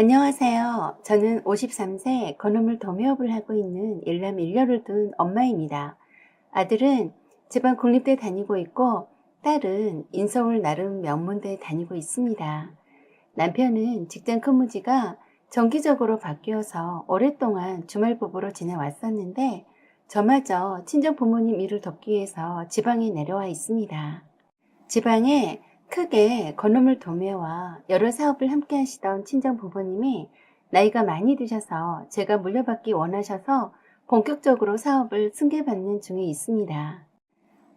안녕하세요. 저는 53세 건어물 도매업을 하고 있는 일남 일녀를 둔 엄마입니다. 아들은 지방 국립대 다니고 있고 딸은 인서울 나름 명문대 다니고 있습니다. 남편은 직장 근무지가 정기적으로 바뀌어서 오랫동안 주말 부부로 지내왔었는데 저마저 친정 부모님 일을 돕기 위해서 지방에 내려와 있습니다. 지방에 크게 건어물 도매와 여러 사업을 함께 하시던 친정 부모님이 나이가 많이 드셔서 제가 물려받기 원하셔서 본격적으로 사업을 승계받는 중에 있습니다.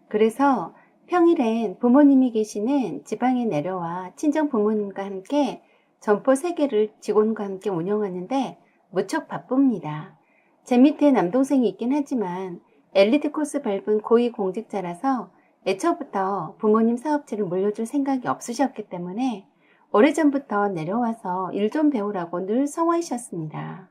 그래서 평일엔 부모님이 계시는 지방에 내려와 친정 부모님과 함께 점포 3개를 직원과 함께 운영하는데 무척 바쁩니다. 제 밑에 남동생이 있긴 하지만 엘리트 코스 밟은 고위공직자라서 애초부터 부모님 사업체를 물려줄 생각이 없으셨기 때문에 오래전부터 내려와서 일 좀 배우라고 늘 성화하셨습니다.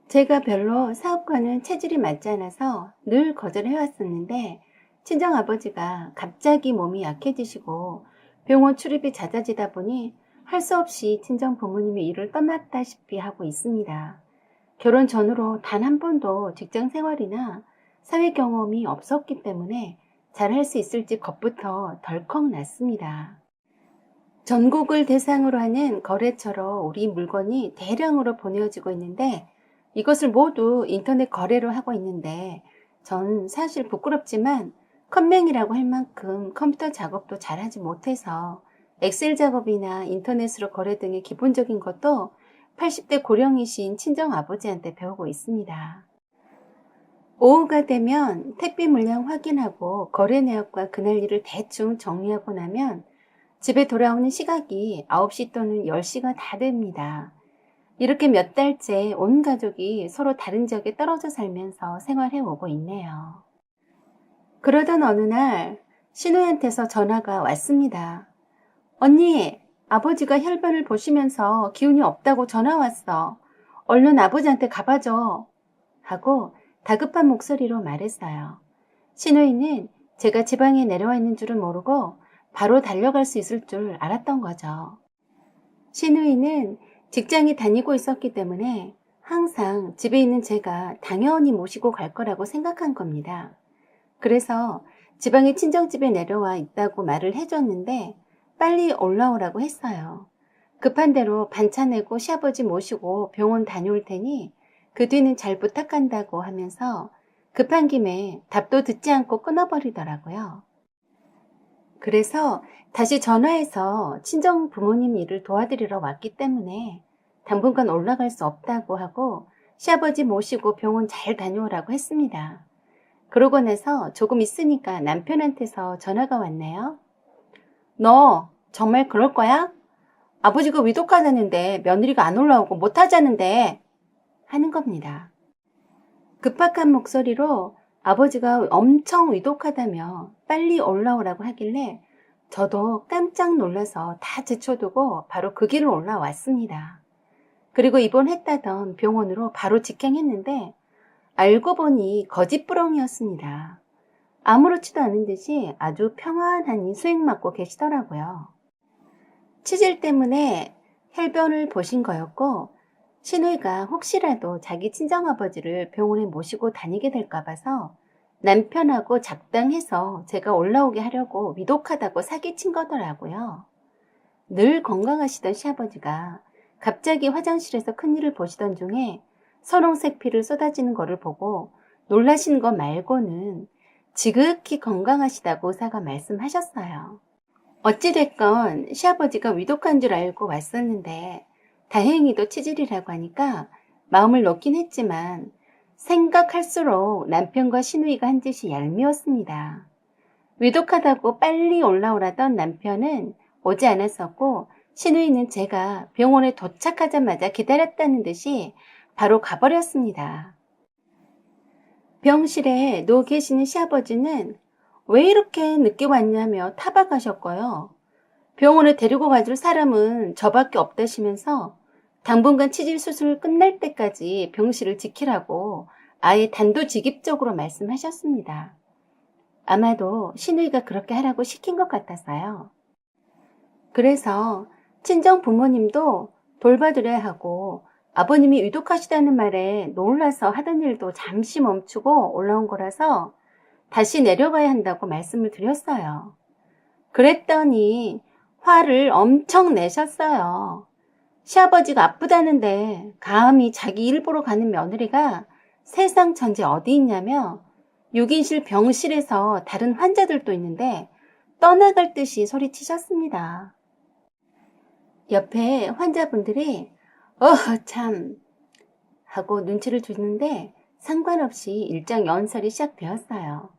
제가 별로 사업과는 체질이 맞지 않아서 늘 거절해왔었는데 친정아버지가 갑자기 몸이 약해지시고 병원 출입이 잦아지다 보니 할 수 없이 친정 부모님의 일을 떠났다시피 하고 있습니다. 결혼 전후로 단 한 번도 직장 생활이나 사회 경험이 없었기 때문에 잘할 수 있을지 겁부터 덜컥 났습니다. 전국을 대상으로 하는 거래처로 우리 물건이 대량으로 보내어지고 있는데 이것을 모두 인터넷 거래로 하고 있는데 전 사실 부끄럽지만 컴맹이라고 할 만큼 컴퓨터 작업도 잘하지 못해서 엑셀 작업이나 인터넷으로 거래 등의 기본적인 것도 80대 고령이신 친정 아버지한테 배우고 있습니다. 오후가 되면 택배 물량 확인하고 거래 내역과 그날 일을 대충 정리하고 나면 집에 돌아오는 시각이 9시 또는 10시가 다 됩니다. 이렇게 몇 달째 온 가족이 서로 다른 지역에 떨어져 살면서 생활해 오고 있네요. 그러던 어느 날 신우한테서 전화가 왔습니다. 언니, 아버지가 혈변을 보시면서 기운이 없다고 전화 왔어. 얼른 아버지한테 가봐줘. 하고 다급한 목소리로 말했어요. 신우이는 제가 지방에 내려와 있는 줄은 모르고 바로 달려갈 수 있을 줄 알았던 거죠. 신우이는 직장에 다니고 있었기 때문에 항상 집에 있는 제가 당연히 모시고 갈 거라고 생각한 겁니다. 그래서 지방의 친정집에 내려와 있다고 말을 해줬는데 빨리 올라오라고 했어요. 급한 대로 반차 내고 시아버지 모시고 병원 다녀올 테니 그 뒤는 잘 부탁한다고 하면서 급한 김에 답도 듣지 않고 끊어버리더라고요. 그래서 다시 전화해서 친정 부모님 일을 도와드리러 왔기 때문에 당분간 올라갈 수 없다고 하고 시아버지 모시고 병원 잘 다녀오라고 했습니다. 그러고 나서 조금 있으니까 남편한테서 전화가 왔네요. 너 정말 그럴 거야? 아버지가 위독하다는데 며느리가 안 올라오고 못하자는데 하는 겁니다. 급박한 목소리로 아버지가 엄청 위독하다며 빨리 올라오라고 하길래 저도 깜짝 놀라서 다 제쳐두고 바로 그 길을 올라왔습니다. 그리고 입원했다던 병원으로 바로 직행했는데 알고 보니 거짓부렁이었습니다. 아무렇지도 않은 듯이 아주 평안하니 수행 맞고 계시더라고요. 치질 때문에 혈변을 보신 거였고 신우이가 혹시라도 자기 친정아버지를 병원에 모시고 다니게 될까 봐서 남편하고 작당해서 제가 올라오게 하려고 위독하다고 사기친 거더라고요. 늘 건강하시던 시아버지가 갑자기 화장실에서 큰일을 보시던 중에 선홍색 피를 쏟아지는 거를 보고 놀라신 거 말고는 지극히 건강하시다고 의사가 말씀하셨어요. 어찌됐건 시아버지가 위독한 줄 알고 왔었는데 다행히도 치질이라고 하니까 마음을 놓긴 했지만 생각할수록 남편과 신우이가 한 짓이 얄미웠습니다. 위독하다고 빨리 올라오라던 남편은 오지 않았었고 신우이는 제가 병원에 도착하자마자 기다렸다는 듯이 바로 가버렸습니다. 병실에 누워 계시는 시아버지는 왜 이렇게 늦게 왔냐며 타박하셨고요. 병원에 데리고 가줄 사람은 저밖에 없다시면서 당분간 치질 수술 끝날 때까지 병실을 지키라고 아예 단도직입적으로 말씀하셨습니다. 아마도 신우이가 그렇게 하라고 시킨 것 같아서요. 그래서 친정 부모님도 돌봐드려야 하고 아버님이 위독하시다는 말에 놀라서 하던 일도 잠시 멈추고 올라온 거라서 다시 내려가야 한다고 말씀을 드렸어요. 그랬더니 화를 엄청 내셨어요. 시아버지가 아프다는데 감히 자기 일 보러 가는 며느리가 세상 천지 어디 있냐며 6인실 병실에서 다른 환자들도 있는데 떠나갈 듯이 소리치셨습니다. 옆에 환자분들이 참 하고 눈치를 주는데 상관없이 일장 연설이 시작되었어요.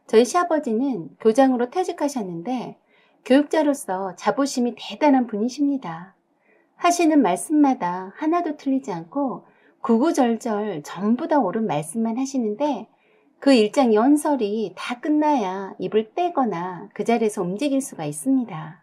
저희 시아버지는 교장으로 퇴직하셨는데 교육자로서 자부심이 대단한 분이십니다. 하시는 말씀마다 하나도 틀리지 않고 구구절절 전부 다 옳은 말씀만 하시는데 그 일장 연설이 다 끝나야 입을 떼거나 그 자리에서 움직일 수가 있습니다.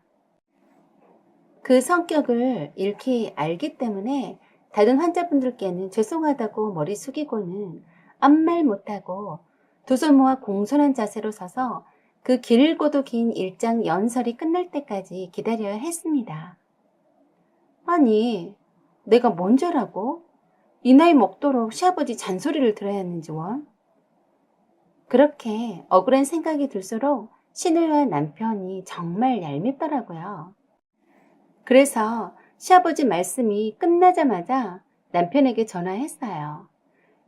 그 성격을 익히 알기 때문에 다른 환자분들께는 죄송하다고 머리 숙이고는 아무 말 못하고 두 손 모아 공손한 자세로 서서 그 길고도 긴 일장 연설이 끝날 때까지 기다려야 했습니다. 아니, 내가 뭔 죄라고? 이 나이 먹도록 시아버지 잔소리를 들어야 했는지 원? 그렇게 억울한 생각이 들수록 신우이와 남편이 정말 얄밉더라고요. 그래서 시아버지 말씀이 끝나자마자 남편에게 전화했어요.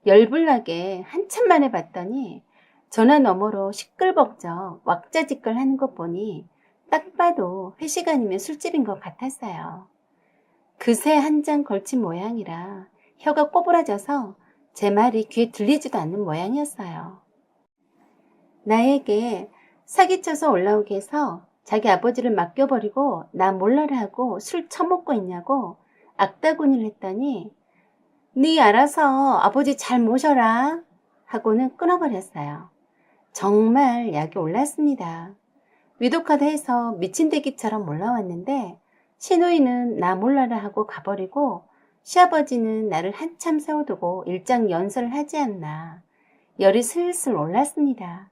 열불나게 한참 만에 봤더니 전화 너머로 시끌벅적 왁자지껄 하는 것 보니 딱 봐도 회식 아니면 술집인 것 같았어요. 그새 한 장 걸친 모양이라 혀가 꼬부라져서 제 말이 귀에 들리지도 않는 모양이었어요. 나에게 사기쳐서 올라오게 해서 자기 아버지를 맡겨버리고 나 몰라라 하고 술 처먹고 있냐고 악다구니를 했더니 네 알아서 아버지 잘 모셔라 하고는 끊어버렸어요. 정말 약이 올랐습니다. 위독하다 해서 미친대기처럼 올라왔는데 시누이는 나 몰라라 하고 가버리고 시아버지는 나를 한참 세워두고 일장 연설을 하지 않나 열이 슬슬 올랐습니다.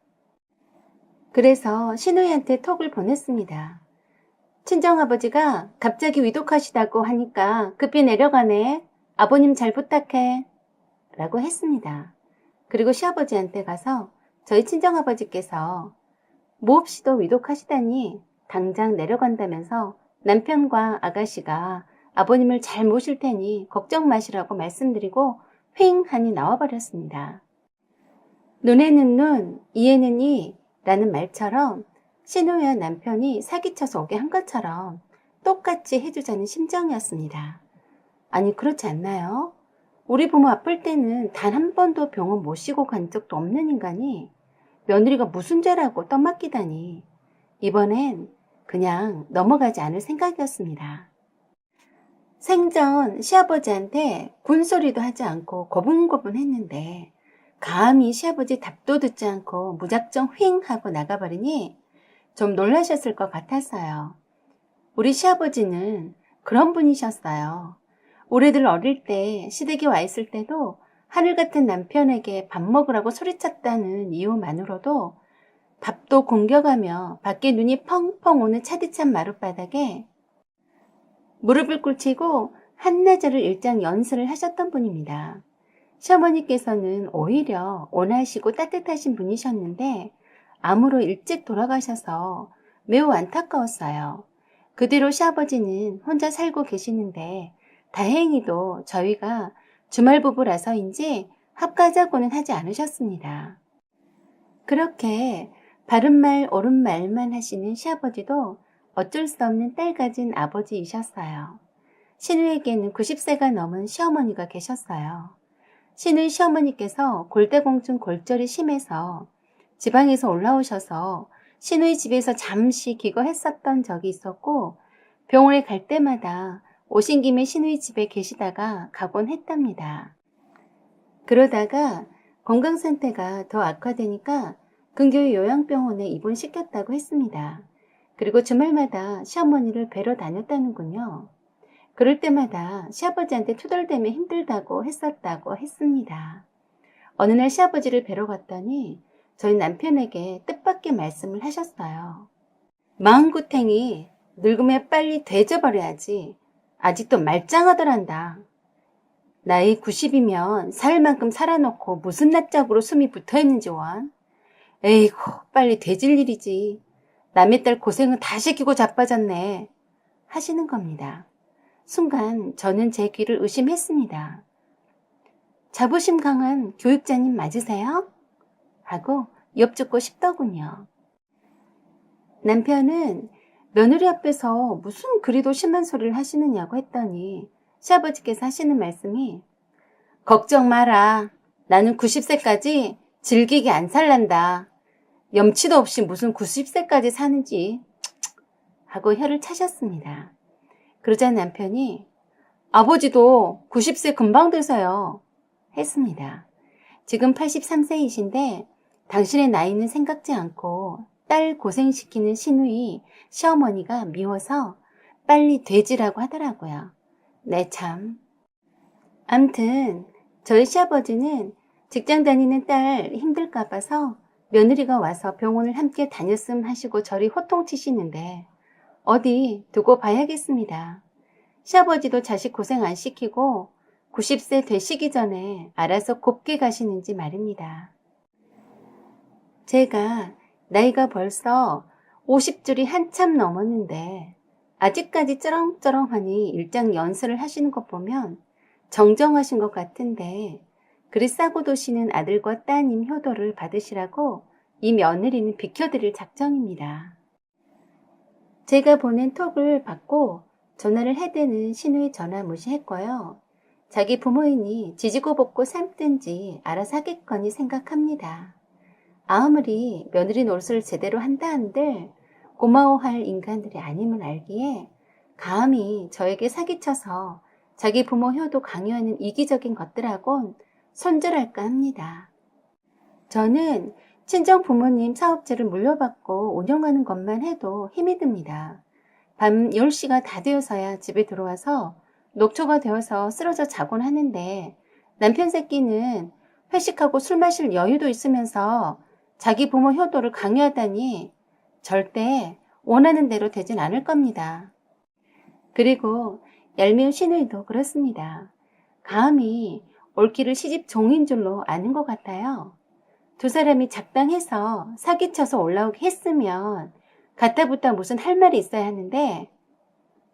그래서 시누이한테 톡을 보냈습니다. 친정아버지가 갑자기 위독하시다고 하니까 급히 내려가네. 아버님 잘 부탁해. 라고 했습니다. 그리고 시아버지한테 가서 저희 친정아버지께서 몹시도 위독하시다니 당장 내려간다면서 남편과 아가씨가 아버님을 잘 모실 테니 걱정 마시라고 말씀드리고 휑 하니 나와버렸습니다. 눈에는 눈, 이에는 이 라는 말처럼 시누이와 남편이 사기쳐서 오게 한 것처럼 똑같이 해주자는 심정이었습니다. 아니 그렇지 않나요? 우리 부모 아플 때는 단 한 번도 병원 모시고 간 적도 없는 인간이 며느리가 무슨 죄라고 떠맡기다니 이번엔 그냥 넘어가지 않을 생각이었습니다. 생전 시아버지한테 군소리도 하지 않고 고분고분 했는데 감히 시아버지 답도 듣지 않고 무작정 휑 하고 나가버리니 좀 놀라셨을 것 같았어요. 우리 시아버지는 그런 분이셨어요. 우리들 어릴 때 시댁에 와 있을 때도 하늘 같은 남편에게 밥 먹으라고 소리쳤다는 이유만으로도 밥도 공겨가며 밖에 눈이 펑펑 오는 차디찬 마룻바닥에 무릎을 꿇치고 한나절을 일장 연설을 하셨던 분입니다. 시어머니께서는 오히려 온화하시고 따뜻하신 분이셨는데 암으로 일찍 돌아가셔서 매우 안타까웠어요. 그 뒤로 시아버지는 혼자 살고 계시는데 다행히도 저희가 주말 부부라서인지 합가자고는 하지 않으셨습니다. 그렇게 바른말 옳은말만 하시는 시아버지도 어쩔 수 없는 딸 가진 아버지이셨어요. 신우에게는 90세가 넘은 시어머니가 계셨어요. 신우이 시어머니께서 골다공증 골절이 심해서 지방에서 올라오셔서 신우이 집에서 잠시 기거했었던 적이 있었고 병원에 갈 때마다 오신 김에 신우이 집에 계시다가 가곤 했답니다. 그러다가 건강 상태가 더 악화되니까 근교의 요양병원에 입원시켰다고 했습니다. 그리고 주말마다 시어머니를 뵈러 다녔다는군요. 그럴 때마다 시아버지한테 투덜대며 힘들다고 했었다고 했습니다. 어느 날 시아버지를 뵈러 갔더니 저희 남편에게 뜻밖의 말씀을 하셨어요. 마음구탱이 늙으면 빨리 되져버려야지. 아직도 말짱하더란다. 나이 90이면 살 만큼 살아놓고 무슨 낯짝으로 숨이 붙어있는지 원. 에이구, 빨리 되질 일이지. 남의 딸 고생은 다 시키고 자빠졌네. 하시는 겁니다. 순간 저는 제 귀를 의심했습니다. 자부심 강한 교육자님 맞으세요? 하고 엿듣고 싶더군요. 남편은 며느리 앞에서 무슨 그리도 심한 소리를 하시느냐고 했더니 시아버지께서 하시는 말씀이 걱정 마라. 나는 90세까지 질기게 안 살란다. 염치도 없이 무슨 90세까지 사는지 하고 혀를 차셨습니다. 그러자 남편이 아버지도 90세 금방 돼서요 했습니다. 지금 83세이신데 당신의 나이는 생각지 않고 딸 고생시키는 시누이 시어머니가 미워서 빨리 되지라고 하더라고요. 네 참. 암튼 저희 시아버지는 직장 다니는 딸 힘들까 봐서 며느리가 와서 병원을 함께 다녔음 하시고 저리 호통치시는데 어디 두고 봐야겠습니다. 시아버지도 자식 고생 안 시키고 90세 되시기 전에 알아서 곱게 가시는지 말입니다. 제가 나이가 벌써 50줄이 한참 넘었는데 아직까지 쩌렁쩌렁하니 일장 연설을 하시는 것 보면 정정하신 것 같은데 그리 싸고 도시는 아들과 따님 효도를 받으시라고 이 며느리는 비켜드릴 작정입니다. 제가 보낸 톡을 받고 전화를 해대는 시누이 전화 무시했고요. 자기 부모이니 지지고 볶고 삶든지 알아서 하겠거니 생각합니다. 아무리 며느리 노릇을 제대로 한다 한들 고마워할 인간들이 아님을 알기에 감히 저에게 사기쳐서 자기 부모 효도 강요하는 이기적인 것들하곤 손절할까 합니다. 저는 친정 부모님 사업체를 물려받고 운영하는 것만 해도 힘이 듭니다. 밤 10시가 다 되어서야 집에 들어와서 녹초가 되어서 쓰러져 자곤 하는데 남편 새끼는 회식하고 술 마실 여유도 있으면서 자기 부모 효도를 강요하다니 절대 원하는 대로 되진 않을 겁니다. 그리고 얄미운 시누이도 그렇습니다. 감히 올기를 시집 종인 줄로 아는 것 같아요. 두 사람이 작당해서 사기쳐서 올라오게 했으면 가타부타 무슨 할 말이 있어야 하는데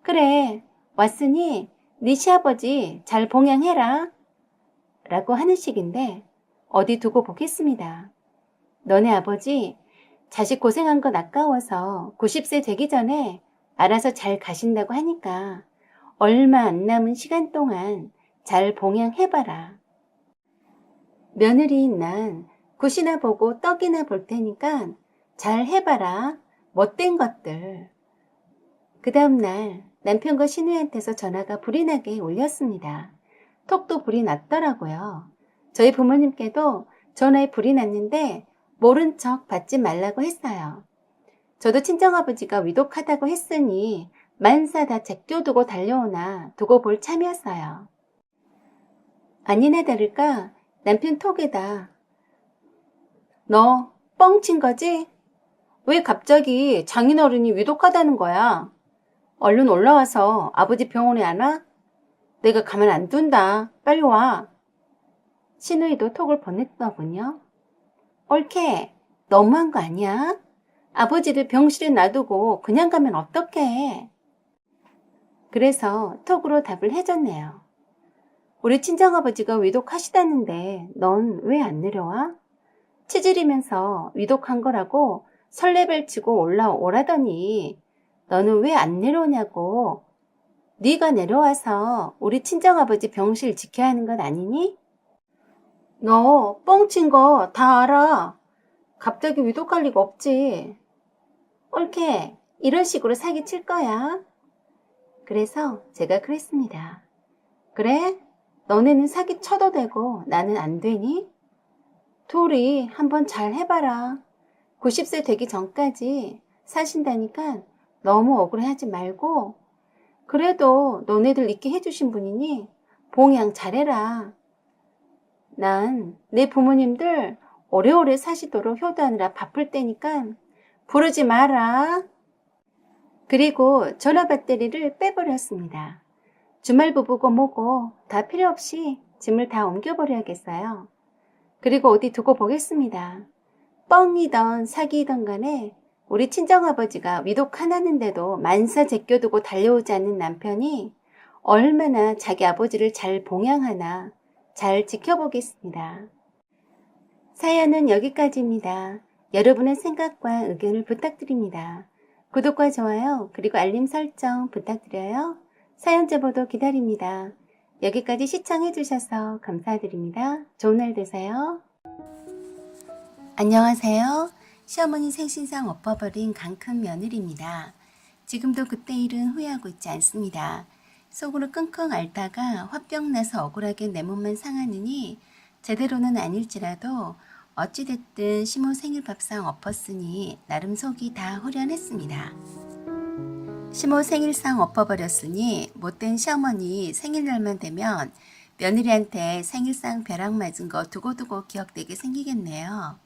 그래 왔으니 네 시아버지 잘 봉양해라 라고 하는 식인데 어디 두고 보겠습니다. 너네 아버지 자식 고생한 건 아까워서 90세 되기 전에 알아서 잘 가신다고 하니까 얼마 안 남은 시간 동안 잘 봉양해봐라. 며느리인 난 굿이나 보고 떡이나 볼 테니까 잘 해봐라. 못된 것들. 그 다음날 남편과 시누이한테서 전화가 불이 나게 울렸습니다. 톡도 불이 났더라고요. 저희 부모님께도 전화에 불이 났는데 모른 척 받지 말라고 했어요. 저도 친정아버지가 위독하다고 했으니 만사 다 제껴두고 달려오나 두고 볼 참이었어요. 아니나 다를까 남편 톡에다 너 뻥친 거지? 왜 갑자기 장인어른이 위독하다는 거야? 얼른 올라와서 아버지 병원에 안 와? 내가 가만 안 둔다. 빨리 와. 시누이도 톡을 보냈더군요. 옳게 너무한 거 아니야? 아버지를 병실에 놔두고 그냥 가면 어떡해? 그래서 톡으로 답을 해줬네요. 우리 친정아버지가 위독하시다는데 넌 왜 안 내려와? 치질이면서 위독한 거라고 설레발치고 올라오라더니 너는 왜 안 내려오냐고. 네가 내려와서 우리 친정아버지 병실 지켜야 하는 건 아니니? 너 뻥친 거 다 알아. 갑자기 위독할 리가 없지. 옳게 이런 식으로 사기칠 거야. 그래서 제가 그랬습니다. 그래? 너네는 사기 쳐도 되고 나는 안 되니? 둘이 한번 잘 해봐라. 90세 되기 전까지 사신다니까 너무 억울해하지 말고 그래도 너네들 있게 해주신 분이니 봉양 잘해라. 난 내 부모님들 오래오래 사시도록 효도하느라 바쁠 때니까 부르지 마라. 그리고 전화 배터리를 빼버렸습니다. 주말 부부고 뭐고 다 필요 없이 짐을 다 옮겨버려야겠어요. 그리고 어디 두고 보겠습니다. 뻥이던 사기이던 간에 우리 친정아버지가 위독 하나는데도 만사 제껴두고 달려오지 않는 남편이 얼마나 자기 아버지를 잘 봉양하나 잘 지켜보겠습니다. 사연은 여기까지입니다. 여러분의 생각과 의견을 부탁드립니다. 구독과 좋아요 그리고 알림 설정 부탁드려요. 사연 제보도 기다립니다. 여기까지 시청해주셔서 감사드립니다. 좋은 날 되세요. 안녕하세요. 시어머니 생신상 엎어버린 강큰 며느리입니다. 지금도 그때 일은 후회하고 있지 않습니다. 속으로 끙끙 앓다가 화병 나서 억울하게 내 몸만 상하느니 제대로는 아닐지라도 어찌됐든 시모 생일 밥상 엎었으니 나름 속이 다 후련했습니다. 시모 생일상 엎어버렸으니 못된 시어머니 생일날만 되면 며느리한테 생일상 벼락 맞은 거 두고두고 기억되게 생기겠네요.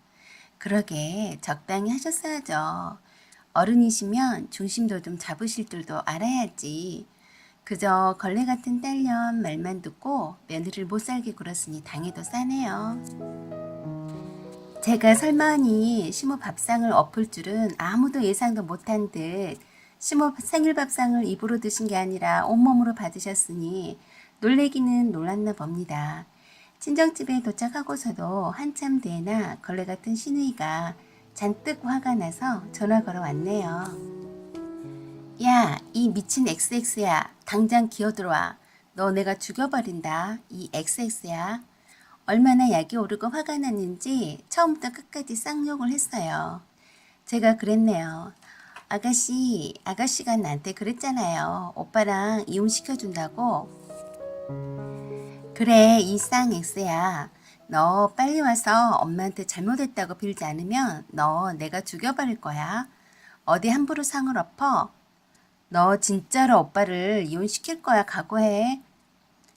그러게 적당히 하셨어야죠. 어른이시면 중심도 좀 잡으실 줄도 알아야지. 그저 걸레 같은 딸년 말만 듣고 며느리를 못살게 굴었으니 당해도 싸네요. 제가 설마니 시모 밥상을 엎을 줄은 아무도 예상도 못한 듯 시모 생일 밥상을 입으로 드신 게 아니라 온몸으로 받으셨으니 놀래기는 놀랐나 봅니다. 친정집에 도착하고서도 한참 뒤에나 걸레 같은 시누이가 잔뜩 화가 나서 전화 걸어 왔네요. 야, 이 미친 XX야. 당장 기어들어와. 너 내가 죽여버린다. 이 XX야. 얼마나 약이 오르고 화가 났는지 처음부터 끝까지 쌍욕을 했어요. 제가 그랬네요. 아가씨가 나한테 그랬잖아요. 오빠랑 이혼시켜준다고. 그래, 이 쌍 X야. 너 빨리 와서 엄마한테 잘못했다고 빌지 않으면 너 내가 죽여버릴 거야. 어디 함부로 상을 엎어? 너 진짜로 오빠를 이혼시킬 거야. 각오해.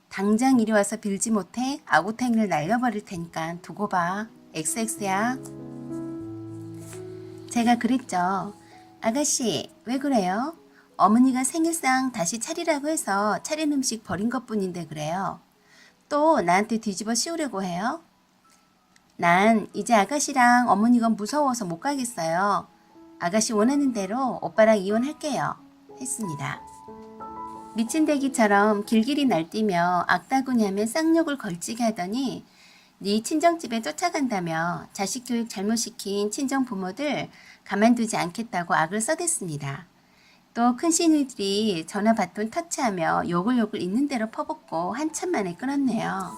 당장 이리 와서 빌지 못해? 아구탱이를 날려버릴 테니까 두고 봐. XX야. 제가 그랬죠. 아가씨, 왜 그래요? 어머니가 생일상 다시 차리라고 해서 차린 음식 버린 것뿐인데 그래요. 또 나한테 뒤집어 씌우려고 해요? 난 이제 아가씨랑 어머니가 무서워서 못 가겠어요. 아가씨 원하는 대로 오빠랑 이혼할게요. 했습니다. 미친 대기처럼 길길이 날뛰며 악다구니 하며 쌍욕을 걸치게 하더니 네 친정집에 쫓아간다며 자식 교육 잘못시킨 친정 부모들 가만두지 않겠다고 악을 써댔습니다. 또 큰 시누이들이 전화 받돈 터치하며 욕을 있는 대로 퍼붓고 한참 만에 끊었네요.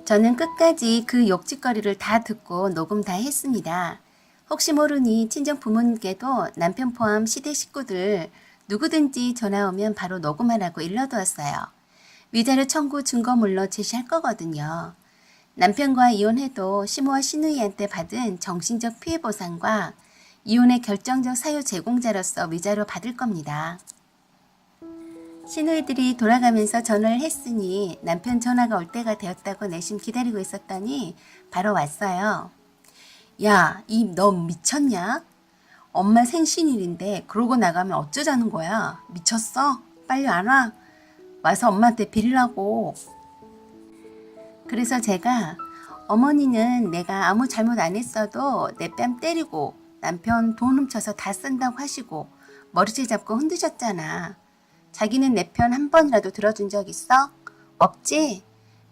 저는 끝까지 그 욕짓거리를 다 듣고 녹음 다 했습니다. 혹시 모르니 친정 부모님께도 남편 포함 시댁 식구들 누구든지 전화 오면 바로 녹음하라고 일러두었어요. 위자료 청구 증거물로 제시할 거거든요. 남편과 이혼해도 시모와 시누이한테 받은 정신적 피해 보상과 이혼의 결정적 사유 제공자로서 위자료 받을 겁니다. 시누이들이 돌아가면서 전화를 했으니 남편 전화가 올 때가 되었다고 내심 기다리고 있었더니 바로 왔어요. 야, 너 미쳤냐? 엄마 생신일인데 그러고 나가면 어쩌자는 거야? 미쳤어? 빨리 안 와? 와서 엄마한테 빌라고. 그래서 제가 어머니는 내가 아무 잘못 안 했어도 내 뺨 때리고 남편 돈 훔쳐서 다 쓴다고 하시고 머리채 잡고 흔드셨잖아. 자기는 내 편 한 번이라도 들어준 적 있어? 없지?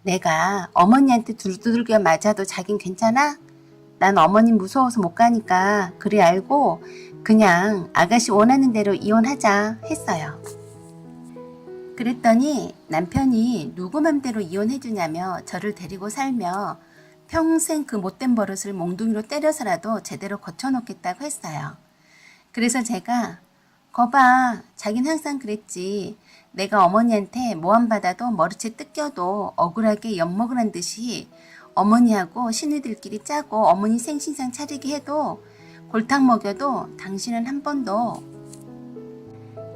내가 어머니한테 두들겨 맞아도 자긴 괜찮아? 난 어머님 무서워서 못 가니까 그리 알고 그냥 아가씨 원하는 대로 이혼하자 했어요. 그랬더니 남편이 누구 맘대로 이혼해주냐며 저를 데리고 살며 평생 그 못된 버릇을 몽둥이로 때려서라도 제대로 고쳐놓겠다고 했어요. 그래서 제가 거봐, 자긴 항상 그랬지. 내가 어머니한테 모함받아도 머리채 뜯겨도 억울하게 엿먹으란 듯이 어머니하고 시누이들끼리 짜고 어머니 생신상 차리게 해도 골탕 먹여도 당신은 한 번도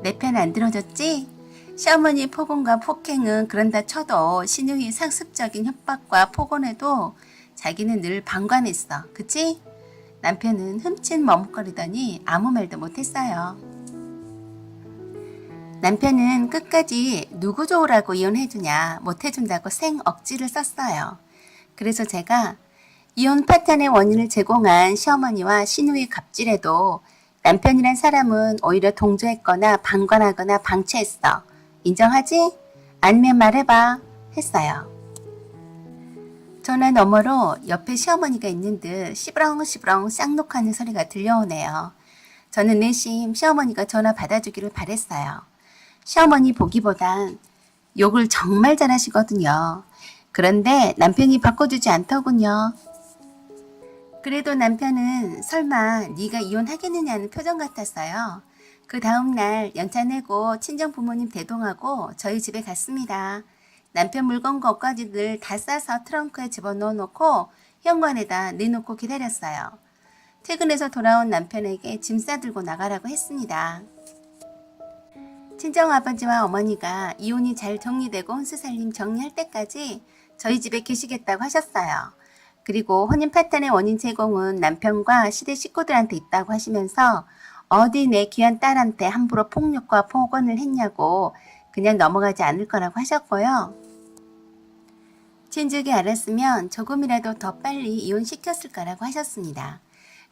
내 편 안 들어줬지? 시어머니 폭언과 폭행은 그런다 쳐도 시누이 상습적인 협박과 폭언에도 자기는 늘 방관했어. 그치? 남편은 흠칫 머뭇거리더니 아무 말도 못했어요. 남편은 끝까지 누구 좋으라고 이혼해주냐, 못해준다고 생 억지를 썼어요. 그래서 제가 이혼 파탄의 원인을 제공한 시어머니와 시누이 갑질에도 남편이란 사람은 오히려 동조했거나 방관하거나 방치했어. 인정하지? 아니면 말해봐. 했어요. 전화 너머로 옆에 시어머니가 있는 듯 시부렁시부렁 쌍욕하는 소리가 들려오네요. 저는 내심 시어머니가 전화 받아주기를 바랬어요. 시어머니 보기보단 욕을 정말 잘하시거든요. 그런데 남편이 바꿔주지 않더군요. 그래도 남편은 설마 네가 이혼하겠느냐는 표정 같았어요. 그 다음날 연차 내고 친정부모님 대동하고 저희 집에 갔습니다. 남편 물건 것까지들 다 싸서 트렁크에 집어넣어 놓고 현관에다 내놓고 기다렸어요. 퇴근해서 돌아온 남편에게 짐 싸들고 나가라고 했습니다. 친정아버지와 어머니가 이혼이 잘 정리되고 혼수살림 정리할 때까지 저희 집에 계시겠다고 하셨어요. 그리고 혼인 파탄의 원인 제공은 남편과 시댁 식구들한테 있다고 하시면서 어디 내 귀한 딸한테 함부로 폭력과 폭언을 했냐고 그냥 넘어가지 않을 거라고 하셨고요. 친족이 알았으면 조금이라도 더 빨리 이혼시켰을 거라고 하셨습니다.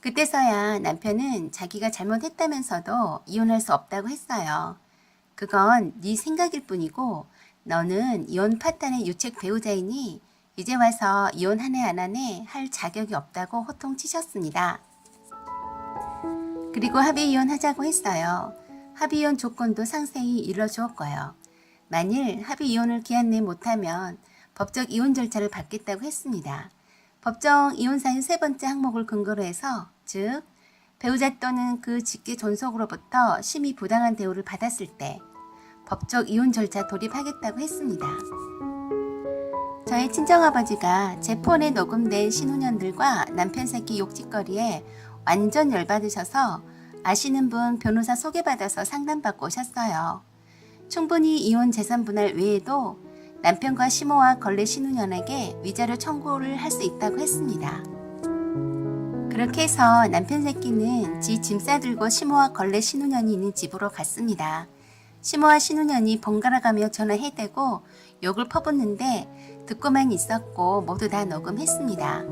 그때서야 남편은 자기가 잘못했다면서도 이혼할 수 없다고 했어요. 그건 네 생각일 뿐이고 너는 이혼 파탄의 유책 배우자이니 이제 와서 이혼하네 안 하네 할 자격이 없다고 호통치셨습니다. 그리고 합의 이혼하자고 했어요. 합의 이혼 조건도 상세히 일러주었고요. 만일 합의 이혼을 기한 내 못하면 법적 이혼 절차를 받겠다고 했습니다. 법정 이혼 사유 3번째 항목을 근거로 해서 즉 배우자 또는 그 직계 존속으로부터 심히 부당한 대우를 받았을 때 법적 이혼 절차 돌입하겠다고 했습니다. 저희 친정아버지가 제 폰에 녹음된 신혼년들과 남편 새끼 욕짓거리에 완전 열받으셔서 아시는 분 변호사 소개받아서 상담받고 오셨어요. 충분히 이혼 재산 분할 외에도 남편과 시모와 걸레 신혼년에게 위자료 청구를 할 수 있다고 했습니다. 그렇게 해서 남편 새끼는 지 짐 싸들고 시모와 걸레 신혼년이 있는 집으로 갔습니다. 시모와 신혼년이 번갈아가며 전화해대고 욕을 퍼붓는데 듣고만 있었고 모두 다 녹음했습니다.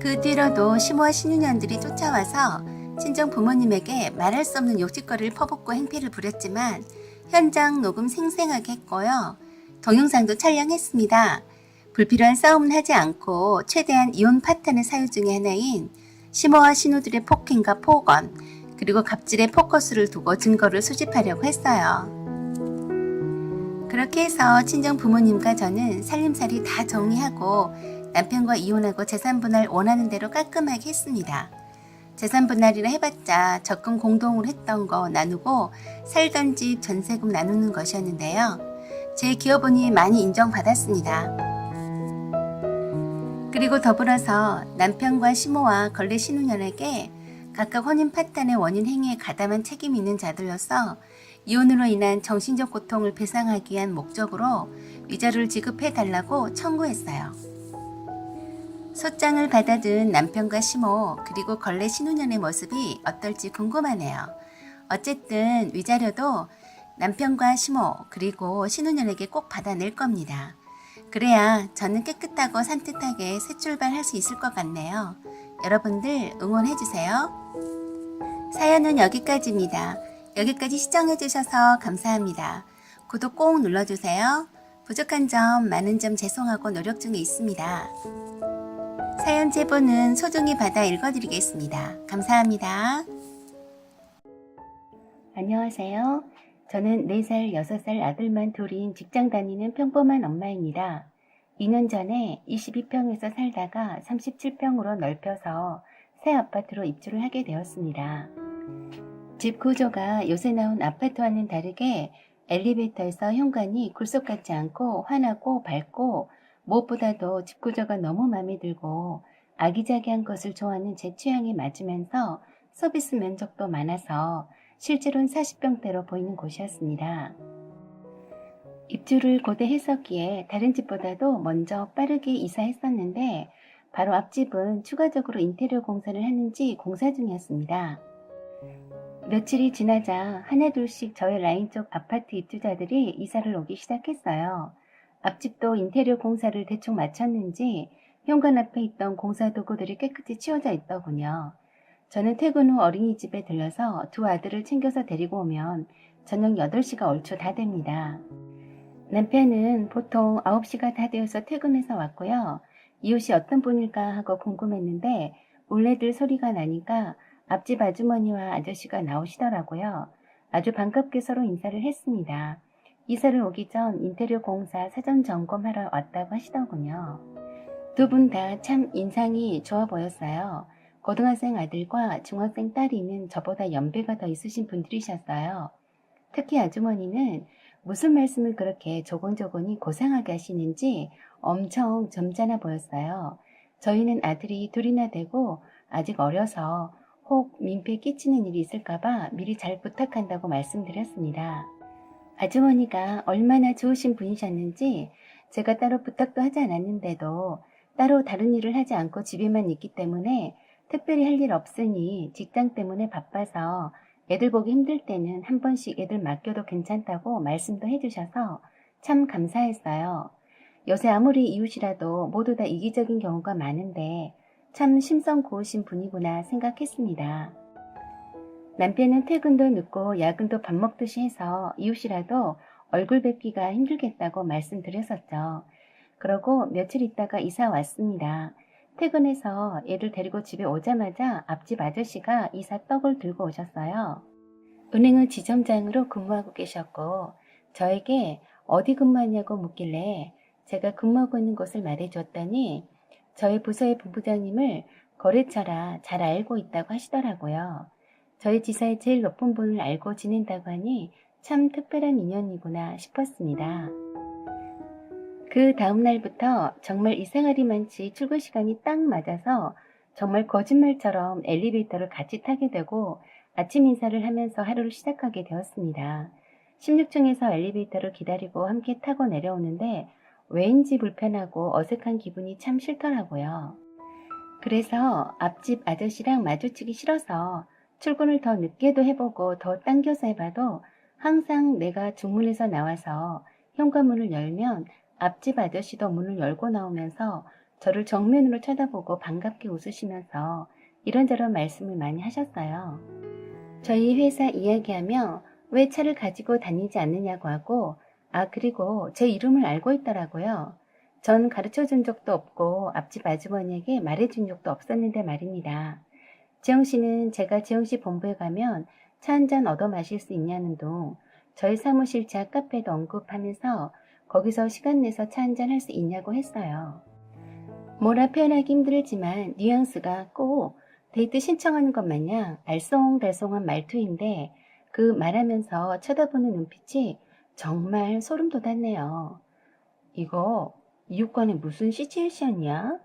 그 뒤로도 시모와 신혼년들이 쫓아와서 친정 부모님에게 말할 수 없는 욕짓거리를 퍼붓고 행패를 부렸지만 현장 녹음 생생하게 했고요. 동영상도 촬영했습니다. 불필요한 싸움은 하지 않고 최대한 이혼 파탄의 사유 중의 하나인 시모와 신우들의 폭행과 폭언 그리고 갑질의 포커스를 두고 증거를 수집하려고 했어요. 그렇게 해서 친정 부모님과 저는 살림살이 다 정리하고 남편과 이혼하고 재산분할 원하는 대로 깔끔하게 했습니다. 재산분할이라 해봤자 적금 공동으로 했던 거 나누고 살던 집 전세금 나누는 것이었는데요. 제 기여분이 많이 인정받았습니다. 그리고 더불어서 남편과 시모와 걸레 신혼년에게 각각 혼인 파탄의 원인 행위에 가담한 책임이 있는 자들로서 이혼으로 인한 정신적 고통을 배상하기 위한 목적으로 위자료를 지급해달라고 청구했어요. 소장을 받아든 남편과 시모 그리고 걸레 신혼년의 모습이 어떨지 궁금하네요. 어쨌든 위자료도 남편과 시모 그리고 신혼년에게 꼭 받아낼 겁니다. 그래야 저는 깨끗하고 산뜻하게 새 출발할 수 있을 것 같네요. 여러분들 응원해주세요. 사연은 여기까지입니다. 여기까지 시청해주셔서 감사합니다. 구독 꼭 눌러주세요. 부족한 점, 많은 점 죄송하고 노력 중에 있습니다. 사연 제보는 소중히 받아 읽어드리겠습니다. 감사합니다. 안녕하세요. 저는 4살, 6살 아들만 둘인 직장 다니는 평범한 엄마입니다. 2년 전에 22평에서 살다가 37평으로 넓혀서 새 아파트로 입주를 하게 되었습니다. 집 구조가 요새 나온 아파트와는 다르게 엘리베이터에서 현관이 굴속 같지 않고 환하고 밝고 무엇보다도 집 구조가 너무 마음에 들고 아기자기한 것을 좋아하는 제 취향에 맞으면서 서비스 면적도 많아서 실제로는 40평대로 보이는 곳이었습니다. 입주를 고대했었기에 다른 집보다도 먼저 빠르게 이사했었는데 바로 앞집은 추가적으로 인테리어 공사를 하는지 공사 중이었습니다. 며칠이 지나자 하나둘씩 저희 라인 쪽 아파트 입주자들이 이사를 오기 시작했어요. 앞집도 인테리어 공사를 대충 마쳤는지 현관 앞에 있던 공사 도구들이 깨끗이 치워져 있더군요. 저는 퇴근 후 어린이집에 들려서 두 아들을 챙겨서 데리고 오면 저녁 8시가 얼추 다 됩니다. 남편은 보통 9시가 다 되어서 퇴근해서 왔고요. 이웃이 어떤 분일까 하고 궁금했는데 울레들 소리가 나니까 앞집 아주머니와 아저씨가 나오시더라고요. 아주 반갑게 서로 인사를 했습니다. 이사를 오기 전 인테리어 공사 사전 점검하러 왔다고 하시더군요. 두 분 다 참 인상이 좋아 보였어요. 고등학생 아들과 중학생 딸이는 저보다 연배가 더 있으신 분들이셨어요. 특히 아주머니는 무슨 말씀을 그렇게 조곤조곤히 고상하게 하시는지 엄청 점잖아 보였어요. 저희는 아들이 둘이나 되고 아직 어려서 혹 민폐 끼치는 일이 있을까봐 미리 잘 부탁한다고 말씀드렸습니다. 아주머니가 얼마나 좋으신 분이셨는지 제가 따로 부탁도 하지 않았는데도 따로 다른 일을 하지 않고 집에만 있기 때문에 특별히 할 일 없으니 직장 때문에 바빠서 애들 보기 힘들 때는 한 번씩 애들 맡겨도 괜찮다고 말씀도 해주셔서 참 감사했어요. 요새 아무리 이웃이라도 모두 다 이기적인 경우가 많은데 참 심성 고우신 분이구나 생각했습니다. 남편은 퇴근도 늦고 야근도 밥 먹듯이 해서 이웃이라도 얼굴 뵙기가 힘들겠다고 말씀드렸었죠. 그러고 며칠 있다가 이사 왔습니다. 퇴근해서 애들 데리고 집에 오자마자 앞집 아저씨가 이사 떡을 들고 오셨어요. 은행의 지점장으로 근무하고 계셨고 저에게 어디 근무하냐고 묻길래 제가 근무하고 있는 곳을 말해줬더니 저희 부서의 본부장님을 거래처라 잘 알고 있다고 하시더라고요. 저희 지사의 제일 높은 분을 알고 지낸다고 하니 참 특별한 인연이구나 싶었습니다. 그 다음 날부터 정말 이상하리만치 출근 시간이 딱 맞아서 정말 거짓말처럼 엘리베이터를 같이 타게 되고 아침 인사를 하면서 하루를 시작하게 되었습니다. 16층에서 엘리베이터를 기다리고 함께 타고 내려오는데 왠지 불편하고 어색한 기분이 참 싫더라고요. 그래서 앞집 아저씨랑 마주치기 싫어서 출근을 더 늦게도 해보고 더 당겨서 해봐도 항상 내가 중문에서 나와서 현관문을 열면 앞집 아저씨도 문을 열고 나오면서 저를 정면으로 쳐다보고 반갑게 웃으시면서 이런저런 말씀을 많이 하셨어요. 저희 회사 이야기하며 왜 차를 가지고 다니지 않느냐고 하고 그리고 제 이름을 알고 있더라고요. 전 가르쳐준 적도 없고 앞집 아주머니에게 말해준 적도 없었는데 말입니다. 지영씨는 제가 지영씨 본부에 가면 차 한잔 얻어 마실 수 있냐는 둥 저희 사무실 지하 카페도 언급하면서 거기서 시간 내서 차 한잔 할 수 있냐고 했어요. 뭐라 표현하기 힘들지만 뉘앙스가 꼭 데이트 신청하는 것 마냥 알쏭달쏭한 말투인데 그 말하면서 쳐다보는 눈빛이 정말 소름 돋았네요. 이거 이웃간에 무슨 시츄에이션이야?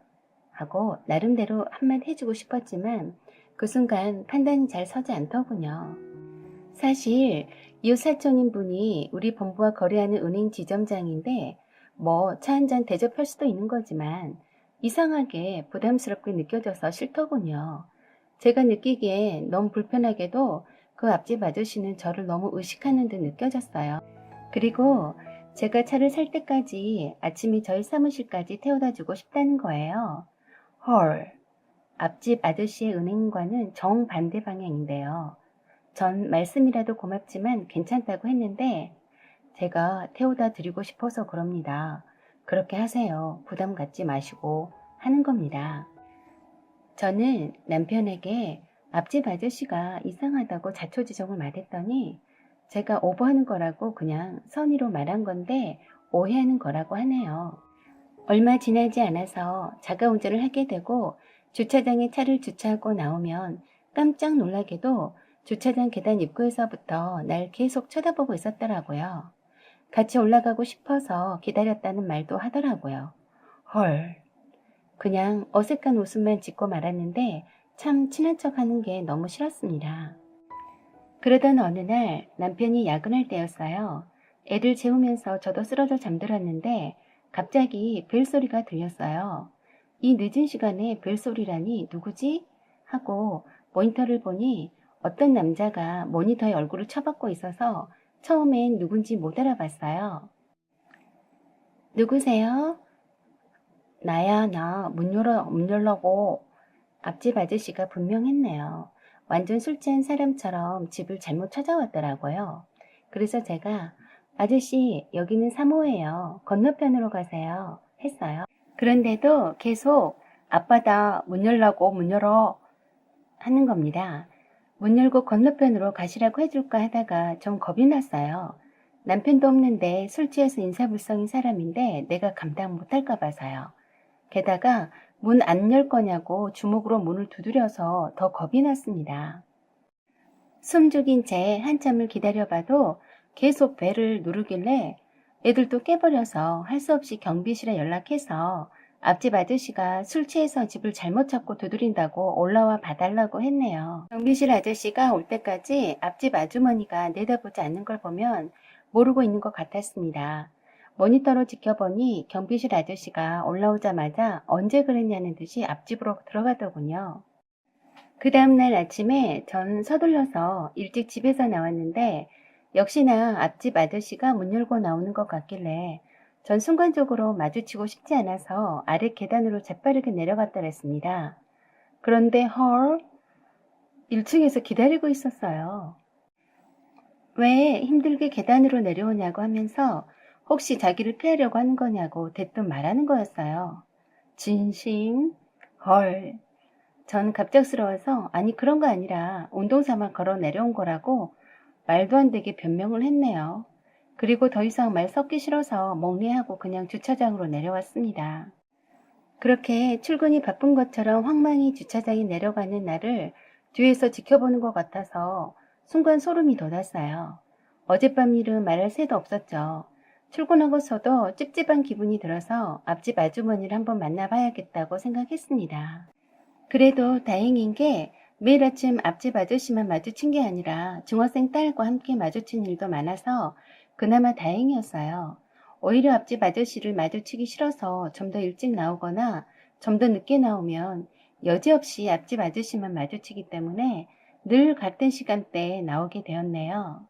하고 나름대로 한마디 해주고 싶었지만 그 순간 판단이 잘 서지 않더군요. 사실 이웃 사촌인 분이 우리 본부와 거래하는 은행 지점장인데 뭐 차 한잔 대접할 수도 있는 거지만 이상하게 부담스럽게 느껴져서 싫더군요. 제가 느끼기에 너무 불편하게도 그 앞집 아저씨는 저를 너무 의식하는 듯 느껴졌어요. 그리고 제가 차를 살 때까지 아침에 저희 사무실까지 태워다 주고 싶다는 거예요. 헐, 앞집 아저씨의 은행과는 정반대 방향인데요. 전 말씀이라도 고맙지만 괜찮다고 했는데 제가 태워다 드리고 싶어서 그럽니다. 그렇게 하세요. 부담 갖지 마시고 하는 겁니다. 저는 남편에게 앞집 아저씨가 이상하다고 자초지종을 말했더니 제가 오버하는 거라고 그냥 선의로 말한 건데 오해하는 거라고 하네요. 얼마 지나지 않아서 자가 운전을 하게 되고 주차장에 차를 주차하고 나오면 깜짝 놀라게도 주차장 계단 입구에서부터 날 계속 쳐다보고 있었더라고요. 같이 올라가고 싶어서 기다렸다는 말도 하더라고요. 헐. 그냥 어색한 웃음만 짓고 말았는데 참 친한 척 하는 게 너무 싫었습니다. 그러던 어느 날 남편이 야근할 때였어요. 애들 재우면서 저도 쓰러져 잠들었는데 갑자기 벨소리가 들렸어요. 이 늦은 시간에 벨소리라니 누구지? 하고 모니터를 보니 어떤 남자가 모니터에 얼굴을 쳐박고 있어서 처음엔 누군지 못 알아봤어요. 누구세요? 나야, 나. 문 열라고. 앞집 아저씨가 분명했네요. 완전 술 취한 사람처럼 집을 잘못 찾아왔더라고요. 그래서 제가 아저씨, 여기는 3호예요. 건너편으로 가세요. 했어요. 그런데도 계속 아빠다. 문 열라고 문 열어. 하는 겁니다. 문 열고 건너편으로 가시라고 해줄까 하다가 좀 겁이 났어요. 남편도 없는데 술 취해서 인사불성인 사람인데 내가 감당 못할까 봐서요. 게다가 문 안 열 거냐고 주먹으로 문을 두드려서 더 겁이 났습니다. 숨 죽인 채 한참을 기다려봐도 계속 벨을 누르길래 애들도 깨버려서 할 수 없이 경비실에 연락해서 앞집 아저씨가 술 취해서 집을 잘못 찾고 두드린다고 올라와 봐달라고 했네요. 경비실 아저씨가 올 때까지 앞집 아주머니가 내다보지 않는 걸 보면 모르고 있는 것 같았습니다. 모니터로 지켜보니 경비실 아저씨가 올라오자마자 언제 그랬냐는 듯이 앞집으로 들어가더군요. 그 다음날 아침에 전 서둘러서 일찍 집에서 나왔는데 역시나 앞집 아저씨가 문 열고 나오는 것 같길래 전 순간적으로 마주치고 싶지 않아서 아래 계단으로 재빠르게 내려갔더랬습니다. 그런데 헐, 1층에서 기다리고 있었어요. 왜 힘들게 계단으로 내려오냐고 하면서 혹시 자기를 피하려고 하는 거냐고 대뜸 말하는 거였어요. 진심? 헐. 전 갑작스러워서 아니 그런 거 아니라 운동삼아 걸어 내려온 거라고 말도 안 되게 변명을 했네요. 그리고 더 이상 말 섞기 싫어서 멍해하고 그냥 주차장으로 내려왔습니다. 그렇게 출근이 바쁜 것처럼 황망히 주차장에 내려가는 나를 뒤에서 지켜보는 것 같아서 순간 소름이 돋았어요. 어젯밤 일은 말할 새도 없었죠. 출근하고서도 찝찝한 기분이 들어서 앞집 아주머니를 한번 만나봐야겠다고 생각했습니다. 그래도 다행인 게 매일 아침 앞집 아저씨만 마주친 게 아니라 중학생 딸과 함께 마주친 일도 많아서 그나마 다행이었어요. 오히려 앞집 아저씨를 마주치기 싫어서 좀 더 일찍 나오거나 좀 더 늦게 나오면 여지없이 앞집 아저씨만 마주치기 때문에 늘 같은 시간대에 나오게 되었네요.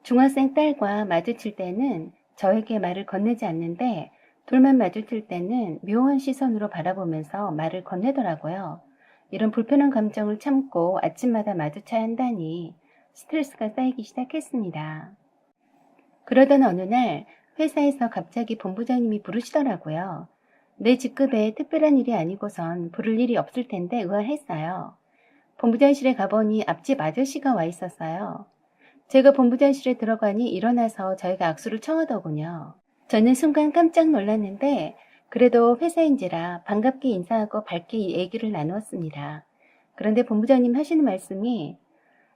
중학생 딸과 마주칠 때는 저에게 말을 건네지 않는데 둘만 마주칠 때는 묘한 시선으로 바라보면서 말을 건네더라고요. 이런 불편한 감정을 참고 아침마다 마주쳐야 한다니 스트레스가 쌓이기 시작했습니다. 그러던 어느 날 회사에서 갑자기 본부장님이 부르시더라고요. 내 직급에 특별한 일이 아니고선 부를 일이 없을 텐데 의아했어요. 본부장실에 가보니 앞집 아저씨가 와 있었어요. 제가 본부장실에 들어가니 일어나서 저에게 악수를 청하더군요. 저는 순간 깜짝 놀랐는데 그래도 회사인지라 반갑게 인사하고 밝게 얘기를 나누었습니다. 그런데 본부장님 하시는 말씀이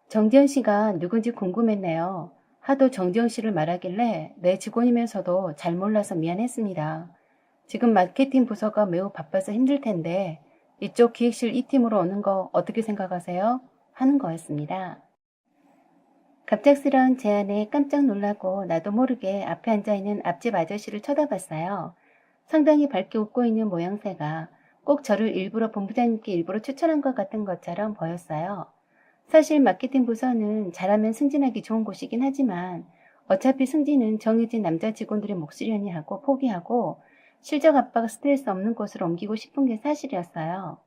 정지현 씨가 누군지 궁금했네요. 하도 정지현 씨를 말하길래 내 직원이면서도 잘 몰라서 미안했습니다. 지금 마케팅 부서가 매우 바빠서 힘들 텐데 이쪽 기획실 이 팀으로 오는 거 어떻게 생각하세요? 하는 거였습니다. 갑작스러운 제안에 깜짝 놀라고 나도 모르게 앞에 앉아있는 앞집 아저씨를 쳐다봤어요. 상당히 밝게 웃고 있는 모양새가 꼭 저를 일부러 본부장님께 일부러 추천한 것 같은 것처럼 보였어요. 사실 마케팅 부서는 잘하면 승진하기 좋은 곳이긴 하지만 어차피 승진은 정해진 남자 직원들의 몫이려니 하고 포기하고 실적 압박 스트레스 없는 곳으로 옮기고 싶은 게 사실이었어요.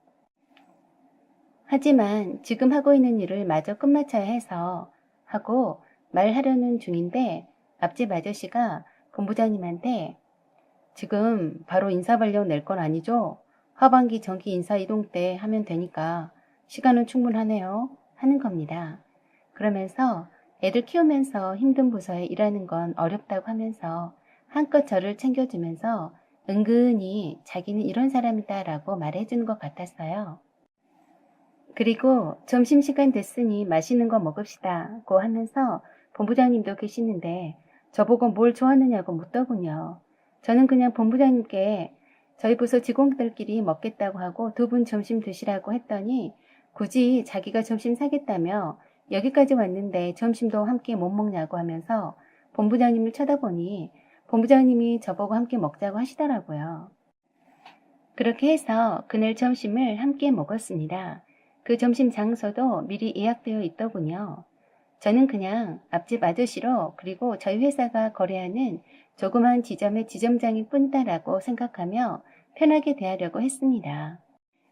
하지만 지금 하고 있는 일을 마저 끝마쳐야 해서 하고 말하려는 중인데 앞집 아저씨가 본부장님한테 지금 바로 인사발령 낼 건 아니죠? 하반기 정기 인사 이동 때 하면 되니까 시간은 충분하네요. 하는 겁니다. 그러면서 애들 키우면서 힘든 부서에 일하는 건 어렵다고 하면서 한껏 저를 챙겨주면서 은근히 자기는 이런 사람이다 라고 말해주는 것 같았어요. 그리고 점심시간 됐으니 맛있는 거 먹읍시다고 하면서 본부장님도 계시는데 저보고 뭘 좋아하느냐고 묻더군요. 저는 그냥 본부장님께 저희 부서 직원들끼리 먹겠다고 하고 두 분 점심 드시라고 했더니 굳이 자기가 점심 사겠다며 여기까지 왔는데 점심도 함께 못 먹냐고 하면서 본부장님을 쳐다보니 본부장님이 저보고 함께 먹자고 하시더라고요. 그렇게 해서 그날 점심을 함께 먹었습니다. 그 점심 장소도 미리 예약되어 있더군요. 저는 그냥 앞집 아저씨로 그리고 저희 회사가 거래하는 조그만 지점의 지점장일 뿐이다라고 생각하며 편하게 대하려고 했습니다.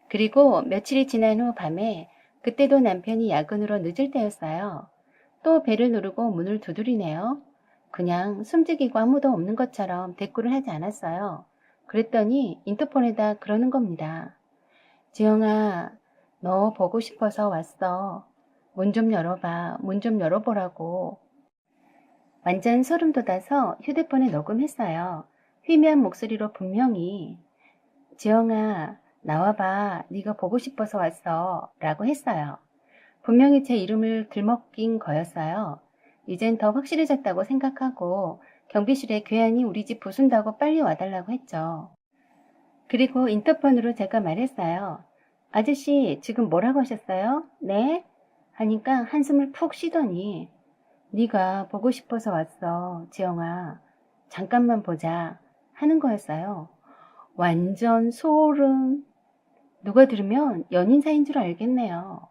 그리고 며칠이 지난 후 밤에 그때도 남편이 야근으로 늦을 때였어요. 또 벨을 누르고 문을 두드리네요. 그냥 숨죽이고 아무도 없는 것처럼 대꾸를 하지 않았어요. 그랬더니 인터폰에다 그러는 겁니다. 지영아, 너 보고 싶어서 왔어. 문 좀 열어봐. 문 좀 열어보라고. 완전 소름 돋아서 휴대폰에 녹음했어요. 희미한 목소리로 분명히 지영아, 나와봐. 네가 보고 싶어서 왔어. 라고 했어요. 분명히 제 이름을 들먹인 거였어요. 이젠 더 확실해졌다고 생각하고 경비실에 괴한이 우리 집 부순다고 빨리 와달라고 했죠. 그리고 인터폰으로 제가 말했어요. 아저씨, 지금 뭐라고 하셨어요? 네? 하니까 한숨을 푹 쉬더니 네가 보고 싶어서 왔어, 지영아. 잠깐만 보자 하는 거였어요. 완전 소름. 누가 들으면 연인 사이인 줄 알겠네요.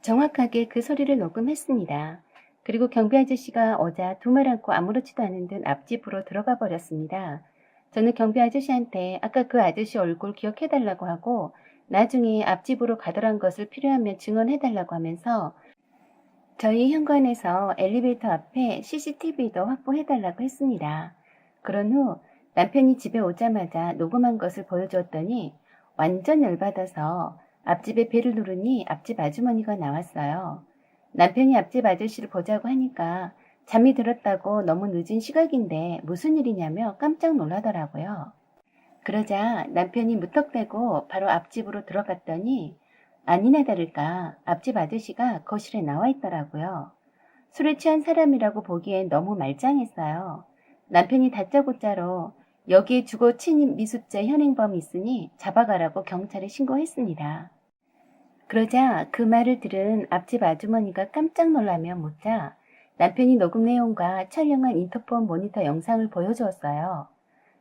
정확하게 그 소리를 녹음했습니다. 그리고 경비 아저씨가 오자 두 말 않고 아무렇지도 않은 듯 앞집으로 들어가 버렸습니다. 저는 경비 아저씨한테 아까 그 아저씨 얼굴 기억해달라고 하고 나중에 앞집으로 가더란 것을 필요하면 증언해달라고 하면서 저희 현관에서 엘리베이터 앞에 CCTV도 확보해달라고 했습니다. 그런 후 남편이 집에 오자마자 녹음한 것을 보여주었더니 완전 열받아서 앞집에 벨을 누르니 앞집 아주머니가 나왔어요. 남편이 앞집 아저씨를 보자고 하니까 잠이 들었다고 너무 늦은 시각인데 무슨 일이냐며 깜짝 놀라더라고요. 그러자 남편이 무턱대고 바로 앞집으로 들어갔더니 아니나 다를까 앞집 아저씨가 거실에 나와 있더라고요. 술에 취한 사람이라고 보기엔 너무 말짱했어요. 남편이 다짜고짜로 여기에 주거 침입 미수죄 현행범이 있으니 잡아가라고 경찰에 신고했습니다. 그러자 그 말을 들은 앞집 아주머니가 깜짝 놀라며 묻자 남편이 녹음 내용과 촬영한 인터폰 모니터 영상을 보여주었어요.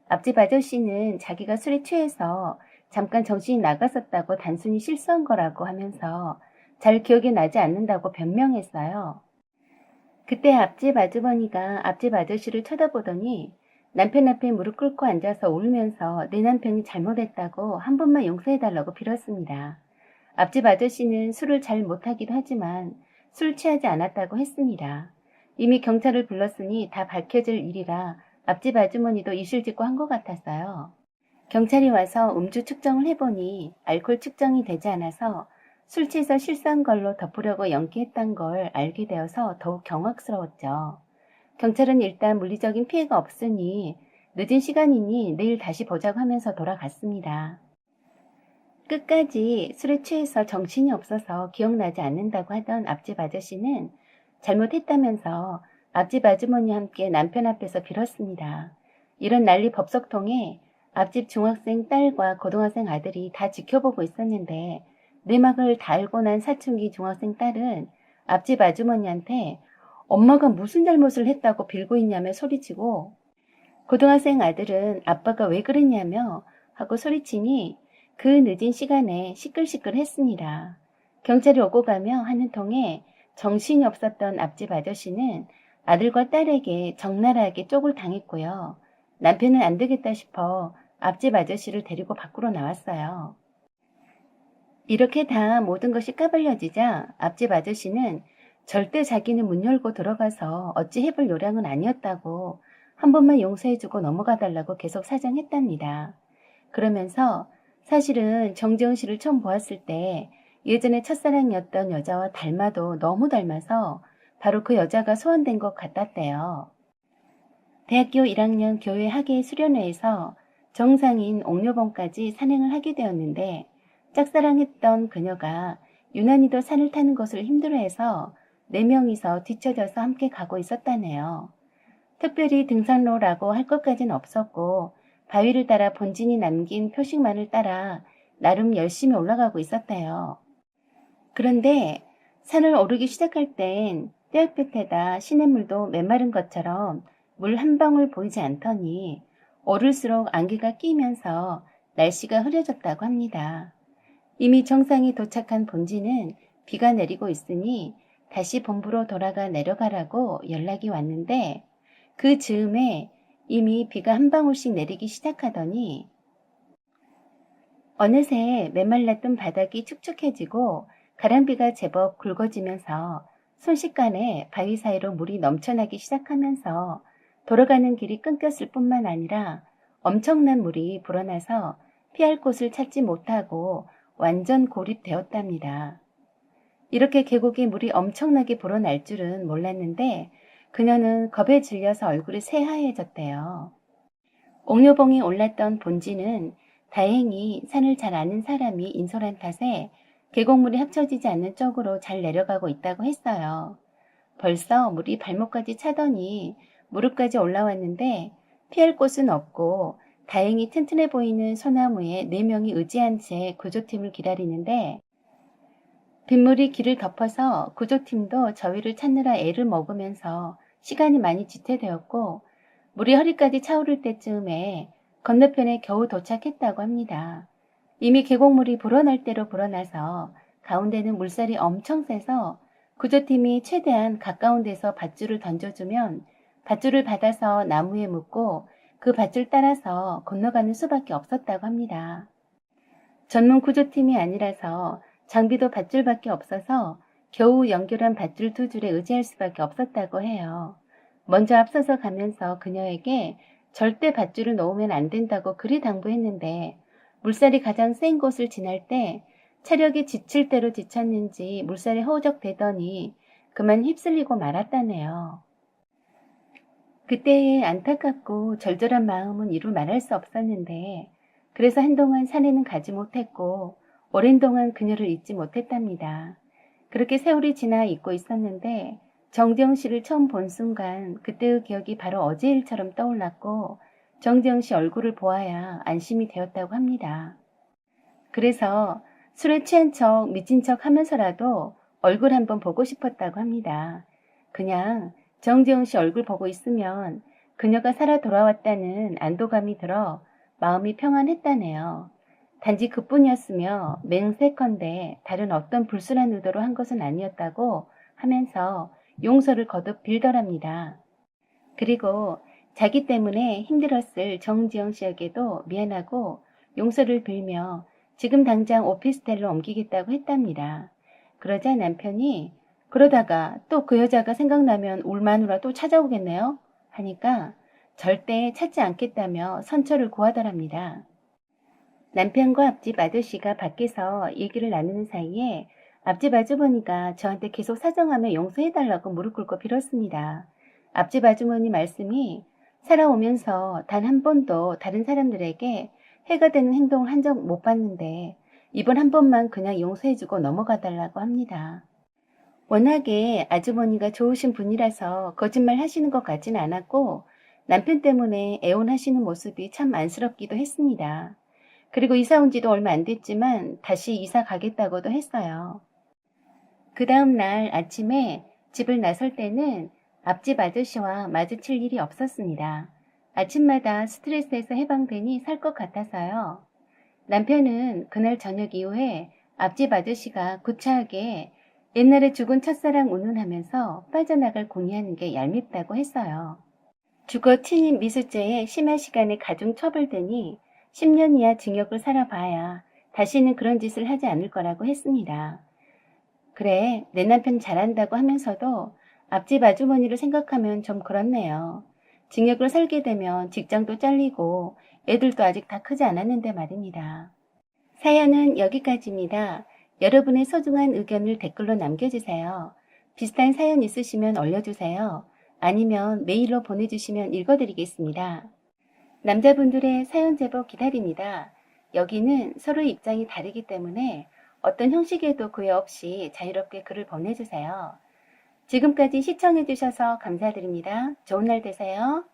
앞집 아저씨는 자기가 술에 취해서 잠깐 정신이 나갔었다고 단순히 실수한 거라고 하면서 잘 기억이 나지 않는다고 변명했어요. 그때 앞집 아주머니가 앞집 아저씨를 쳐다보더니 남편 앞에 무릎 꿇고 앉아서 울면서 내 남편이 잘못했다고 한 번만 용서해달라고 빌었습니다. 앞집 아저씨는 술을 잘 못하기도 하지만 술 취하지 않았다고 했습니다. 이미 경찰을 불렀으니 다 밝혀질 일이라 앞집 아주머니도 이실직고 한 것 같았어요. 경찰이 와서 음주 측정을 해보니 알코올 측정이 되지 않아서 술 취해서 실수한 걸로 덮으려고 연기했던 걸 알게 되어서 더욱 경악스러웠죠. 경찰은 일단 물리적인 피해가 없으니 늦은 시간이니 내일 다시 보자고 하면서 돌아갔습니다. 끝까지 술에 취해서 정신이 없어서 기억나지 않는다고 하던 앞집 아저씨는 잘못했다면서 앞집 아주머니와 함께 남편 앞에서 빌었습니다. 이런 난리 법석통에 앞집 중학생 딸과 고등학생 아들이 다 지켜보고 있었는데 내막을 다 알고 난 사춘기 중학생 딸은 앞집 아주머니한테 엄마가 무슨 잘못을 했다고 빌고 있냐며 소리치고 고등학생 아들은 아빠가 왜 그랬냐며 하고 소리치니 그 늦은 시간에 시끌시끌했습니다. 경찰이 오고 가며 하는 통에 정신이 없었던 앞집 아저씨는 아들과 딸에게 적나라하게 쪽을 당했고요. 남편은 안 되겠다 싶어 앞집 아저씨를 데리고 밖으로 나왔어요. 이렇게 다 모든 것이 까발려지자 앞집 아저씨는 절대 자기는 문 열고 들어가서 어찌 해볼 요량은 아니었다고 한 번만 용서해주고 넘어가달라고 계속 사정했답니다. 그러면서 사실은 정재훈 씨를 처음 보았을 때 예전에 첫사랑이었던 여자와 닮아도 너무 닮아서 바로 그 여자가 소환된 것 같았대요. 대학교 1학년 교회 학예 수련회에서 정상인 옥녀봉까지 산행을 하게 되었는데 짝사랑했던 그녀가 유난히도 산을 타는 것을 힘들어해서 4명이서 뒤처져서 함께 가고 있었다네요. 특별히 등산로라고 할 것까지는 없었고 바위를 따라 본진이 남긴 표식만을 따라 나름 열심히 올라가고 있었대요. 그런데 산을 오르기 시작할 땐 떼약볕에다 시냇물도 메마른 것처럼 물 한 방울 보이지 않더니 오를수록 안개가 끼면서 날씨가 흐려졌다고 합니다. 이미 정상에 도착한 본지는 비가 내리고 있으니 다시 본부로 돌아가 내려가라고 연락이 왔는데 그 즈음에 이미 비가 한 방울씩 내리기 시작하더니 어느새 메말랐던 바닥이 축축해지고 가랑비가 제법 굵어지면서 순식간에 바위 사이로 물이 넘쳐나기 시작하면서 돌아가는 길이 끊겼을 뿐만 아니라 엄청난 물이 불어나서 피할 곳을 찾지 못하고 완전 고립되었답니다. 이렇게 계곡에 물이 엄청나게 불어날 줄은 몰랐는데 그녀는 겁에 질려서 얼굴이 새하얘졌대요. 옥녀봉에 올랐던 본지는 다행히 산을 잘 아는 사람이 인솔한 탓에 계곡물이 합쳐지지 않는 쪽으로 잘 내려가고 있다고 했어요. 벌써 물이 발목까지 차더니 무릎까지 올라왔는데 피할 곳은 없고 다행히 튼튼해 보이는 소나무에 4명이 의지한 채 구조팀을 기다리는데 빗물이 길을 덮어서 구조팀도 저위를 찾느라 애를 먹으면서 시간이 많이 지체되었고 물이 허리까지 차오를 때쯤에 건너편에 겨우 도착했다고 합니다. 이미 계곡물이 불어날 대로 불어나서 가운데는 물살이 엄청 세서 구조팀이 최대한 가까운 데서 밧줄을 던져주면 밧줄을 받아서 나무에 묶고 그 밧줄 따라서 건너가는 수밖에 없었다고 합니다. 전문 구조팀이 아니라서 장비도 밧줄밖에 없어서 겨우 연결한 밧줄 2줄에 의지할 수밖에 없었다고 해요. 먼저 앞서서 가면서 그녀에게 절대 밧줄을 놓으면 안 된다고 그리 당부했는데 물살이 가장 센 곳을 지날 때 체력이 지칠 대로 지쳤는지 물살이 허우적대더니 그만 휩쓸리고 말았다네요. 그때의 안타깝고 절절한 마음은 이루 말할 수 없었는데 그래서 한동안 산에는 가지 못했고 오랜 동안 그녀를 잊지 못했답니다. 그렇게 세월이 지나 잊고 있었는데 정재영 씨를 처음 본 순간 그때의 기억이 바로 어제 일처럼 떠올랐고 정재영 씨 얼굴을 보아야 안심이 되었다고 합니다. 그래서 술에 취한 척 미친 척 하면서라도 얼굴 한번 보고 싶었다고 합니다. 그냥 정재영 씨 얼굴 보고 있으면 그녀가 살아 돌아왔다는 안도감이 들어 마음이 평안했다네요. 단지 그뿐이었으며 맹세컨대 다른 어떤 불순한 의도로 한 것은 아니었다고 하면서 용서를 거듭 빌더랍니다. 그리고 자기 때문에 힘들었을 정지영 씨에게도 미안하고 용서를 빌며 지금 당장 오피스텔로 옮기겠다고 했답니다. 그러자 남편이 그러다가 또 그 여자가 생각나면 울마누라 또 찾아오겠네요 하니까 절대 찾지 않겠다며 선처를 구하더랍니다. 남편과 앞집 아저씨가 밖에서 얘기를 나누는 사이에 앞집 아주머니가 저한테 계속 사정하며 용서해달라고 무릎 꿇고 빌었습니다. 앞집 아주머니 말씀이 살아오면서 단 한 번도 다른 사람들에게 해가 되는 행동을 한 적 못 봤는데 이번 한 번만 그냥 용서해주고 넘어가달라고 합니다. 워낙에 아주머니가 좋으신 분이라서 거짓말 하시는 것 같진 않았고 남편 때문에 애원하시는 모습이 참 안쓰럽기도 했습니다. 그리고 이사 온 지도 얼마 안 됐지만 다시 이사 가겠다고도 했어요. 그 다음 날 아침에 집을 나설 때는 앞집 아저씨와 마주칠 일이 없었습니다. 아침마다 스트레스에서 해방되니 살 것 같아서요. 남편은 그날 저녁 이후에 앞집 아저씨가 구차하게 옛날에 죽은 첫사랑 운운하면서 빠져나갈 궁리하는 게 얄밉다고 했어요. 주거 침입 미수죄에 심한 시간에 가중 처벌되니 10년 이하 징역을 살아봐야 다시는 그런 짓을 하지 않을 거라고 했습니다. 그래, 내 남편 잘한다고 하면서도 앞집 아주머니를 생각하면 좀 그렇네요. 징역을 살게 되면 직장도 잘리고 애들도 아직 다 크지 않았는데 말입니다. 사연은 여기까지입니다. 여러분의 소중한 의견을 댓글로 남겨주세요. 비슷한 사연 있으시면 올려주세요. 아니면 메일로 보내주시면 읽어드리겠습니다. 남자분들의 사연 제보 기다립니다. 여기는 서로 입장이 다르기 때문에 어떤 형식에도 구애 없이 자유롭게 글을 보내주세요. 지금까지 시청해주셔서 감사드립니다. 좋은 날 되세요.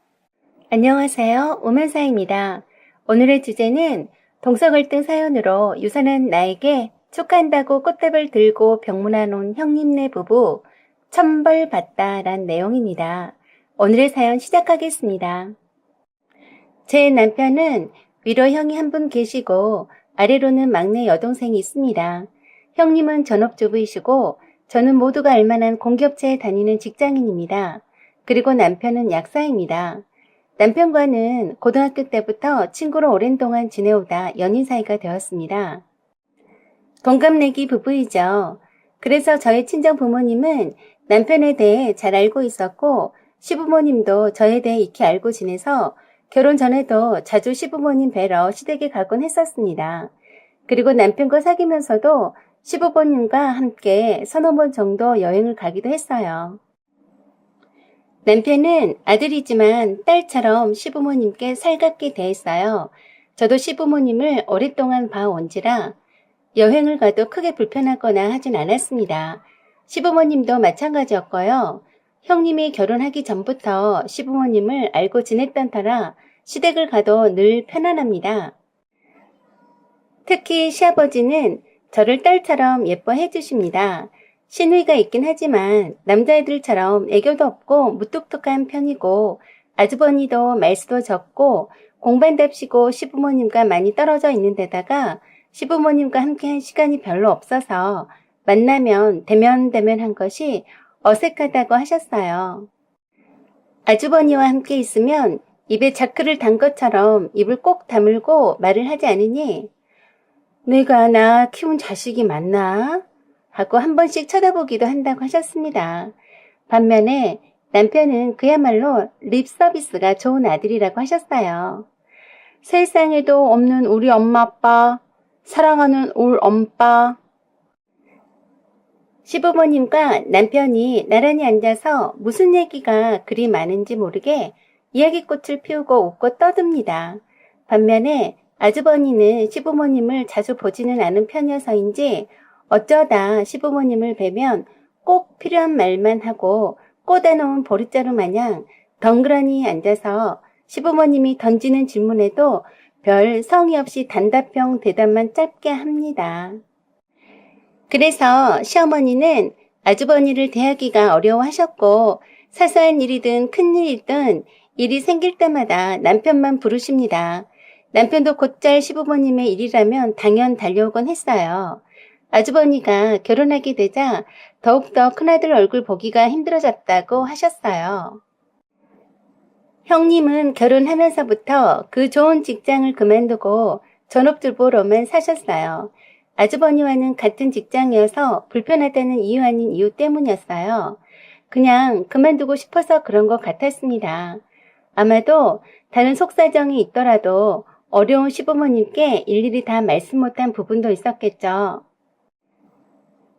안녕하세요. 오만사입니다. 오늘의 주제는 동서갈등 사연으로 유선한 나에게 축하한다고 꽃다발 들고 병문안 온 형님네 부부 천벌받다란 내용입니다. 오늘의 사연 시작하겠습니다. 제 남편은 위로 형이 한 분 계시고 아래로는 막내 여동생이 있습니다. 형님은 전업주부이시고 저는 모두가 알만한 공기업체에 다니는 직장인입니다. 그리고 남편은 약사입니다. 남편과는 고등학교 때부터 친구로 오랜 동안 지내오다 연인 사이가 되었습니다. 동갑내기 부부이죠. 그래서 저희 친정 부모님은 남편에 대해 잘 알고 있었고 시부모님도 저에 대해 익히 알고 지내서 결혼 전에도 자주 시부모님 뵈러 시댁에 가곤 했었습니다. 그리고 남편과 사귀면서도 시부모님과 함께 서너 번 정도 여행을 가기도 했어요. 남편은 아들이지만 딸처럼 시부모님께 살갑게 대했어요. 저도 시부모님을 오랫동안 봐온지라 여행을 가도 크게 불편하거나 하진 않았습니다. 시부모님도 마찬가지였고요. 형님이 결혼하기 전부터 시부모님을 알고 지냈던 터라 시댁을 가도 늘 편안합니다. 특히 시아버지는 저를 딸처럼 예뻐해 주십니다. 시누이가 있긴 하지만 남자애들처럼 애교도 없고 무뚝뚝한 편이고 아주버니도 말수도 적고 공반답시고 시부모님과 많이 떨어져 있는 데다가 시부모님과 함께한 시간이 별로 없어서 만나면 대면대면한 것이 어색하다고 하셨어요. 아주버니와 함께 있으면 입에 자크를 단 것처럼 입을 꼭 다물고 말을 하지 않으니 내가 나 키운 자식이 맞나? 하고 한 번씩 쳐다보기도 한다고 하셨습니다. 반면에 남편은 그야말로 립 서비스가 좋은 아들이라고 하셨어요. 세상에도 없는 우리 엄마 아빠, 사랑하는 울 엄빠. 시부모님과 남편이 나란히 앉아서 무슨 얘기가 그리 많은지 모르게 이야기꽃을 피우고 웃고 떠듭니다. 반면에 아주버니는 시부모님을 자주 보지는 않은 편이어서인지 어쩌다 시부모님을 뵈면 꼭 필요한 말만 하고 꽂아놓은 보릿자루 마냥 덩그러니 앉아서 시부모님이 던지는 질문에도 별 성의 없이 단답형 대답만 짧게 합니다. 그래서 시어머니는 아주버니를 대하기가 어려워하셨고 사소한 일이든 큰일이든 일이 생길 때마다 남편만 부르십니다. 남편도 곧잘 시부모님의 일이라면 당연 달려오곤 했어요. 아주버니가 결혼하게 되자 더욱더 큰아들 얼굴 보기가 힘들어졌다고 하셨어요. 형님은 결혼하면서부터 그 좋은 직장을 그만두고 전업주부로만 사셨어요. 아주버니와는 같은 직장이어서 불편하다는 이유 아닌 이유 때문이었어요. 그냥 그만두고 싶어서 그런 것 같았습니다. 아마도 다른 속사정이 있더라도 어려운 시부모님께 일일이 다 말씀 못한 부분도 있었겠죠.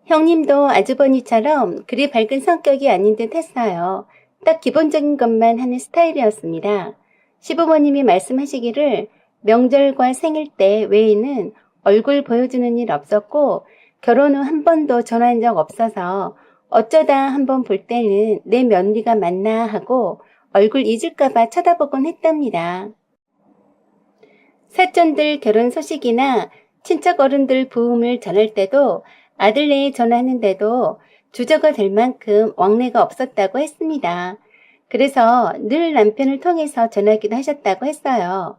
형님도 아주버니처럼 그리 밝은 성격이 아닌 듯 했어요. 딱 기본적인 것만 하는 스타일이었습니다. 시부모님이 말씀하시기를 명절과 생일 때 외에는 얼굴 보여주는 일 없었고 결혼 후 한 번도 전화한 적 없어서 어쩌다 한 번 볼 때는 내 며느리가 맞나 하고 얼굴 잊을까봐 쳐다보곤 했답니다. 사촌들 결혼 소식이나 친척 어른들 부음을 전할 때도 아들네에 전화하는데도 주저가 될 만큼 왕래가 없었다고 했습니다. 그래서 늘 남편을 통해서 전화기도 하셨다고 했어요.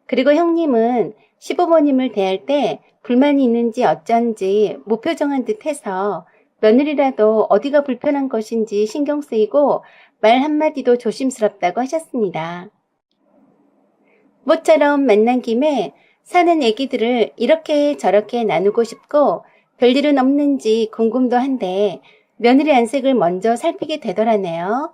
그리고 형님은 시부모님을 대할 때 불만이 있는지 어쩐지 무표정한 듯 해서 며느리라도 어디가 불편한 것인지 신경 쓰이고 말 한마디도 조심스럽다고 하셨습니다. 모처럼 만난 김에 사는 얘기들을 이렇게 저렇게 나누고 싶고 별일은 없는지 궁금도 한데 며느리 안색을 먼저 살피게 되더라네요.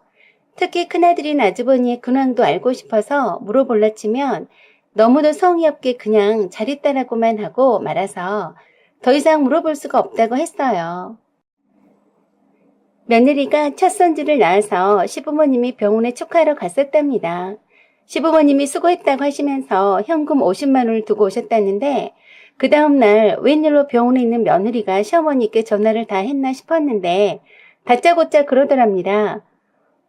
특히 큰아들인 아주버니의 근황도 알고 싶어서 물어볼라 치면 너무도 성의 없게 그냥 잘 있다라고만 하고 말아서 더 이상 물어볼 수가 없다고 했어요. 며느리가 첫 손주를 낳아서 시부모님이 병원에 축하하러 갔었답니다. 시부모님이 수고했다고 하시면서 현금 50만 원을 두고 오셨다는데 그 다음날 웬일로 병원에 있는 며느리가 시어머니께 전화를 다 했나 싶었는데 다짜고짜 그러더랍니다.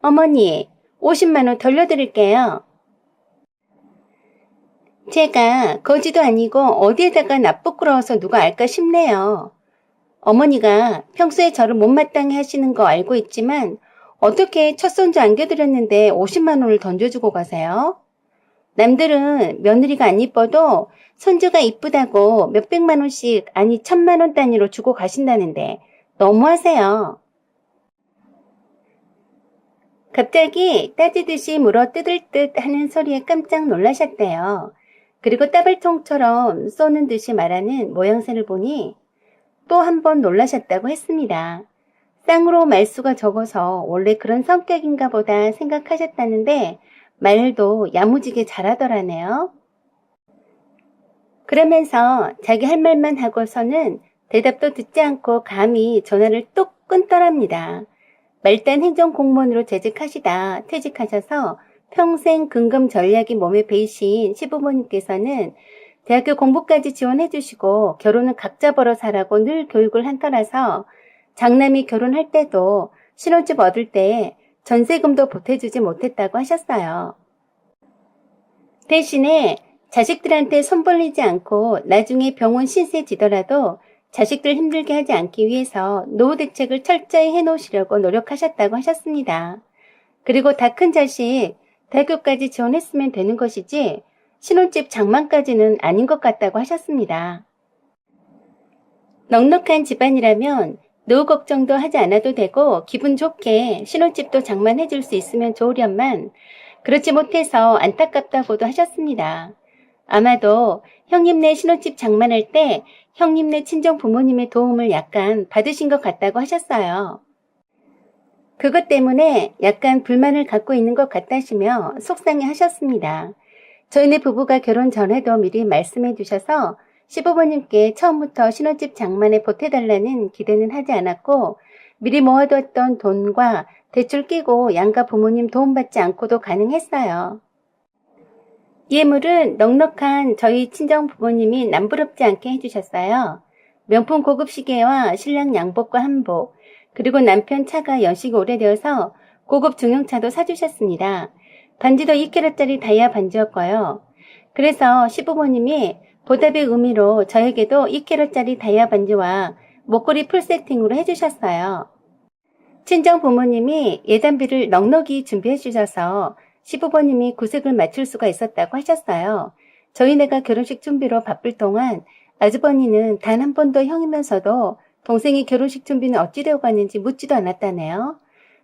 어머니, 50만 원 돌려드릴게요. 제가 거지도 아니고 어디에다가 나쁘끄러워서 누가 알까 싶네요. 어머니가 평소에 저를 못마땅해 하시는 거 알고 있지만 어떻게 첫 손주 안겨드렸는데 50만 원을 던져주고 가세요? 남들은 며느리가 안 이뻐도 손주가 이쁘다고 몇백만 원씩, 아니 1,000만 원 단위로 주고 가신다는데 너무하세요. 갑자기 따지듯이 물어 뜯을 듯 하는 소리에 깜짝 놀라셨대요. 그리고 따발총처럼 쏘는 듯이 말하는 모양새를 보니 또 한 번 놀라셨다고 했습니다. 쌍으로 말수가 적어서 원래 그런 성격인가 보다 생각하셨다는데 말도 야무지게 잘하더라네요. 그러면서 자기 할 말만 하고서는 대답도 듣지 않고 감히 전화를 뚝 끊더랍니다. 말단 행정공무원으로 재직하시다 퇴직하셔서 평생 근검 전략이 몸에 배이신 시부모님께서는 대학교 공부까지 지원해주시고 결혼은 각자 벌어서 하라고 늘 교육을 한 터라서 장남이 결혼할 때도 신혼집 얻을 때 전세금도 보태주지 못했다고 하셨어요. 대신에 자식들한테 손 벌리지 않고 나중에 병원 신세 지더라도 자식들 힘들게 하지 않기 위해서 노후 대책을 철저히 해놓으시려고 노력하셨다고 하셨습니다. 그리고 다 큰 자식 대학교까지 지원했으면 되는 것이지 신혼집 장만까지는 아닌 것 같다고 하셨습니다. 넉넉한 집안이라면 노후 걱정도 하지 않아도 되고 기분 좋게 신혼집도 장만해줄 수 있으면 좋으련만 그렇지 못해서 안타깝다고도 하셨습니다. 아마도 형님네 신혼집 장만할 때 형님네 친정 부모님의 도움을 약간 받으신 것 같다고 하셨어요. 그것 때문에 약간 불만을 갖고 있는 것 같다시며 속상해 하셨습니다. 저희네 부부가 결혼 전에도 미리 말씀해 주셔서 시부모님께 처음부터 신혼집 장만에 보태달라는 기대는 하지 않았고 미리 모아두었던 돈과 대출 끼고 양가 부모님 도움받지 않고도 가능했어요. 예물은 넉넉한 저희 친정 부모님이 남부럽지 않게 해주셨어요. 명품 고급 시계와 신랑 양복과 한복, 그리고 남편 차가 연식이 오래되어서 고급 중형차도 사주셨습니다. 반지도 2캐럿짜리 다이아 반지였고요. 그래서 시부모님이 보답의 의미로 저에게도 2캐럿짜리 다이아 반지와 목걸이 풀 세팅으로 해주셨어요. 친정 부모님이 예단비를 넉넉히 준비해 주셔서 시부모님이 구색을 맞출 수가 있었다고 하셨어요. 저희네가 결혼식 준비로 바쁠 동안 아주버니는 단 한 번도 형이면서도 동생이 결혼식 준비는 어찌 되어 갔는지 묻지도 않았다네요.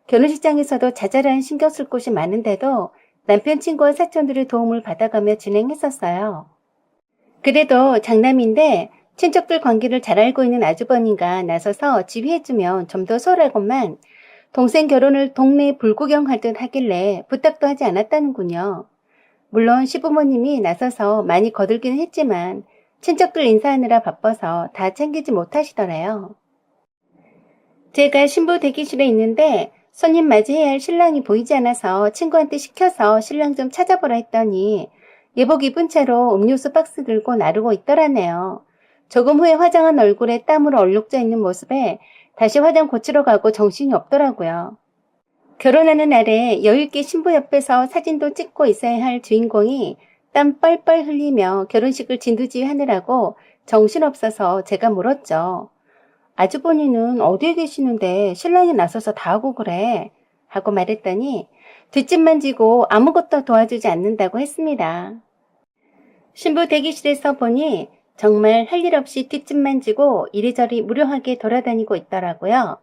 결혼식장에서도 자잘한 신경 쓸 곳이 많은데도 남편 친구와 사촌들의 도움을 받아가며 진행했었어요. 그래도 장남인데 친척들 관계를 잘 알고 있는 아주버니가 나서서 지휘해주면 좀 더 수월하건만 동생 결혼을 동네 불구경하듯 하길래 부탁도 하지 않았다는군요. 물론 시부모님이 나서서 많이 거들기는 했지만 친척들 인사하느라 바빠서 다 챙기지 못하시더래요. 제가 신부 대기실에 있는데 손님 맞이해야 할 신랑이 보이지 않아서 친구한테 시켜서 신랑 좀 찾아보라 했더니 예복 입은 채로 음료수 박스 들고 나르고 있더라네요. 조금 후에 화장한 얼굴에 땀으로 얼룩져 있는 모습에 다시 화장 고치러 가고 정신이 없더라고요. 결혼하는 날에 여유있게 신부 옆에서 사진도 찍고 있어야 할 주인공이 땀 뻘뻘 흘리며 결혼식을 진두지휘하느라고 정신없어서 제가 물었죠. 아주버니는 어디에 계시는데 신랑이 나서서 다 하고 그래? 하고 말했더니 뒷짐만 지고 아무것도 도와주지 않는다고 했습니다. 신부 대기실에서 보니 정말 할 일 없이 뒷짐만 지고 이리저리 무료하게 돌아다니고 있더라고요.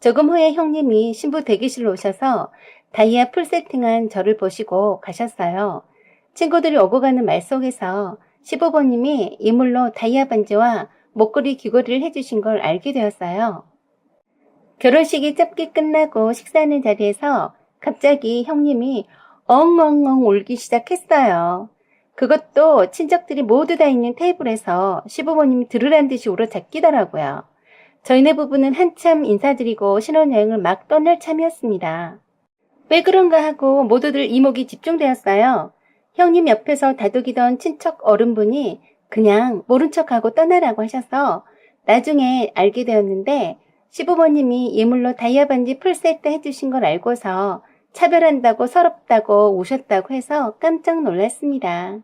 조금 후에 형님이 신부 대기실로 오셔서 다이아 풀 세팅한 저를 보시고 가셨어요. 친구들이 오고 가는 말 속에서 시부모님이 이물로 다이아 반지와 목걸이 귀걸이를 해주신 걸 알게 되었어요. 결혼식이 짧게 끝나고 식사하는 자리에서 갑자기 형님이 엉엉엉 울기 시작했어요. 그것도 친척들이 모두 다 있는 테이블에서 시부모님이 들으란 듯이 울어 잡기더라고요. 저희네 부부는 한참 인사드리고 신혼여행을 막 떠날 참이었습니다. 왜 그런가 하고 모두들 이목이 집중되었어요. 형님 옆에서 다독이던 친척 어른분이 그냥 모른 척하고 떠나라고 하셔서 나중에 알게 되었는데 시부모님이 예물로 다이아 반지 풀세트 해주신 걸 알고서 차별한다고 서럽다고 우셨다고 해서 깜짝 놀랐습니다.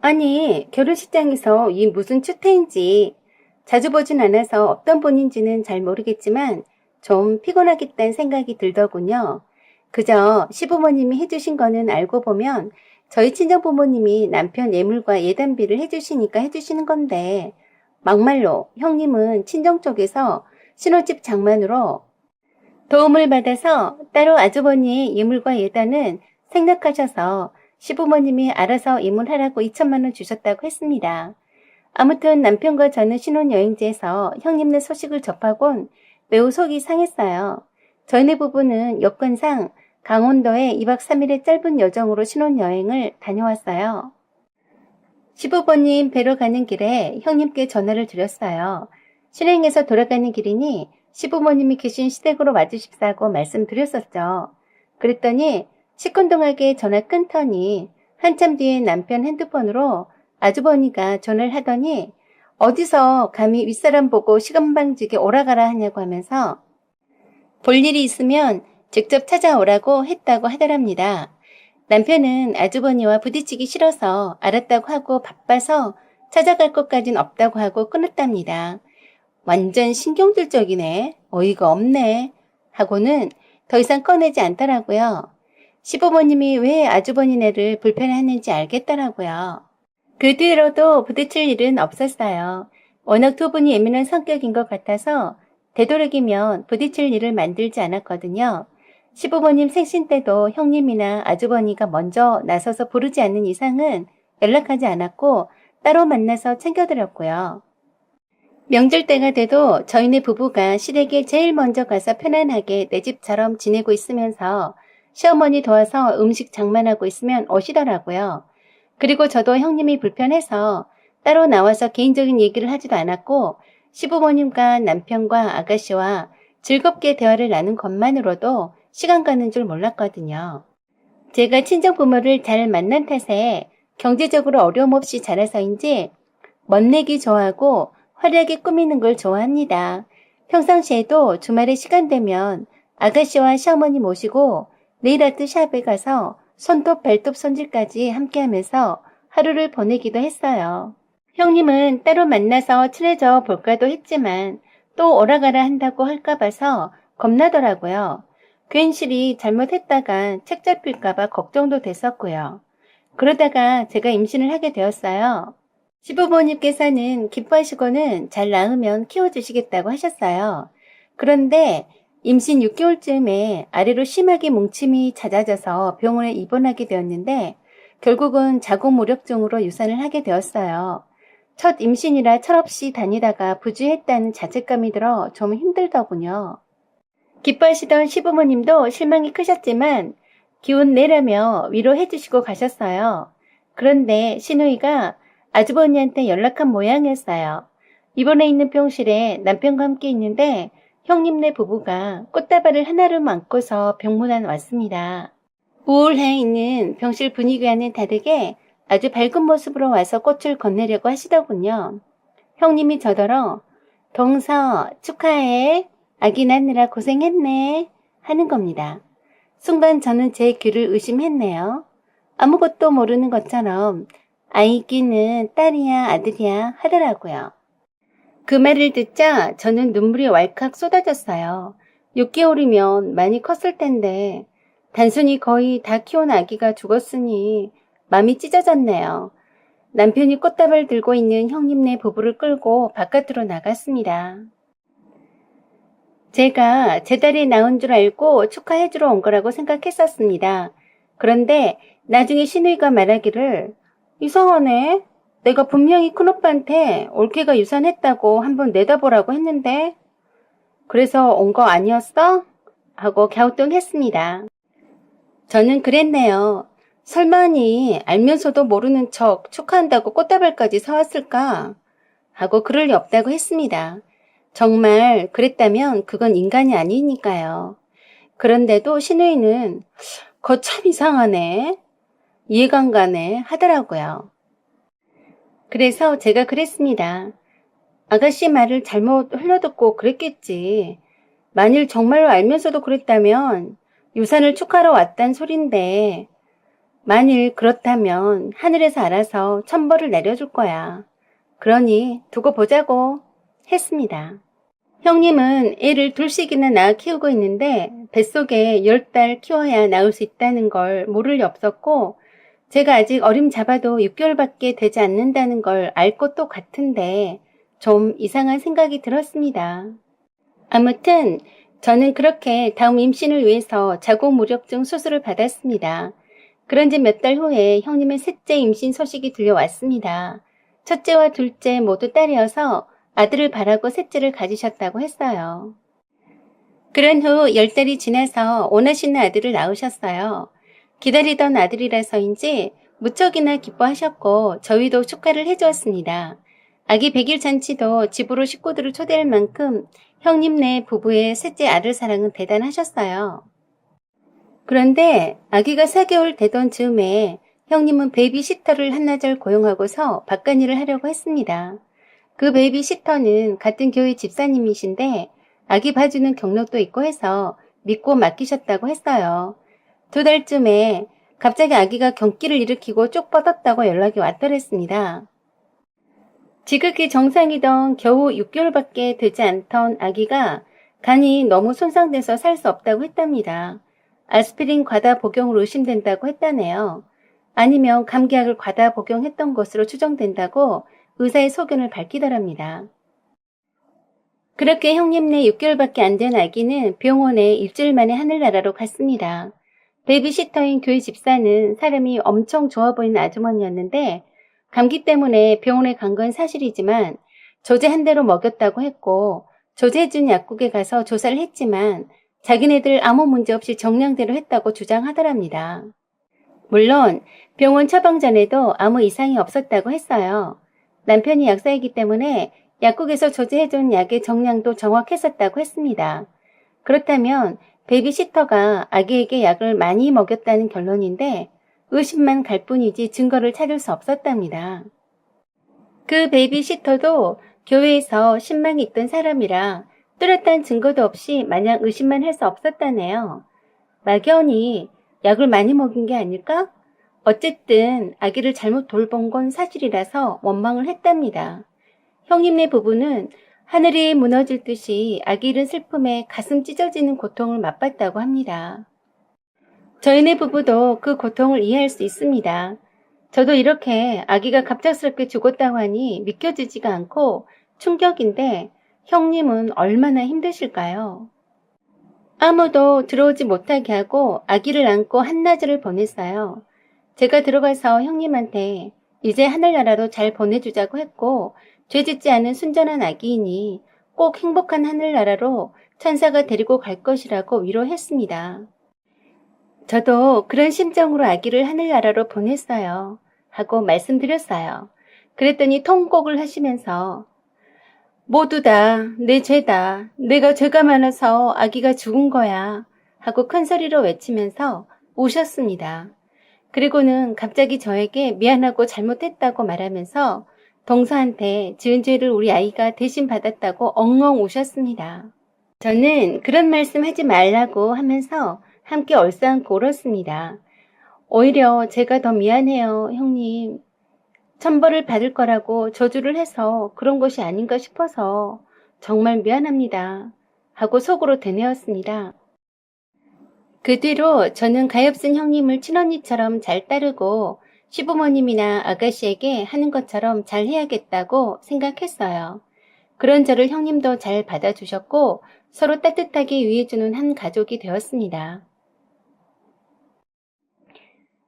아니 결혼식장에서 이 무슨 추태인지 자주 보진 않아서 어떤 분인지는 잘 모르겠지만 좀 피곤하겠다는 생각이 들더군요. 그저 시부모님이 해주신 거는 알고 보면 저희 친정 부모님이 남편 예물과 예단비를 해주시니까 해주시는 건데 막말로 형님은 친정 쪽에서 신혼집 장만으로 도움을 받아서 따로 아주버니의 예물과 예단은 생략하셔서 시부모님이 알아서 예물하라고 2천만 원 주셨다고 했습니다. 아무튼 남편과 저는 신혼여행지에서 형님네 소식을 접하곤 매우 속이 상했어요. 저희네 부부는 여건상 강원도에 2박 3일의 짧은 여정으로 신혼여행을 다녀왔어요. 시부모님 뵈러 가는 길에 형님께 전화를 드렸어요. 실행해서 돌아가는 길이니 시부모님이 계신 시댁으로 와주십사고 말씀드렸었죠. 그랬더니 시큰둥하게 전화 끊더니 한참 뒤에 남편 핸드폰으로 아주버니가 전화를 하더니 어디서 감히 윗사람 보고 시건방지게 오라가라 하냐고 하면서 볼 일이 있으면 직접 찾아오라고 했다고 하더랍니다. 남편은 아주버니와 부딪히기 싫어서 알았다고 하고 바빠서 찾아갈 것까진 없다고 하고 끊었답니다. 완전 신경질적이네. 어이가 없네. 하고는 더 이상 꺼내지 않더라고요. 시부모님이 왜 아주버니네를 불편해하는지 알겠더라고요. 그 뒤로도 부딪힐 일은 없었어요. 워낙 두 분이 예민한 성격인 것 같아서 되도록이면 부딪힐 일을 만들지 않았거든요. 시부모님 생신 때도 형님이나 아주버니가 먼저 나서서 부르지 않는 이상은 연락하지 않았고 따로 만나서 챙겨드렸고요. 명절 때가 돼도 저희네 부부가 시댁에 제일 먼저 가서 편안하게 내 집처럼 지내고 있으면서 시어머니 도와서 음식 장만하고 있으면 오시더라고요. 그리고 저도 형님이 불편해서 따로 나와서 개인적인 얘기를 하지도 않았고 시부모님과 남편과 아가씨와 즐겁게 대화를 나눈 것만으로도 시간 가는 줄 몰랐거든요. 제가 친정부모를 잘 만난 탓에 경제적으로 어려움 없이 자라서인지 멋내기 좋아하고 화려하게 꾸미는 걸 좋아합니다. 평상시에도 주말에 시간 되면 아가씨와 시어머니 모시고 네일아트 샵에 가서 손톱 발톱 손질까지 함께하면서 하루를 보내기도 했어요. 형님은 따로 만나서 친해져 볼까도 했지만 또 오라가라 한다고 할까 봐서 겁나더라고요. 괜시리 잘못했다가 책 잡힐까봐 걱정도 됐었고요. 그러다가 제가 임신을 하게 되었어요. 시부모님께서는 기뻐하시고는 잘 낳으면 키워주시겠다고 하셨어요. 그런데 임신 6개월쯤에 아래로 심하게 뭉침이 잦아져서 병원에 입원하게 되었는데 결국은 자궁무력증으로 유산을 하게 되었어요. 첫 임신이라 철없이 다니다가 부주했다는 자책감이 들어 좀 힘들더군요. 기뻐하시던 시부모님도 실망이 크셨지만 기운 내라며 위로해 주시고 가셨어요. 그런데 시누이가 아주버니한테 연락한 모양이었어요. 입원해 있는 병실에 남편과 함께 있는데 형님네 부부가 꽃다발을 하나를 안고서 병문안 왔습니다. 우울해 있는 병실 분위기와는 다르게 아주 밝은 모습으로 와서 꽃을 건네려고 하시더군요. 형님이 저더러 동서 축하해. 아기 낳느라 고생했네 하는 겁니다. 순간 저는 제 귀를 의심했네요. 아무것도 모르는 것처럼 아이기는 딸이야 아들이야 하더라고요. 그 말을 듣자 저는 눈물이 왈칵 쏟아졌어요. 6개월이면 많이 컸을 텐데 단순히 거의 다 키운 아기가 죽었으니 마음이 찢어졌네요. 남편이 꽃다발 들고 있는 형님네 부부를 끌고 바깥으로 나갔습니다. 제가 제 딸이 낳은 줄 알고 축하해주러 온 거라고 생각했었습니다. 그런데 나중에 시누이가 말하기를 이상하네. 내가 분명히 큰오빠한테 올케가 유산했다고 한번 내다보라고 했는데 그래서 온 거 아니었어? 하고 갸우뚱했습니다. 저는 그랬네요. 설마니 알면서도 모르는 척 축하한다고 꽃다발까지 사왔을까? 하고 그럴 리 없다고 했습니다. 정말 그랬다면 그건 인간이 아니니까요. 그런데도 시누이는 거 참 이상하네. 이해가 안 가네 하더라고요. 그래서 제가 그랬습니다. 아가씨 말을 잘못 흘려듣고 그랬겠지. 만일 정말로 알면서도 그랬다면 유산을 축하러 왔단 소린데 만일 그렇다면 하늘에서 알아서 천벌을 내려줄 거야. 그러니 두고 보자고 했습니다. 형님은 애를 둘씩이나 낳아 키우고 있는데 뱃속에 10달 키워야 낳을 수 있다는 걸 모를 리 없었고 제가 아직 어림잡아도 6개월밖에 되지 않는다는 걸 알 것도 같은데 좀 이상한 생각이 들었습니다. 아무튼 저는 그렇게 다음 임신을 위해서 자궁 무력증 수술을 받았습니다. 그런 지 몇 달 후에 형님의 셋째 임신 소식이 들려왔습니다. 첫째와 둘째 모두 딸이어서 아들을 바라고 셋째를 가지셨다고 했어요. 그런 후 10달이 지나서 원하시는 아들을 낳으셨어요. 기다리던 아들이라서인지 무척이나 기뻐하셨고 저희도 축하를 해주었습니다. 아기 100일 잔치도 집으로 식구들을 초대할 만큼 형님네 부부의 셋째 아들 사랑은 대단하셨어요. 그런데 아기가 4개월 되던 즈음에 형님은 베이비시터를 한나절 고용하고서 바깥일을 하려고 했습니다. 그 베이비시터는 같은 교회 집사님이신데 아기 봐주는 경력도 있고 해서 믿고 맡기셨다고 했어요. 2달쯤에 갑자기 아기가 경기를 일으키고 쭉 뻗었다고 연락이 왔더랬습니다. 지극히 정상이던 겨우 6개월밖에 되지 않던 아기가 간이 너무 손상돼서 살 수 없다고 했답니다. 아스피린 과다 복용으로 의심된다고 했다네요. 아니면 감기약을 과다 복용했던 것으로 추정된다고 의사의 소견을 밝히더랍니다. 그렇게 형님네 6개월밖에 안 된 아기는 병원에 일주일 만에 하늘나라로 갔습니다. 베이비시터인 교회 집사는 사람이 엄청 좋아 보이는 아주머니였는데 감기 때문에 병원에 간 건 사실이지만 조제 한 대로 먹였다고 했고 조제해준 약국에 가서 조사를 했지만 자기네들 아무 문제 없이 정량대로 했다고 주장하더랍니다. 물론 병원 처방 전에도 아무 이상이 없었다고 했어요. 남편이 약사이기 때문에 약국에서 조제해준 약의 정량도 정확했었다고 했습니다. 그렇다면 베이비시터가 아기에게 약을 많이 먹였다는 결론인데 의심만 갈 뿐이지 증거를 찾을 수 없었답니다. 그 베이비시터도 교회에서 신망이 있던 사람이라 뚜렷한 증거도 없이 마냥 의심만 할 수 없었다네요. 막연히 약을 많이 먹인 게 아닐까? 어쨌든 아기를 잘못 돌본 건 사실이라서 원망을 했답니다. 형님네 부부는 하늘이 무너질 듯이 아기 잃은 슬픔에 가슴 찢어지는 고통을 맛봤다고 합니다. 저희네 부부도 그 고통을 이해할 수 있습니다. 저도 이렇게 아기가 갑작스럽게 죽었다고 하니 믿겨지지가 않고 충격인데 형님은 얼마나 힘드실까요? 아무도 들어오지 못하게 하고 아기를 안고 한나절을 보냈어요. 제가 들어가서 형님한테 이제 하늘나라로 잘 보내주자고 했고 죄짓지 않은 순전한 아기이니 꼭 행복한 하늘나라로 천사가 데리고 갈 것이라고 위로했습니다. 저도 그런 심정으로 아기를 하늘나라로 보냈어요. 하고 말씀드렸어요. 그랬더니 통곡을 하시면서 모두 다 내 죄다. 내가 죄가 많아서 아기가 죽은 거야. 하고 큰 소리로 외치면서 우셨습니다. 그리고는 갑자기 저에게 미안하고 잘못했다고 말하면서 동서한테 지은 죄를 우리 아이가 대신 받았다고 엉엉 우셨습니다. 저는 그런 말씀 하지 말라고 하면서 함께 얼싸안고 울었습니다. 오히려 제가 더 미안해요, 형님. 천벌을 받을 거라고 저주를 해서 그런 것이 아닌가 싶어서 정말 미안합니다. 하고 속으로 되뇌었습니다. 그 뒤로 저는 가엾은 형님을 친언니처럼 잘 따르고 시부모님이나 아가씨에게 하는 것처럼 잘 해야겠다고 생각했어요. 그런 저를 형님도 잘 받아주셨고 서로 따뜻하게 위해주는 한 가족이 되었습니다.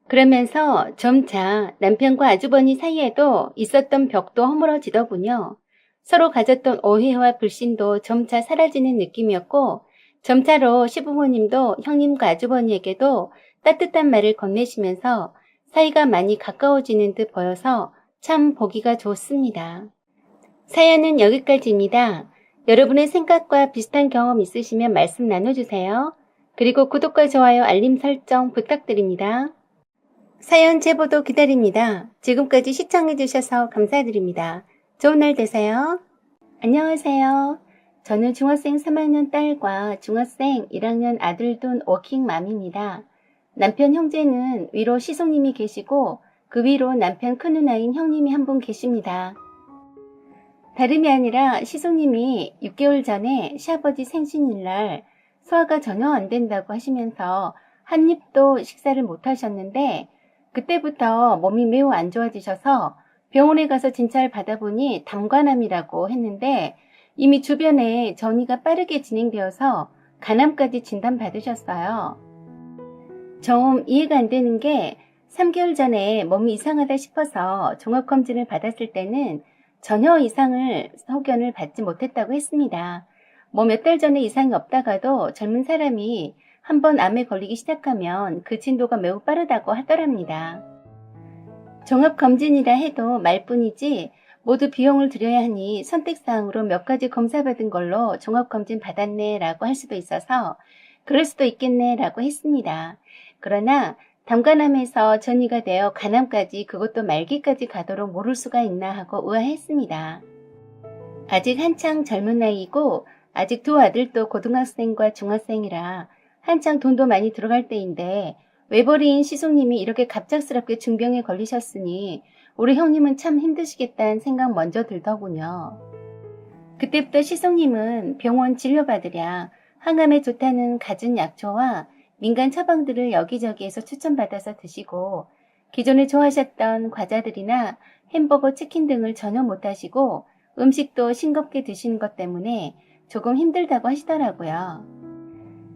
그러면서 점차 남편과 아주버니 사이에도 있었던 벽도 허물어지더군요. 서로 가졌던 오해와 불신도 점차 사라지는 느낌이었고 점차로 시부모님도 형님과 아주버니에게도 따뜻한 말을 건네시면서 사이가 많이 가까워지는 듯 보여서 참 보기가 좋습니다. 사연은 여기까지입니다. 여러분의 생각과 비슷한 경험 있으시면 말씀 나눠주세요. 그리고 구독과 좋아요, 알림 설정 부탁드립니다. 사연 제보도 기다립니다. 지금까지 시청해주셔서 감사드립니다. 좋은 날 되세요. 안녕하세요. 저는 중학생 3학년 딸과 중학생 1학년 아들 둔 워킹맘입니다. 남편 형제는 위로 시숙님이 계시고 그 위로 남편 큰누나인 형님이 한 분 계십니다. 다름이 아니라 시숙님이 6개월 전에 시아버지 생신일날 소화가 전혀 안 된다고 하시면서 한 입도 식사를 못 하셨는데 그때부터 몸이 매우 안 좋아지셔서 병원에 가서 진찰 받아보니 담관암이라고 했는데 이미 주변에 전이가 빠르게 진행되어서 간암까지 진단받으셨어요. 좀 이해가 안 되는 게 3개월 전에 몸이 이상하다 싶어서 종합검진을 받았을 때는 전혀 이상을 소견을 받지 못했다고 했습니다. 뭐 몇 달 전에 이상이 없다가도 젊은 사람이 한번 암에 걸리기 시작하면 그 진도가 매우 빠르다고 하더랍니다. 종합검진이라 해도 말뿐이지 모두 비용을 들여야 하니 선택사항으로 몇 가지 검사받은 걸로 종합검진 받았네 라고 할 수도 있어서 그럴 수도 있겠네 라고 했습니다. 그러나 담간암에서 전이가 되어 간암까지 그것도 말기까지 가도록 모를 수가 있나 하고 의아했습니다. 아직 한창 젊은 나이이고 아직 두 아들도 고등학생과 중학생이라 한창 돈도 많이 들어갈 때인데 외벌이인 시숙님이 이렇게 갑작스럽게 중병에 걸리셨으니 우리 형님은 참 힘드시겠다는 생각 먼저 들더군요. 그때부터 시숙님은 병원 진료받으랴 항암에 좋다는 갖은 약초와 민간 처방들을 여기저기에서 추천받아서 드시고 기존에 좋아하셨던 과자들이나 햄버거, 치킨 등을 전혀 못하시고 음식도 싱겁게 드시는 것 때문에 조금 힘들다고 하시더라고요.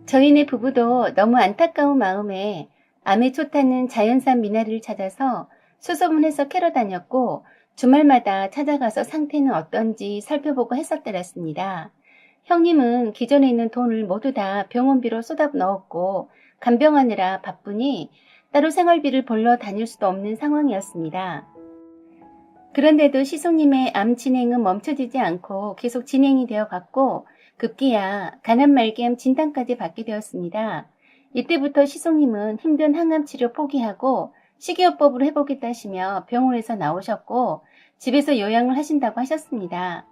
저희네 부부도 너무 안타까운 마음에 암에 좋다는 자연산 미나리를 찾아서 수소문해서 캐러 다녔고 주말마다 찾아가서 상태는 어떤지 살펴보고 했었더랬습니다. 형님은 기존에 있는 돈을 모두 다 병원비로 쏟아 넣었고 간병하느라 바쁘니 따로 생활비를 벌러 다닐 수도 없는 상황이었습니다. 그런데도 시숙님의 암 진행은 멈춰지지 않고 계속 진행이 되어 갔고 급기야 간암 말기암 진단까지 받게 되었습니다. 이때부터 시숙님은 힘든 항암 치료 포기하고 식이요법으로 해보겠다 하시며 병원에서 나오셨고 집에서 요양을 하신다고 하셨습니다.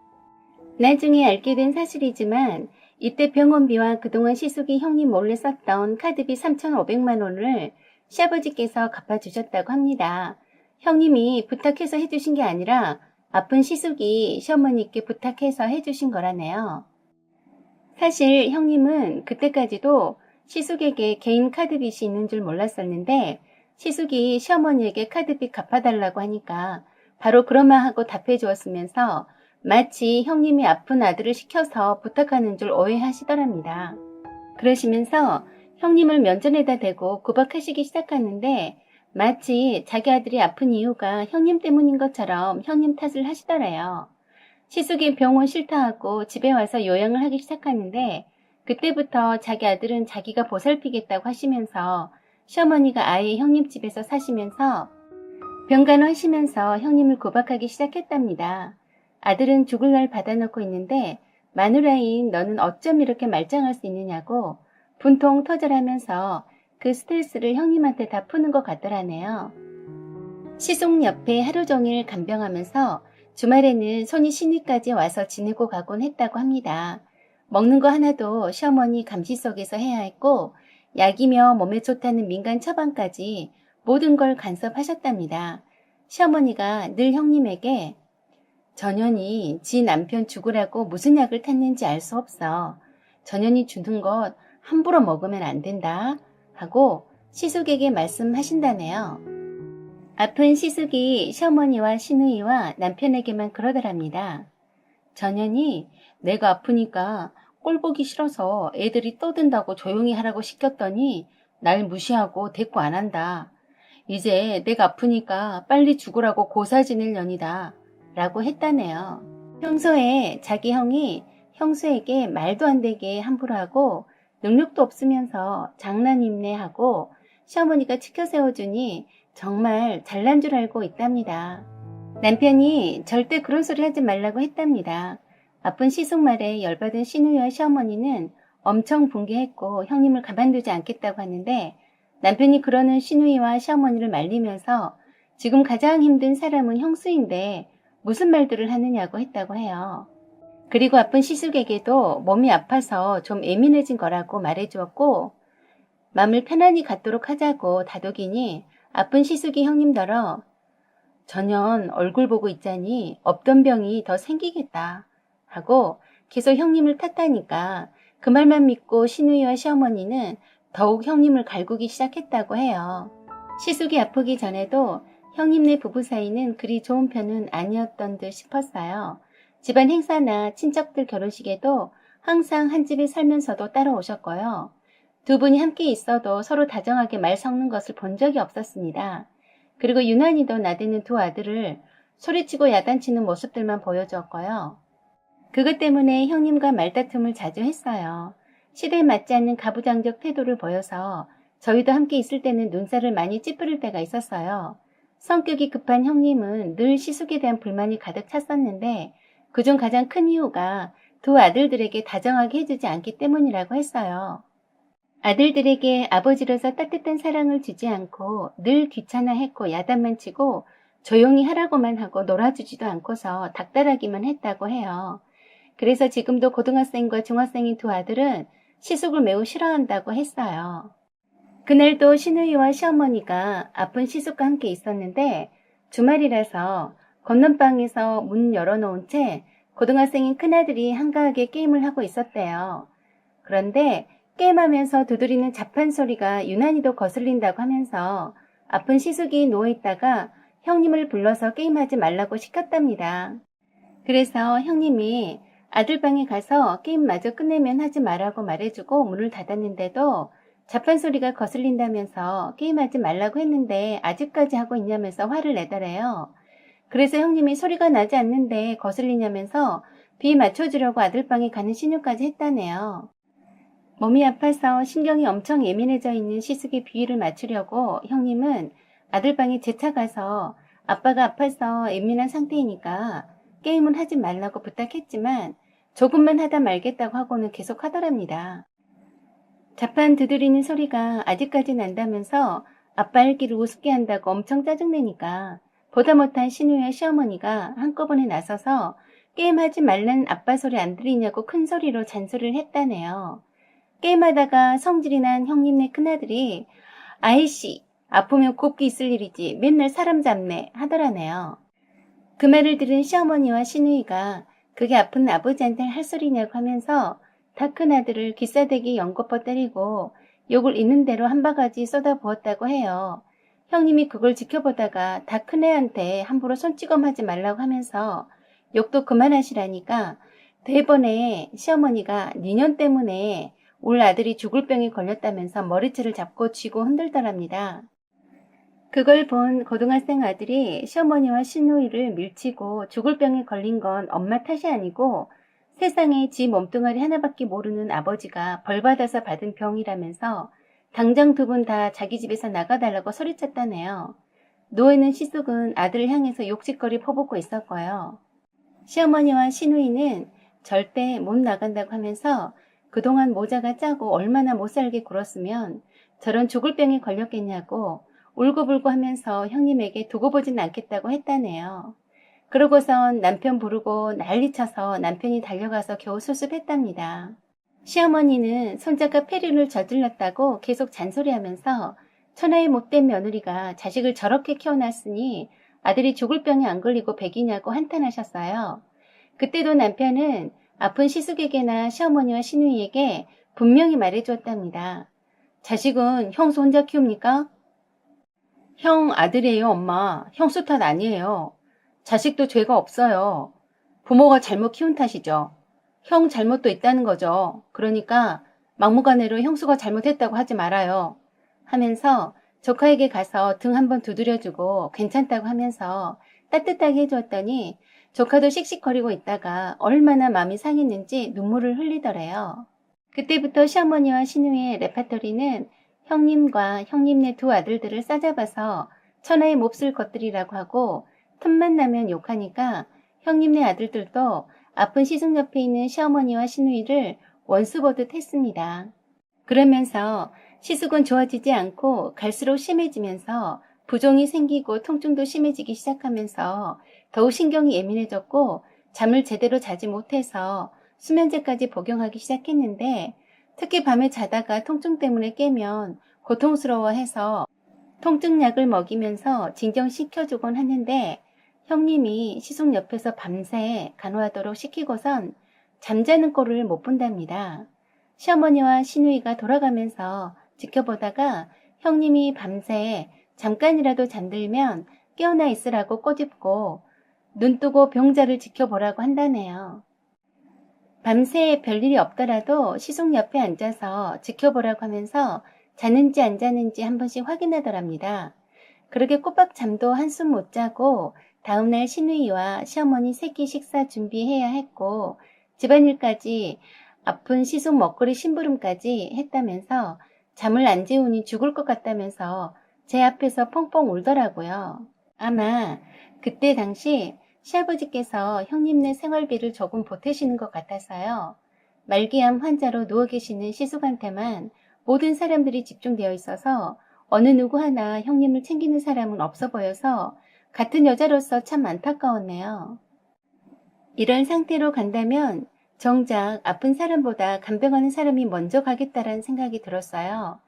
나중에 알게 된 사실이지만 이때 병원비와 그동안 시숙이 형님 몰래 썼던 카드비 3,500만 원을 시아버지께서 갚아주셨다고 합니다. 형님이 부탁해서 해주신 게 아니라 아픈 시숙이 시어머니께 부탁해서 해주신 거라네요. 사실 형님은 그때까지도 시숙에게 개인 카드빚이 있는 줄 몰랐었는데 시숙이 시어머니에게 카드빚 갚아달라고 하니까 바로 그러마하고 답해 주었으면서 마치 형님이 아픈 아들을 시켜서 부탁하는 줄 오해하시더랍니다. 그러시면서 형님을 면전에다 대고 구박하시기 시작하는데 마치 자기 아들이 아픈 이유가 형님 때문인 것처럼 형님 탓을 하시더래요. 시숙이 병원 싫다하고 집에 와서 요양을 하기 시작하는데 그때부터 자기 아들은 자기가 보살피겠다고 하시면서 시어머니가 아예 형님 집에서 사시면서 병간호하시면서 형님을 구박하기 시작했답니다. 아들은 죽을 날 받아놓고 있는데 마누라인 너는 어쩜 이렇게 말짱할 수 있느냐고 분통 터져라면서 그 스트레스를 형님한테 다 푸는 것 같더라네요. 시숙 옆에 하루 종일 간병하면서 주말에는 손이 시니까지 와서 지내고 가곤 했다고 합니다. 먹는 거 하나도 시어머니 감시 속에서 해야 했고 약이며 몸에 좋다는 민간 처방까지 모든 걸 간섭하셨답니다. 시어머니가 늘 형님에게 전현이 지 남편 죽으라고 무슨 약을 탔는지 알 수 없어. 전현이 주는 것 함부로 먹으면 안 된다 하고 시숙에게 말씀하신다네요. 아픈 시숙이 시어머니와 시누이와 남편에게만 그러더랍니다. 전현이 내가 아프니까 꼴 보기 싫어서 애들이 떠든다고 조용히 하라고 시켰더니 날 무시하고 대꾸 안 한다. 이제 내가 아프니까 빨리 죽으라고 고사 지낼 년이다 라고 했다네요. 평소에 자기 형이 형수에게 말도 안 되게 함부로 하고 능력도 없으면서 장난임내하고 시어머니가 치켜 세워주니 정말 잘난 줄 알고 있답니다. 남편이 절대 그런 소리 하지 말라고 했답니다. 아픈 시숙 말에 열받은 시누이와 시어머니는 엄청 분개했고 형님을 가만두지 않겠다고 하는데 남편이 그러는 시누이와 시어머니를 말리면서 지금 가장 힘든 사람은 형수인데 무슨 말들을 하느냐고 했다고 해요. 그리고 아픈 시숙에게도 몸이 아파서 좀 예민해진 거라고 말해주었고 마음을 편안히 갖도록 하자고 다독이니 아픈 시숙이 형님더러 전현 얼굴 보고 있자니 없던 병이 더 생기겠다 하고 계속 형님을 탓하니까 그 말만 믿고 시누이와 시어머니는 더욱 형님을 갈구기 시작했다고 해요. 시숙이 아프기 전에도 형님네 부부 사이는 그리 좋은 편은 아니었던 듯 싶었어요. 집안 행사나 친척들 결혼식에도 항상 한 집에 살면서도 따라오셨고요. 두 분이 함께 있어도 서로 다정하게 말 섞는 것을 본 적이 없었습니다. 그리고 유난히도 나대는 두 아들을 소리치고 야단치는 모습들만 보여주었고요. 그것 때문에 형님과 말다툼을 자주 했어요. 시대에 맞지 않는 가부장적 태도를 보여서 저희도 함께 있을 때는 눈살을 많이 찌푸릴 때가 있었어요. 성격이 급한 형님은 늘 시숙에 대한 불만이 가득 찼었는데 그중 가장 큰 이유가 두 아들들에게 다정하게 해주지 않기 때문이라고 했어요. 아들들에게 아버지로서 따뜻한 사랑을 주지 않고 늘 귀찮아했고 야단만 치고 조용히 하라고만 하고 놀아주지도 않고서 닥달하기만 했다고 해요. 그래서 지금도 고등학생과 중학생인 두 아들은 시숙을 매우 싫어한다고 했어요. 그날도 시누이와 시어머니가 아픈 시숙과 함께 있었는데 주말이라서 건넌방에서 문 열어놓은 채 고등학생인 큰아들이 한가하게 게임을 하고 있었대요. 그런데 게임하면서 두드리는 자판 소리가 유난히도 거슬린다고 하면서 아픈 시숙이 누워있다가 형님을 불러서 게임하지 말라고 시켰답니다. 그래서 형님이 아들 방에 가서 게임 마저 끝내면 하지 말라고 말해주고 문을 닫았는데도 자판 소리가 거슬린다면서 게임하지 말라고 했는데 아직까지 하고 있냐면서 화를 내더래요. 그래서 형님이 소리가 나지 않는데 거슬리냐면서 비 맞춰주려고 아들 방에 가는 신용까지 했다네요. 몸이 아파서 신경이 엄청 예민해져 있는 시숙의 비위를 맞추려고 형님은 아들 방에 재차 가서 아빠가 아파서 예민한 상태이니까 게임은 하지 말라고 부탁했지만 조금만 하다 말겠다고 하고는 계속 하더랍니다. 자판 두드리는 소리가 아직까지 난다면서 아빠 일기를 우습게 한다고 엄청 짜증내니까 보다 못한 시누이와 시어머니가 한꺼번에 나서서 게임하지 말란 아빠 소리 안 들리냐고 큰 소리로 잔소리를 했다네요. 게임하다가 성질이 난 형님네 큰아들이 아이씨 아프면 곱게 있을 일이지 맨날 사람 잡네 하더라네요. 그 말을 들은 시어머니와 시누이가 그게 아픈 아버지한테 할 소리냐고 하면서 다 큰아들을 귀싸대기 연거퍼 때리고 욕을 있는 대로 한 바가지 쏟아부었다고 해요. 형님이 그걸 지켜보다가 다 큰애한테 함부로 손찌검하지 말라고 하면서 욕도 그만하시라니까 대번에 시어머니가 니년 때문에 울 아들이 죽을 병에 걸렸다면서 머리채를 잡고 쥐고 흔들더랍니다. 그걸 본 고등학생 아들이 시어머니와 시누이를 밀치고 죽을 병에 걸린 건 엄마 탓이 아니고 세상에 지 몸뚱아리 하나밖에 모르는 아버지가 벌받아서 받은 병이라면서 당장 두 분 다 자기 집에서 나가달라고 소리쳤다네요. 누워있는 시숙은 아들을 향해서 욕짓거리 퍼붓고 있었고요. 시어머니와 시누이는 절대 못 나간다고 하면서 그동안 모자가 짜고 얼마나 못살게 굴었으면 저런 죽을 병에 걸렸겠냐고 울고불고 하면서 형님에게 두고 보진 않겠다고 했다네요. 그러고선 남편 부르고 난리쳐서 남편이 달려가서 겨우 수습했답니다. 시어머니는 손자가 폐륜을 저질렀다고 계속 잔소리하면서 천하의 못된 며느리가 자식을 저렇게 키워놨으니 아들이 죽을 병에 안 걸리고 백이냐고 한탄하셨어요. 그때도 남편은 아픈 시숙에게나 시어머니와 시누이에게 분명히 말해주었답니다. 자식은 형수 혼자 키웁니까? 형 아들이에요, 엄마. 형수 탓 아니에요. 자식도 죄가 없어요. 부모가 잘못 키운 탓이죠. 형 잘못도 있다는 거죠. 그러니까 막무가내로 형수가 잘못했다고 하지 말아요. 하면서 조카에게 가서 등 한번 두드려주고 괜찮다고 하면서 따뜻하게 해주었더니 조카도 씩씩거리고 있다가 얼마나 마음이 상했는지 눈물을 흘리더래요. 그때부터 시어머니와 시누이의 레파토리는 형님과 형님네 두 아들들을 싸잡아서 천하의 몹쓸 것들이라고 하고 틈만 나면 욕하니까 형님네 아들들도 아픈 시숙 옆에 있는 시어머니와 시누이를 원수 보듯 했습니다. 그러면서 시숙은 좋아지지 않고 갈수록 심해지면서 부종이 생기고 통증도 심해지기 시작하면서 더욱 신경이 예민해졌고 잠을 제대로 자지 못해서 수면제까지 복용하기 시작했는데 특히 밤에 자다가 통증 때문에 깨면 고통스러워해서 통증약을 먹이면서 진정시켜주곤 하는데 형님이 시숙 옆에서 밤새 간호하도록 시키고선 잠자는 꼴을 못 본답니다. 시어머니와 시누이가 돌아가면서 지켜보다가 형님이 밤새 잠깐이라도 잠들면 깨어나 있으라고 꼬집고 눈 뜨고 병자를 지켜보라고 한다네요. 밤새 별일이 없더라도 시속 옆에 앉아서 지켜보라고 하면서 자는지 안 자는지 한 번씩 확인하더랍니다. 그렇게 꼬박 잠도 한숨 못 자고 다음날 시누이와 시어머니 새끼 식사 준비해야 했고 집안일까지 아픈 시숙 먹거리 심부름까지 했다면서 잠을 안 재우니 죽을 것 같다면서 제 앞에서 펑펑 울더라고요. 아마 그때 당시 시아버지께서 형님네 생활비를 조금 보태시는 것 같아서요. 말기암 환자로 누워 계시는 시숙한테만 모든 사람들이 집중되어 있어서 어느 누구 하나 형님을 챙기는 사람은 없어 보여서 같은 여자로서 참 안타까웠네요. 이런 상태로 간다면 정작 아픈 사람보다 간병하는 사람이 먼저 가겠다라는 생각이 들었어요.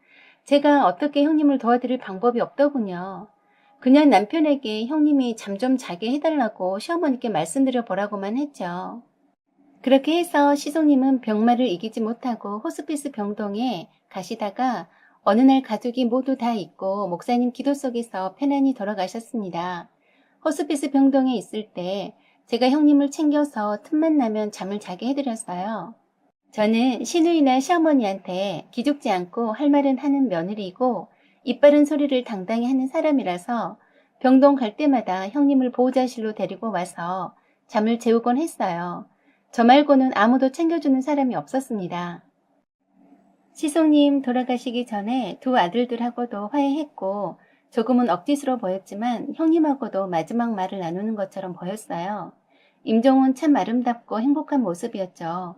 제가 어떻게 형님을 도와드릴 방법이 없더군요. 그냥 남편에게 형님이 잠 좀 자게 해달라고 시어머니께 말씀드려 보라고만 했죠. 그렇게 해서 시숙님은 병마를 이기지 못하고 호스피스 병동에 가시다가 어느 날 가족이 모두 다 있고 목사님 기도 속에서 편안히 돌아가셨습니다. 호스피스 병동에 있을 때 제가 형님을 챙겨서 틈만 나면 잠을 자게 해드렸어요. 저는 시누이나 시어머니한테 기죽지 않고 할 말은 하는 며느리이고 입바른 소리를 당당히 하는 사람이라서 병동 갈 때마다 형님을 보호자실로 데리고 와서 잠을 재우곤 했어요. 저 말고는 아무도 챙겨주는 사람이 없었습니다. 시숙님 돌아가시기 전에 두 아들들하고도 화해했고 조금은 억지스러워 보였지만 형님하고도 마지막 말을 나누는 것처럼 보였어요. 임종은 참 아름답고 행복한 모습이었죠.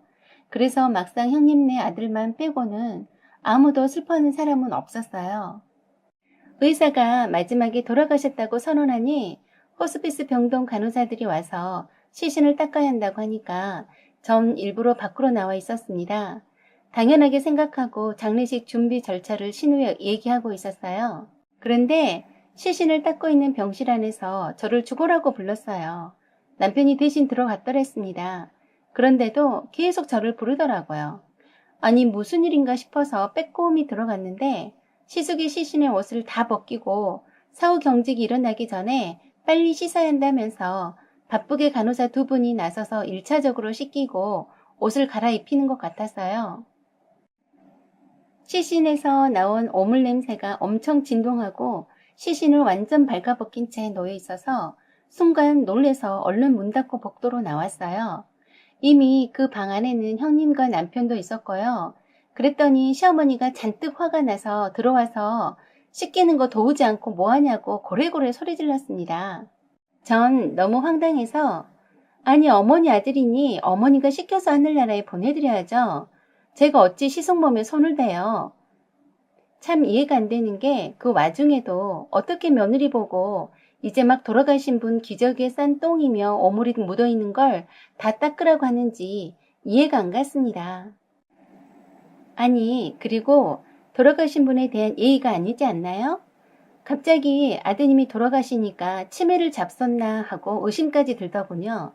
그래서 막상 형님네 아들만 빼고는 아무도 슬퍼하는 사람은 없었어요. 의사가 마지막에 돌아가셨다고 선언하니 호스피스 병동 간호사들이 와서 시신을 닦아야 한다고 하니까 전 일부러 밖으로 나와 있었습니다. 당연하게 생각하고 장례식 준비 절차를 신우에 얘기하고 있었어요. 그런데 시신을 닦고 있는 병실 안에서 저를 죽으라고 불렀어요. 남편이 대신 들어갔더랬습니다. 그런데도 계속 저를 부르더라고요. 아니 무슨 일인가 싶어서 빼꼼히 들어갔는데 시숙이 시신의 옷을 다 벗기고 사후 경직이 일어나기 전에 빨리 씻어야 한다면서 바쁘게 간호사 두 분이 나서서 1차적으로 씻기고 옷을 갈아입히는 것 같았어요. 시신에서 나온 오물 냄새가 엄청 진동하고 시신을 완전 발가벗긴 채 놓여 있어서 순간 놀래서 얼른 문 닫고 복도로 나왔어요. 이미 그 방 안에는 형님과 남편도 있었고요. 그랬더니 시어머니가 잔뜩 화가 나서 들어와서 씻기는 거 도우지 않고 뭐하냐고 고래고래 소리 질렀습니다. 전 너무 황당해서 아니 어머니 아들이니 어머니가 씻겨서 하늘나라에 보내드려야죠. 제가 어찌 시숙몸에 손을 대요. 참 이해가 안 되는 게 그 와중에도 어떻게 며느리 보고 이제 막 돌아가신 분 기저귀에 싼 똥이며 오물이 묻어있는 걸 다 닦으라고 하는지 이해가 안 갔습니다. 아니 그리고 돌아가신 분에 대한 예의가 아니지 않나요? 갑자기 아드님이 돌아가시니까 치매를 잡섰나 하고 의심까지 들더군요.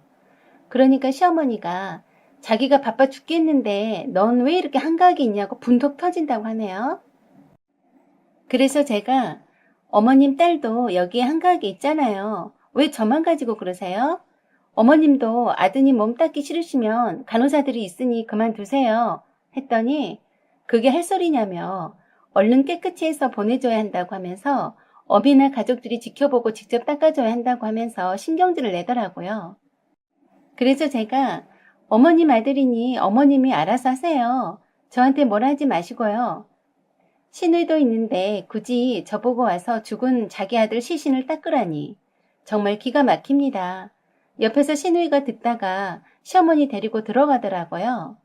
그러니까 시어머니가 자기가 바빠 죽겠는데 넌 왜 이렇게 한가하게 있냐고 분톡 터진다고 하네요. 그래서 제가 어머님 딸도 여기에 한가하게 있잖아요. 왜 저만 가지고 그러세요? 어머님도 아드님 몸 닦기 싫으시면 간호사들이 있으니 그만두세요. 했더니 그게 할 소리냐며 얼른 깨끗이 해서 보내줘야 한다고 하면서 어미나 가족들이 지켜보고 직접 닦아줘야 한다고 하면서 신경질을 내더라고요. 그래서 제가 어머님 아들이니 어머님이 알아서 하세요. 저한테 뭘 하지 마시고요. 시누이도 있는데 굳이 저보고 와서 죽은 자기 아들 시신을 닦으라니 정말 기가 막힙니다. 옆에서 시누이가 듣다가 시어머니 데리고 들어가더라고요.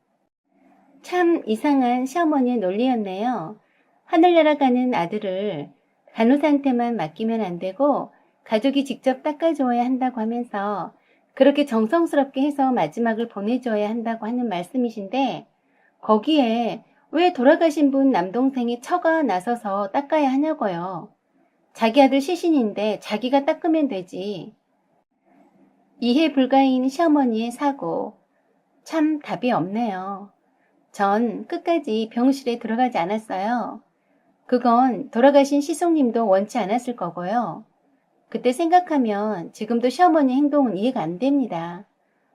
참 이상한 시어머니의 논리였네요. 하늘나라 가는 아들을 간호사한테만 맡기면 안 되고 가족이 직접 닦아줘야 한다고 하면서 그렇게 정성스럽게 해서 마지막을 보내줘야 한다고 하는 말씀이신데 거기에 왜 돌아가신 분 남동생이 처가 나서서 닦아야 하냐고요. 자기 아들 시신인데 자기가 닦으면 되지. 이해 불가인 시어머니의 사고 참 답이 없네요. 전 끝까지 병실에 들어가지 않았어요. 그건 돌아가신 시숙님도 원치 않았을 거고요. 그때 생각하면 지금도 시어머니 행동은 이해가 안 됩니다.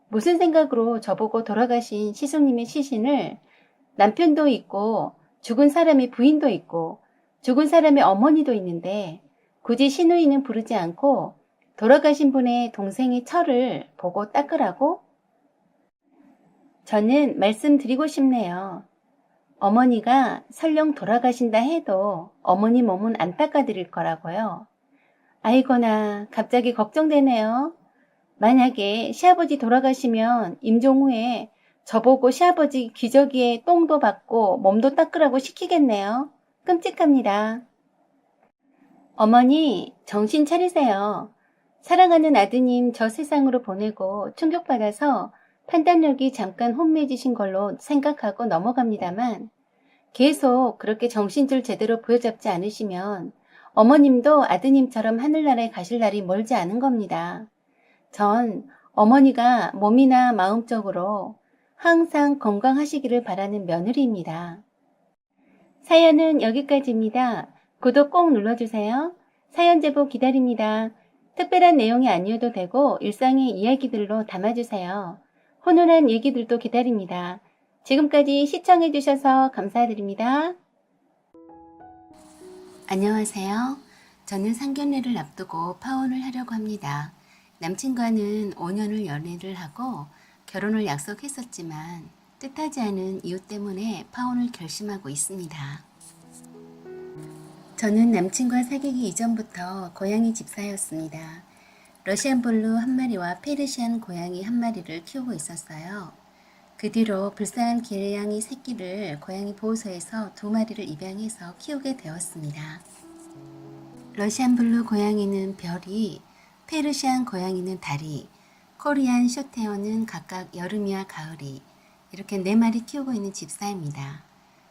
무슨 생각으로 저보고 돌아가신 시숙님의 시신을 남편도 있고 죽은 사람의 부인도 있고 죽은 사람의 어머니도 있는데 굳이 시누이는 부르지 않고 돌아가신 분의 동생의 철을 보고 닦으라고? 저는 말씀드리고 싶네요. 어머니가 설령 돌아가신다 해도 어머니 몸은 안 닦아드릴 거라고요. 아이고나 갑자기 걱정되네요. 만약에 시아버지 돌아가시면 임종 후에 저보고 시아버지 기저귀에 똥도 받고 몸도 닦으라고 시키겠네요. 끔찍합니다. 어머니, 정신 차리세요. 사랑하는 아드님 저 세상으로 보내고 충격받아서 판단력이 잠깐 혼미해지신 걸로 생각하고 넘어갑니다만 계속 그렇게 정신줄 제대로 부여잡지 않으시면 어머님도 아드님처럼 하늘나라에 가실 날이 멀지 않은 겁니다. 전 어머니가 몸이나 마음적으로 항상 건강하시기를 바라는 며느리입니다. 사연은 여기까지입니다. 구독 꼭 눌러주세요. 사연 제보 기다립니다. 특별한 내용이 아니어도 되고 일상의 이야기들로 담아주세요. 훈훈한 얘기들도 기다립니다. 지금까지 시청해주셔서 감사드립니다. 안녕하세요. 저는 상견례를 앞두고 파혼을 하려고 합니다. 남친과는 5년을 연애를 하고 결혼을 약속했었지만 뜻하지 않은 이유 때문에 파혼을 결심하고 있습니다. 저는 남친과 사귀기 이전부터 고양이 집사였습니다. 러시안 블루 한 마리와 페르시안 고양이 한 마리를 키우고 있었어요. 그 뒤로 불쌍한 길냥이 새끼를 고양이 보호소에서 2마리를 입양해서 키우게 되었습니다. 러시안 블루 고양이는 별이, 페르시안 고양이는 달이, 코리안 숏헤어는 각각 여름이와 가을이, 이렇게 4마리 키우고 있는 집사입니다.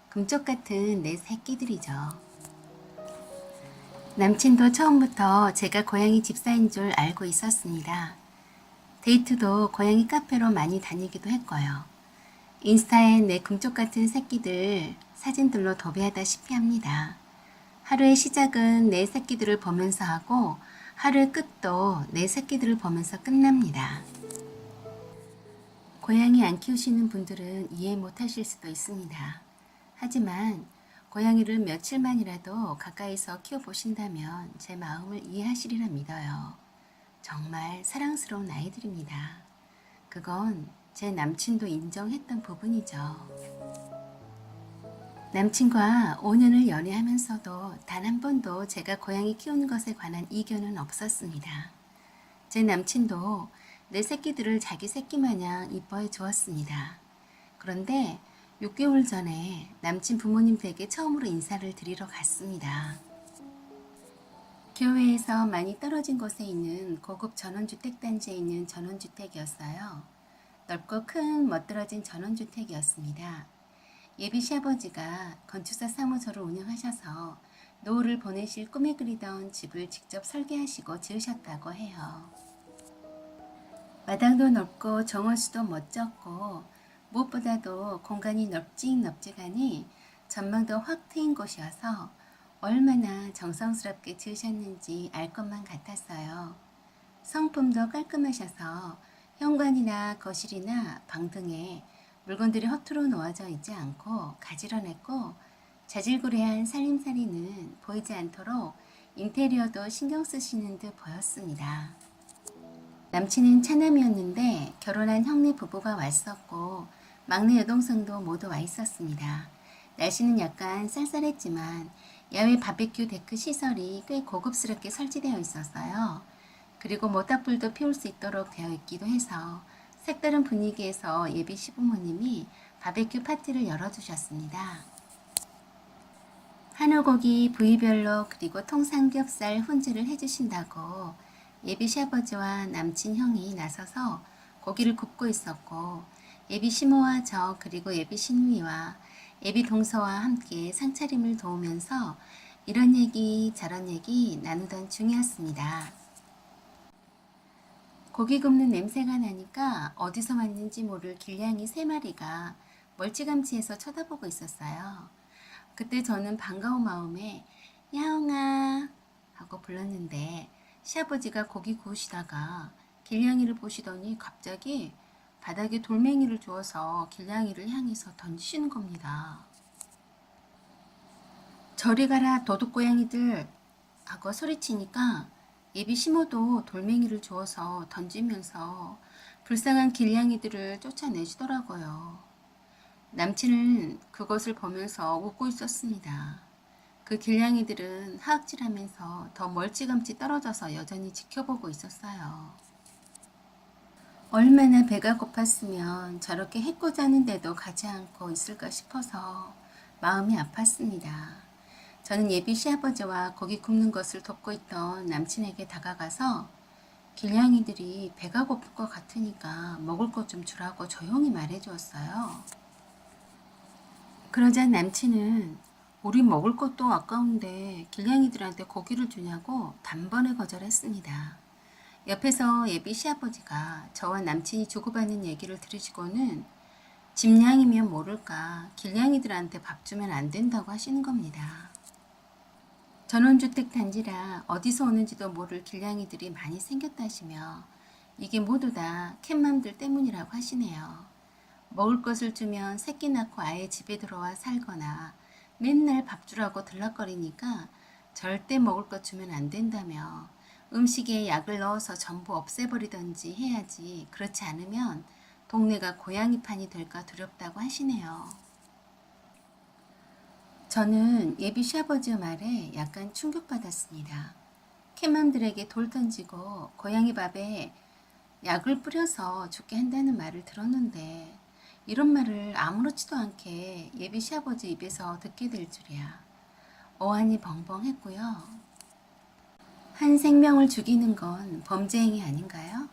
금쪽 같은 4 새끼들이죠. 남친도 처음부터 제가 고양이 집사인 줄 알고 있었습니다. 데이트도 고양이 카페로 많이 다니기도 했고요. 인스타에 내 금쪽 같은 새끼들 사진들로 도배하다시피 합니다. 하루의 시작은 내 새끼들을 보면서 하고 하루의 끝도 내 새끼들을 보면서 끝납니다. 고양이 안 키우시는 분들은 이해 못하실 수도 있습니다. 하지만 고양이를 며칠만이라도 가까이서 키워보신다면 제 마음을 이해하시리라 믿어요. 정말 사랑스러운 아이들입니다. 그건 제 남친도 인정했던 부분이죠. 남친과 5년을 연애하면서도 단 한 번도 제가 고양이 키우는 것에 관한 이견은 없었습니다. 제 남친도 내 새끼들을 자기 새끼 마냥 이뻐해 주었습니다. 그런데 6개월 전에 남친 부모님 댁에 처음으로 인사를 드리러 갔습니다. 교외에서 많이 떨어진 곳에 있는 고급 전원주택 단지에 있는 전원주택이었어요. 넓고 큰 멋들어진 전원주택이었습니다. 예비 시아버지가 건축사 사무소를 운영하셔서 노후를 보내실 꿈에 그리던 집을 직접 설계하시고 지으셨다고 해요. 마당도 넓고 정원수도 멋졌고 무엇보다도 공간이 넓직넓직하니 전망도 확 트인 곳이어서 얼마나 정성스럽게 지으셨는지 알 것만 같았어요. 성품도 깔끔하셔서 현관이나 거실이나 방 등에 물건들이 허투루 놓아져 있지 않고 가지런했고 자질구레한 살림살이는 보이지 않도록 인테리어도 신경 쓰시는 듯 보였습니다. 남친은 차남이었는데 결혼한 형네 부부가 왔었고 막내 여동생도 모두 와 있었습니다. 날씨는 약간 쌀쌀했지만 야외 바베큐 데크 시설이 꽤 고급스럽게 설치되어 있었어요. 그리고 모닥불도 피울 수 있도록 되어 있기도 해서 색다른 분위기에서 예비 시부모님이 바베큐 파티를 열어주셨습니다. 한우고기 부위별로 그리고 통삼겹살 훈제를 해주신다고 예비 시아버지와 남친 형이 나서서 고기를 굽고 있었고 예비 시모와 저 그리고 예비 시누이와 예비 동서와 함께 상차림을 도우면서 이런 얘기 저런 얘기 나누던 중이었습니다. 고기 굽는 냄새가 나니까 어디서 왔는지 모를 길냥이 3마리가 멀찌감치해서 쳐다보고 있었어요. 그때 저는 반가운 마음에 야옹아 하고 불렀는데 시아버지가 고기 구우시다가 길냥이를 보시더니 갑자기 바닥에 돌멩이를 주워서 길냥이를 향해서 던지시는 겁니다. 저리 가라 도둑고양이들 하고 소리치니까 예비 시모도 돌멩이를 주워서 던지면서 불쌍한 길냥이들을 쫓아내시더라고요. 남친은 그것을 보면서 웃고 있었습니다. 그 길냥이들은 하악질하면서 더 멀찌감치 떨어져서 여전히 지켜보고 있었어요. 얼마나 배가 고팠으면 저렇게 해코지 하는데도 가지 않고 있을까 싶어서 마음이 아팠습니다. 저는 예비 시아버지와 고기 굽는 것을 돕고 있던 남친에게 다가가서 길냥이들이 배가 고플 것 같으니까 먹을 것 좀 주라고 조용히 말해주었어요. 그러자 남친은 우리 먹을 것도 아까운데 길냥이들한테 고기를 주냐고 단번에 거절했습니다. 옆에서 예비 시아버지가 저와 남친이 주고받는 얘기를 들으시고는 집냥이면 모를까 길냥이들한테 밥 주면 안 된다고 하시는 겁니다. 전원주택 단지라 어디서 오는지도 모를 길냥이들이 많이 생겼다시며 이게 모두 다 캣맘들 때문이라고 하시네요. 먹을 것을 주면 새끼 낳고 아예 집에 들어와 살거나 맨날 밥 주라고 들락거리니까 절대 먹을 것 주면 안 된다며 음식에 약을 넣어서 전부 없애버리던지 해야지 그렇지 않으면 동네가 고양이판이 될까 두렵다고 하시네요. 저는 예비 시아버지 말에 약간 충격받았습니다. 캣맘들에게 돌 던지고 고양이 밥에 약을 뿌려서 죽게 한다는 말을 들었는데 이런 말을 아무렇지도 않게 예비 시아버지 입에서 듣게 될 줄이야. 어안이 벙벙했고요. 한 생명을 죽이는 건 범죄 행위 아닌가요?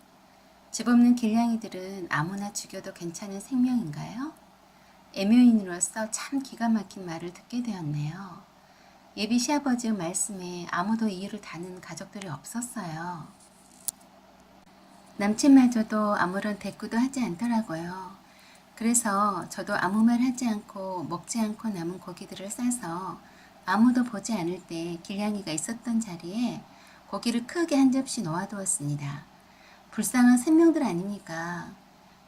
집 없는 길냥이들은 아무나 죽여도 괜찮은 생명인가요? 애묘인으로서 참 기가 막힌 말을 듣게 되었네요. 예비 시아버지의 말씀에 아무도 이유를 다는 가족들이 없었어요. 남친마저도 아무런 대꾸도 하지 않더라고요. 그래서 저도 아무 말 하지 않고 먹지 않고 남은 고기들을 싸서 아무도 보지 않을 때 길냥이가 있었던 자리에 고기를 크게 한 접시 놓아두었습니다. 불쌍한 생명들 아닙니까?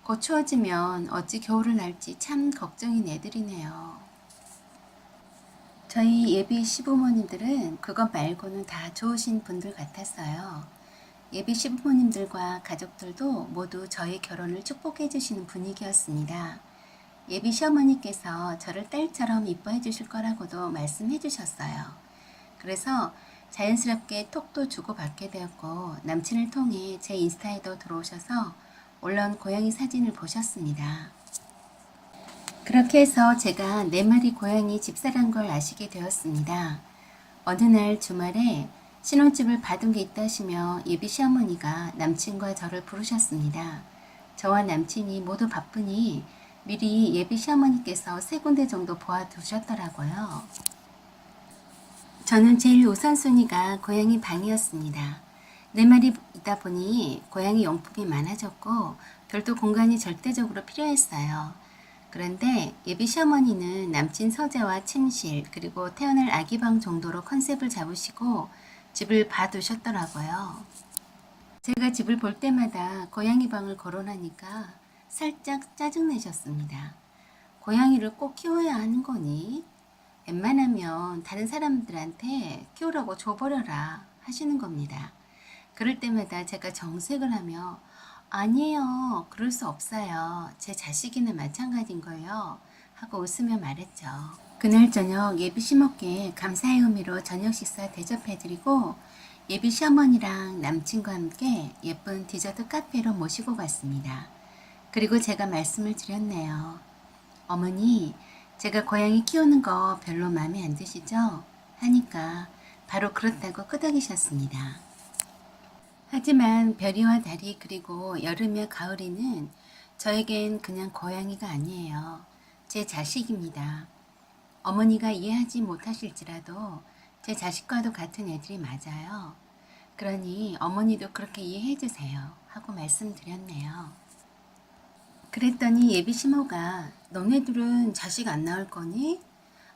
곧 추워지면 어찌 겨울을 날지 참 걱정인 애들이네요. 저희 예비 시부모님들은 그것 말고는 다 좋으신 분들 같았어요. 예비 시부모님들과 가족들도 모두 저의 결혼을 축복해 주시는 분위기였습니다. 예비 시어머니께서 저를 딸처럼 이뻐해 주실 거라고도 말씀해 주셨어요. 그래서 자연스럽게 톡도 주고받게 되었고 남친을 통해 제 인스타에도 들어오셔서 올라온 고양이 사진을 보셨습니다. 그렇게 해서 제가 4마리 고양이 집사란 걸 아시게 되었습니다. 어느 날 주말에 신혼집을 받은 게 있다시며 예비 시어머니가 남친과 저를 부르셨습니다. 저와 남친이 모두 바쁘니 미리 예비 시어머니께서 3군데 정도 보아두셨더라고요. 저는 제일 우선순위가 고양이 방이었습니다. 4마리이다 보니 고양이 용품이 많아졌고 별도 공간이 절대적으로 필요했어요. 그런데 예비 시어머니는 남친 서재와 침실 그리고 태어날 아기 방 정도로 컨셉을 잡으시고 집을 봐두셨더라고요. 제가 집을 볼 때마다 고양이 방을 거론하니까 살짝 짜증내셨습니다. 고양이를 꼭 키워야 하는 거니? 웬만하면 다른 사람들한테 키우라고 줘버려라 하시는 겁니다. 그럴 때마다 제가 정색을 하며 아니에요. 그럴 수 없어요. 제 자식이나 마찬가지인 거예요. 하고 웃으며 말했죠. 그날 저녁 예비 시모께 감사의 의미로 저녁 식사 대접해드리고 예비 시어머니랑 남친과 함께 예쁜 디저트 카페로 모시고 갔습니다. 그리고 제가 말씀을 드렸네요. 어머니, 제가 고양이 키우는 거 별로 마음에 안 드시죠? 하니까 바로 그렇다고 끄덕이셨습니다. 하지만 별이와 달이 그리고 여름과 가을이는 저에겐 그냥 고양이가 아니에요. 제 자식입니다. 어머니가 이해하지 못하실지라도 제 자식과도 같은 애들이 맞아요. 그러니 어머니도 그렇게 이해해 주세요. 하고 말씀드렸네요. 그랬더니 예비 시모가 너네들은 자식 안 낳을 거니?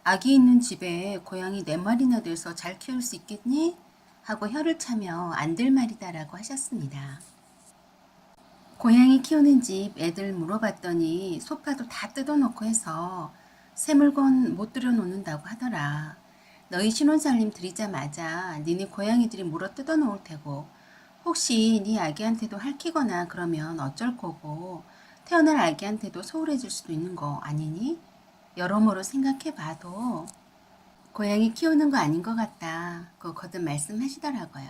아기 있는 집에 고양이 4마리나 돼서 잘 키울 수 있겠니? 하고 혀를 차며 안 될 말이다라고 하셨습니다. 고양이 키우는 집 애들 물어봤더니 소파도 다 뜯어놓고 해서 새 물건 못 들여놓는다고 하더라. 너희 신혼살림 들이자마자 니네 고양이들이 물어 뜯어놓을 테고 혹시 네 아기한테도 핥히거나 그러면 어쩔 거고 태어날 아기한테도 소홀해질 수도 있는 거 아니니? 여러모로 생각해봐도 고양이 키우는 거 아닌 것 같다. 그 거듭 말씀하시더라고요.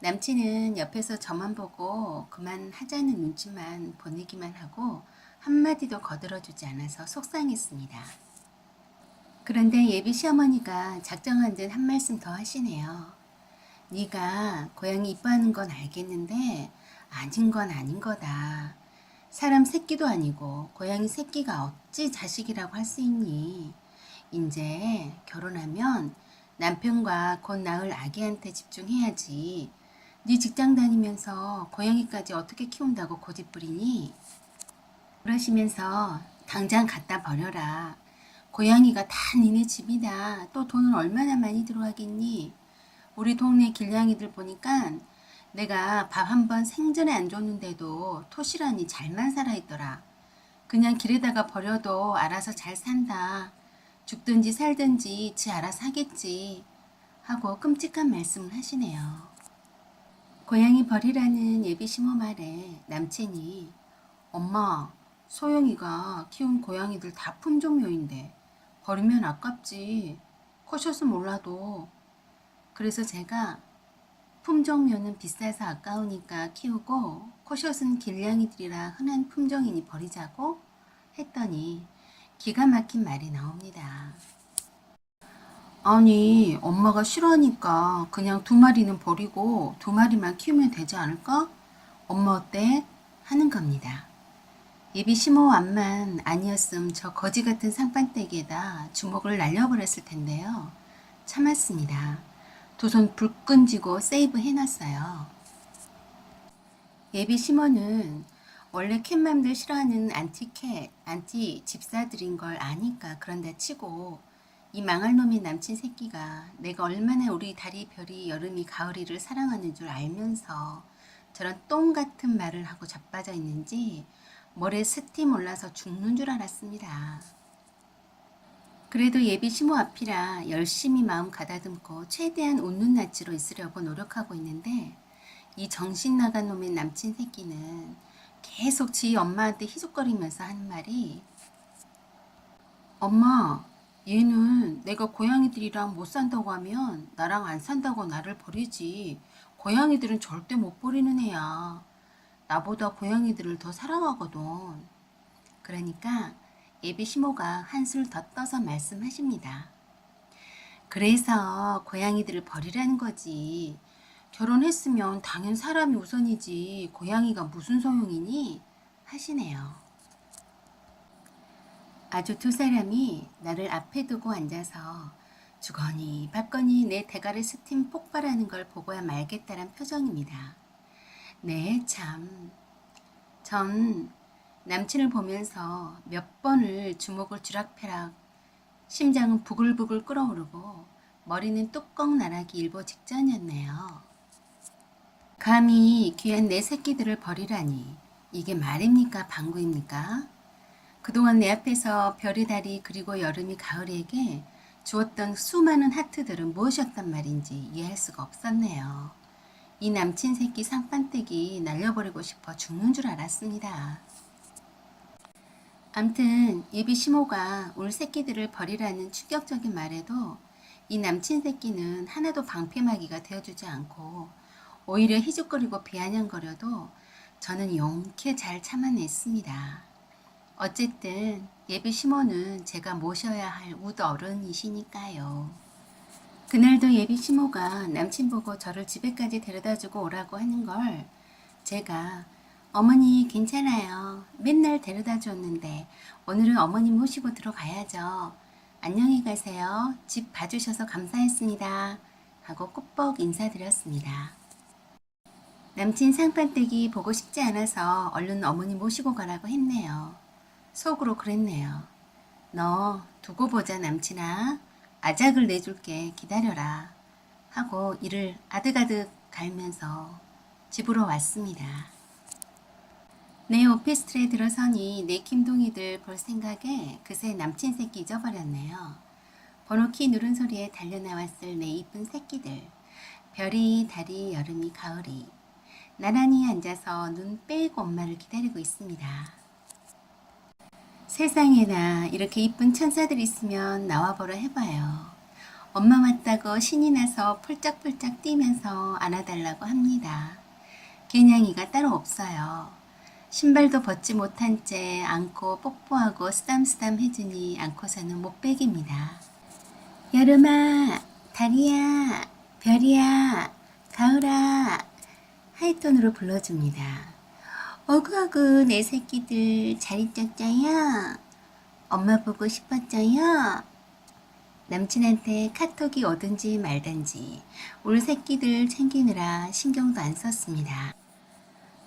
남친은 옆에서 저만 보고 그만하자는 눈치만 보내기만 하고 한마디도 거들어주지 않아서 속상했습니다. 그런데 예비 시어머니가 작정한 듯 한 말씀 더 하시네요. 네가 고양이 이뻐하는 건 알겠는데 아닌 건 아닌 거다. 사람 새끼도 아니고 고양이 새끼가 어찌 자식이라고 할 수 있니? 이제 결혼하면 남편과 곧 낳을 아기한테 집중해야지. 네 직장 다니면서 고양이까지 어떻게 키운다고 고집부리니? 그러시면서 당장 갖다 버려라. 고양이가 다 니네 집이다. 또 돈은 얼마나 많이 들어가겠니? 우리 동네 길냥이들 보니까 내가 밥 한 번 생전에 안 줬는데도 토시라니 잘만 살아있더라. 그냥 길에다가 버려도 알아서 잘 산다. 죽든지 살든지 지 알아서 하겠지. 하고 끔찍한 말씀을 하시네요. 고양이 버리라는 예비 시모 말에 남친이 엄마, 소영이가 키운 고양이들 다 품종묘인데 버리면 아깝지. 코숏은 몰라도. 그래서 제가 품종묘는 비싸서 아까우니까 키우고 코숏은 길냥이들이라 흔한 품종이니 버리자고 했더니 기가 막힌 말이 나옵니다. 아니, 엄마가 싫어하니까 그냥 2마리는 버리고 2마리만 키우면 되지 않을까? 엄마 어때? 하는 겁니다. 예비 시모 암만 아니었음 저 거지 같은 상판대기에다 주먹을 날려버렸을 텐데요. 참았습니다. 두 손 불끈 쥐고 세이브 해놨어요. 예비 시모는 원래 캣맘들 싫어하는 안티캣, 안티 집사들인 걸 아니까 그런다 치고 이 망할 놈의 남친 새끼가 내가 얼마나 우리 다리 별이 여름이 가을이를 사랑하는 줄 알면서 저런 똥 같은 말을 하고 자빠져 있는지 머리에 스팀 올라서 죽는 줄 알았습니다. 그래도 예비 시모 앞이라 열심히 마음 가다듬고 최대한 웃는 낯으로 있으려고 노력하고 있는데 이 정신 나간 놈의 남친 새끼는 계속 지 엄마한테 희죽거리면서 하는 말이 엄마, 얘는 내가 고양이들이랑 못 산다고 하면 나랑 안 산다고 나를 버리지. 고양이들은 절대 못 버리는 애야. 나보다 고양이들을 더 사랑하거든. 그러니까 예비 시모가 한술 더 떠서 말씀하십니다. 그래서 고양이들을 버리라는 거지. 결혼했으면 당연 사람이 우선이지 고양이가 무슨 소용이니? 하시네요. 아주 두 사람이 나를 앞에 두고 앉아서 주거니 받거니 내 대가리 스팀 폭발하는 걸 보고야 말겠다란 표정입니다. 네, 참. 전 남친을 보면서 몇 번을 주먹을 쥐락펴락, 심장은 부글부글 끓어오르고 머리는 뚜껑 나라기 일보 직전이었네요. 감히 귀한 내 새끼들을 버리라니 이게 말입니까 방구입니까? 그동안 내 앞에서 별이 달이 그리고 여름이 가을에게 주었던 수많은 하트들은 무엇이었단 말인지 이해할 수가 없었네요. 이 남친 새끼 상판떼기 날려버리고 싶어 죽는 줄 알았습니다. 암튼 예비 시모가 울 새끼들을 버리라는 충격적인 말에도 이 남친 새끼는 하나도 방패막이가 되어주지 않고 오히려 희죽거리고 비아냥거려도 저는 용케 잘 참아냈습니다. 어쨌든 예비 시모는 제가 모셔야 할 웃 어른이시니까요. 그날도 예비 시모가 남친 보고 저를 집에까지 데려다주고 오라고 하는 걸 제가 어머니 괜찮아요. 맨날 데려다 줬는데 오늘은 어머니 모시고 들어가야죠. 안녕히 가세요. 집 봐주셔서 감사했습니다. 하고 꾸벅 인사드렸습니다. 남친 상판떼기 보고 싶지 않아서 얼른 어머니 모시고 가라고 했네요. 속으로 그랬네요. 너 두고 보자 남친아. 아작을 내줄게 기다려라. 하고 이를 아득아득 갈면서 집으로 왔습니다. 내 오피스텔에 들어서니 내 김동이들 볼 생각에 그새 남친 새끼 잊어버렸네요. 번호키 누른 소리에 달려나왔을 내 이쁜 새끼들. 별이, 달이, 여름이, 가을이. 나란히 앉아서 눈 빼고 엄마를 기다리고 있습니다. 세상에나 이렇게 이쁜 천사들 있으면 나와보라 해봐요. 엄마 왔다고 신이 나서 펄짝펄짝 뛰면서 안아달라고 합니다. 개냥이가 따로 없어요. 신발도 벗지 못한 채 안고 뽀뽀하고 쓰담쓰담 해주니 안고서는 못 베깁니다. 여름아, 달이야, 별이야, 가을아 하이톤으로 불러줍니다. 어구어구 내 새끼들 잘 있었죠요? 엄마 보고 싶었죠요? 남친한테 카톡이 오든지 말든지 우리 새끼들 챙기느라 신경도 안 썼습니다.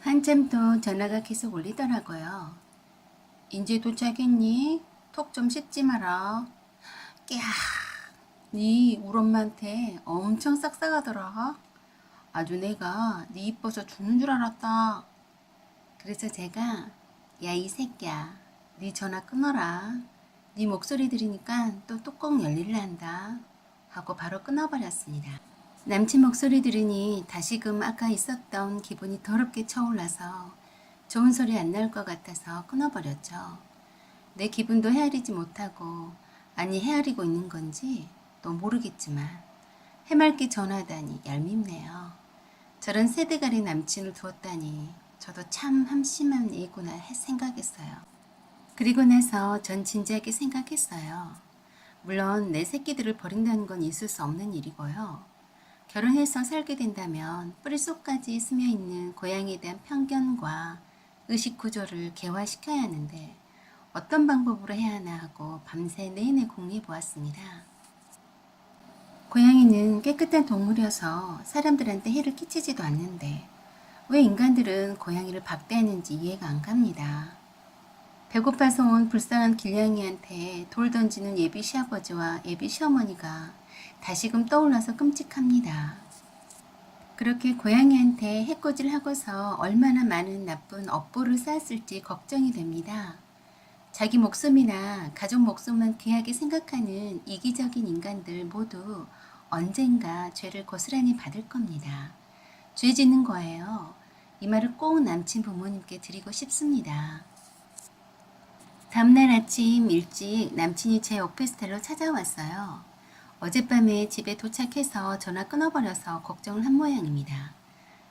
한참 더 전화가 계속 울리더라고요. 이제 도착했니? 톡 좀 씻지 마라. 꺄, 니 우리 엄마한테 엄청 싹싹하더라. 아주 내가 니 이뻐서 죽는 줄 알았다. 그래서 제가 야 이 새끼야 니 전화 끊어라. 니 목소리 들으니까 또 뚜껑 열릴란다 하고 바로 끊어버렸습니다. 남친 목소리 들으니 다시금 아까 있었던 기분이 더럽게 차올라서 좋은 소리 안 나올 것 같아서 끊어버렸죠. 내 기분도 헤아리지 못하고 아니 헤아리고 있는 건지 또 모르겠지만 해맑게 전화하다니 얄밉네요. 저런 세대가리 남친을 두었다니 저도 참 한심한 애구나 생각했어요. 그리고 나서 전 진지하게 생각했어요. 물론 내 새끼들을 버린다는 건 있을 수 없는 일이고요. 결혼해서 살게 된다면 뿌리속까지 스며있는 고향에 대한 편견과 의식구조를 개화시켜야 하는데 어떤 방법으로 해야 하나 하고 밤새 내내 공유해 보았습니다. 고양이는 깨끗한 동물이어서 사람들한테 해를 끼치지도 않는데 왜 인간들은 고양이를 박대하는지 이해가 안 갑니다. 배고파서 온 불쌍한 길냥이한테 돌 던지는 예비 시아버지와 예비 시어머니가 다시금 떠올라서 끔찍합니다. 그렇게 고양이한테 해코지하고서 얼마나 많은 나쁜 업보를 쌓았을지 걱정이 됩니다. 자기 목숨이나 가족 목숨만 귀하게 생각하는 이기적인 인간들 모두 언젠가 죄를 고스란히 받을 겁니다. 죄 짓는 거예요. 이 말을 꼭 남친 부모님께 드리고 싶습니다. 다음날 아침 일찍 남친이 제 오피스텔로 찾아왔어요. 어젯밤에 집에 도착해서 전화 끊어버려서 걱정을 한 모양입니다.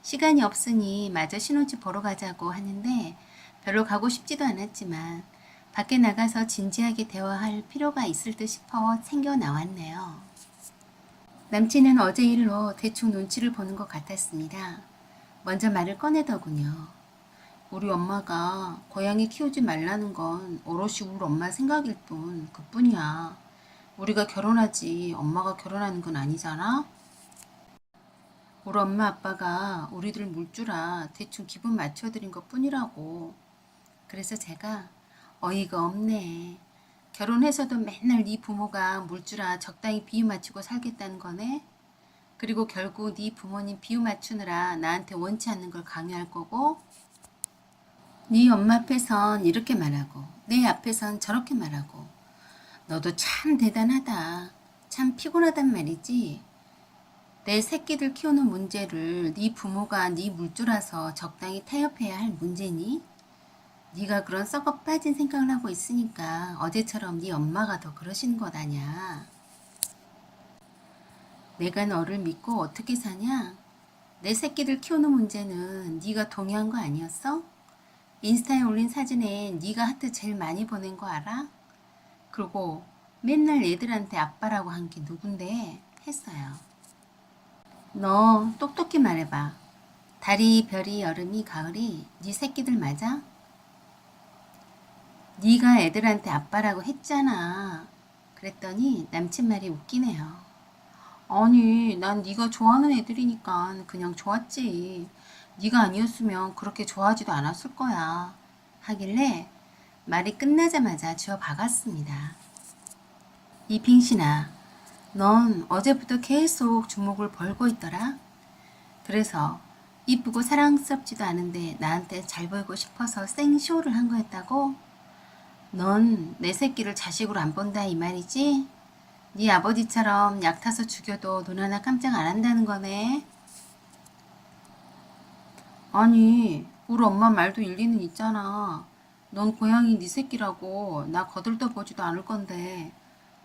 시간이 없으니 마저 신혼집 보러 가자고 하는데 별로 가고 싶지도 않았지만 밖에 나가서 진지하게 대화할 필요가 있을 듯 싶어 챙겨 나왔네요. 남친은 어제 일로 대충 눈치를 보는 것 같았습니다. 먼저 말을 꺼내더군요. 우리 엄마가 고양이 키우지 말라는 건 오롯이 우리 엄마 생각일 뿐 그뿐이야. 우리가 결혼하지 엄마가 결혼하는 건 아니잖아? 우리 엄마 아빠가 우리들 물주라 대충 기분 맞춰드린 것 뿐이라고. 그래서 제가 어이가 없네. 결혼해서도 맨날 네 부모가 물주라 적당히 비유 맞추고 살겠다는 거네? 그리고 결국 네 부모님 비유 맞추느라 나한테 원치 않는 걸 강요할 거고 네 엄마 앞에선 이렇게 말하고 내 앞에선 저렇게 말하고 너도 참 대단하다. 참 피곤하단 말이지. 내 새끼들 키우는 문제를 네 부모가 네 물주라서 적당히 타협해야 할 문제니? 네가 그런 썩어 빠진 생각을 하고 있으니까 어제처럼 네 엄마가 더 그러신 것 아냐. 내가 너를 믿고 어떻게 사냐? 내 새끼들 키우는 문제는 네가 동의한 거 아니었어? 인스타에 올린 사진에 네가 하트 제일 많이 보낸 거 알아? 그리고 맨날 애들한테 아빠라고 한 게 누군데? 했어요. 너 똑똑히 말해봐. 달이, 별이, 여름이, 가을이 네 새끼들 맞아? 네가 애들한테 아빠라고 했잖아. 그랬더니 남친 말이 웃기네요. 아니, 난 네가 좋아하는 애들이니까 그냥 좋았지. 네가 아니었으면 그렇게 좋아하지도 않았을 거야. 하길래 말이 끝나자마자 쥐어 박았습니다. 이 빙신아, 넌 어제부터 계속 주먹을 벌고 있더라. 그래서 이쁘고 사랑스럽지도 않은데 나한테 잘 보이고 싶어서 생쇼를 한 거였다고? 넌 내 새끼를 자식으로 안 본다 이 말이지? 네 아버지처럼 약 타서 죽여도 눈 하나 깜짝 안 한다는 거네. 아니, 우리 엄마 말도 일리는 있잖아. 넌 고양이 네 새끼라고 나 거들떠보지도 않을 건데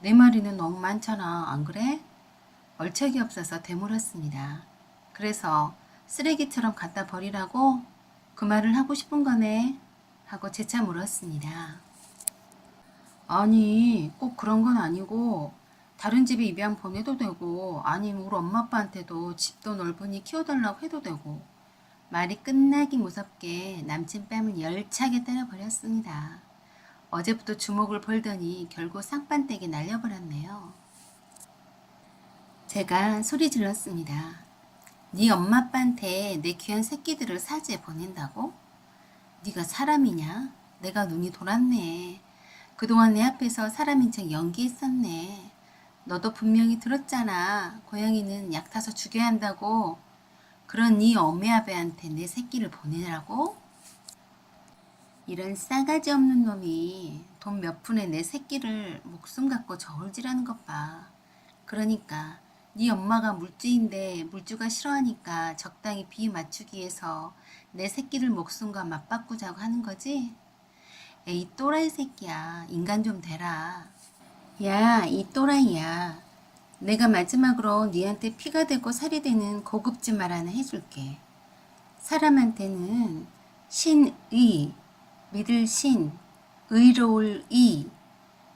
내 말이는 너무 많잖아. 안 그래? 얼척이 없어서 되물었습니다. 그래서 쓰레기처럼 갖다 버리라고? 그 말을 하고 싶은 거네? 하고 재차 물었습니다. 아니, 꼭 그런 건 아니고 다른 집에 입양 보내도 되고 아니면 우리 엄마 아빠한테도 집도 넓으니 키워달라고 해도 되고 말이 끝나기 무섭게 남친 뺨을 열차게 때려버렸습니다. 어제부터 주먹을 벌더니 결국 쌍판대기 날려버렸네요. 제가 소리 질렀습니다. 네 엄마 아빠한테 내 귀한 새끼들을 사지에 보낸다고? 네가 사람이냐? 내가 눈이 돌았네. 그동안 내 앞에서 사람인 척 연기했었네. 너도 분명히 들었잖아. 고양이는 약 타서 죽여야 한다고. 그런 네 어메아베한테 내 새끼를 보내라고? 이런 싸가지 없는 놈이 돈 몇 푼에 내 새끼를 목숨 갖고 저울질하는 것 봐. 그러니까 네 엄마가 물주인데 물주가 싫어하니까 적당히 비 맞추기 위해서 내 새끼를 목숨과 맞바꾸자고 하는 거지? 에이 또라이 새끼야. 인간 좀 되라. 야, 이 또라이야. 내가 마지막으로 니한테 피가 되고 살이 되는 고급진 말 하나 해줄게. 사람한테는 신의, 믿을 신, 의로울 의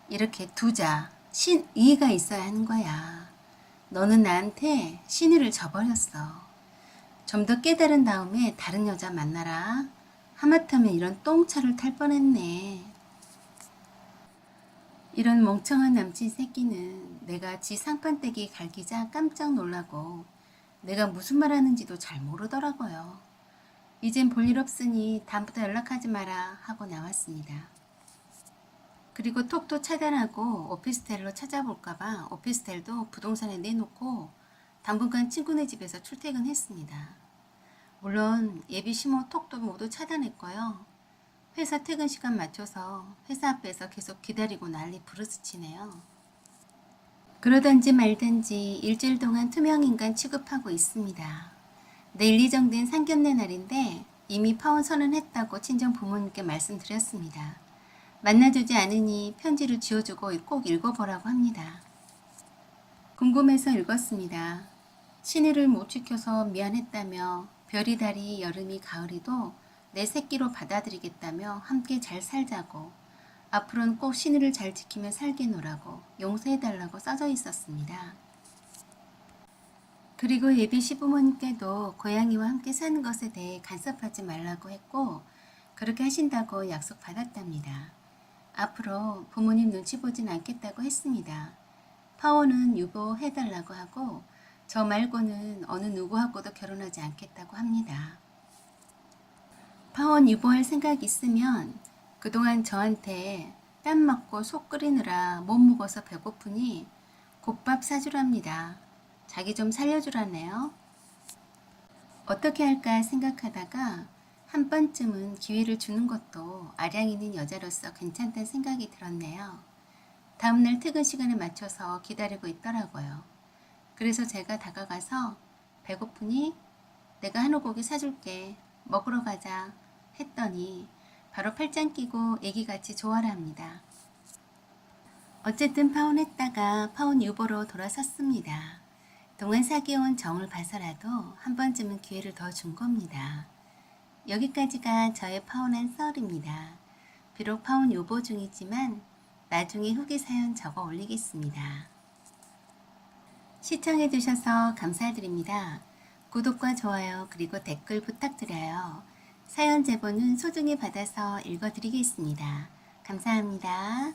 이렇게 두자 신의가 있어야 하는 거야. 너는 나한테 신의를 저버렸어. 좀 더 깨달은 다음에 다른 여자 만나라. 하마터면 이런 똥차를 탈 뻔했네. 이런 멍청한 남친 새끼는 내가 지 상판떼기 갈기자 깜짝 놀라고 내가 무슨 말 하는지도 잘 모르더라고요. 이젠 볼 일 없으니 다음부터 연락하지 마라 하고 나왔습니다. 그리고 톡도 차단하고 오피스텔로 찾아볼까봐 오피스텔도 부동산에 내놓고 당분간 친구네 집에서 출퇴근했습니다. 물론 예비 시모 톡도 모두 차단했고요. 회사 퇴근 시간 맞춰서 회사 앞에서 계속 기다리고 난리 부르스치네요. 그러던지 말던지 일주일 동안 투명인간 취급하고 있습니다. 내일 예정된 상견례 날인데 이미 파혼 선언했다고 친정 부모님께 말씀드렸습니다. 만나주지 않으니 편지를 지어주고 꼭 읽어보라고 합니다. 궁금해서 읽었습니다. 신의를 못 지켜서 미안했다며 별이 달이 여름이 가을이도 내 새끼로 받아들이겠다며 함께 잘 살자고 앞으로는 꼭 신의를 잘 지키며 살게 노라고 용서해달라고 써져 있었습니다. 그리고 예비 시부모님께도 고양이와 함께 사는 것에 대해 간섭하지 말라고 했고 그렇게 하신다고 약속받았답니다. 앞으로 부모님 눈치 보진 않겠다고 했습니다. 파혼은 유보해달라고 하고 저 말고는 어느 누구하고도 결혼하지 않겠다고 합니다. 파혼 유보할 생각 있으면 그동안 저한테 땀 맞고 속 끓이느라 못 먹어서 배고프니 국밥 사주랍니다. 자기 좀 살려주라네요. 어떻게 할까 생각하다가 한 번쯤은 기회를 주는 것도 아량 있는 여자로서 괜찮다는 생각이 들었네요. 다음날 퇴근 시간에 맞춰서 기다리고 있더라고요. 그래서 제가 다가가서 배고프니 내가 한우 고기 사줄게. 먹으러 가자 했더니 바로 팔짱 끼고 애기같이 좋아라 합니다. 어쨌든 파혼했다가 파혼 유보로 돌아섰습니다. 동안 사귀어온 정을 봐서라도 한 번쯤은 기회를 더 준 겁니다. 여기까지가 저의 파혼한 썰입니다. 비록 파혼 유보 중이지만 나중에 후기 사연 적어 올리겠습니다. 시청해주셔서 감사드립니다. 구독과 좋아요 그리고 댓글 부탁드려요. 사연 제보는 소중히 받아서 읽어드리겠습니다. 감사합니다.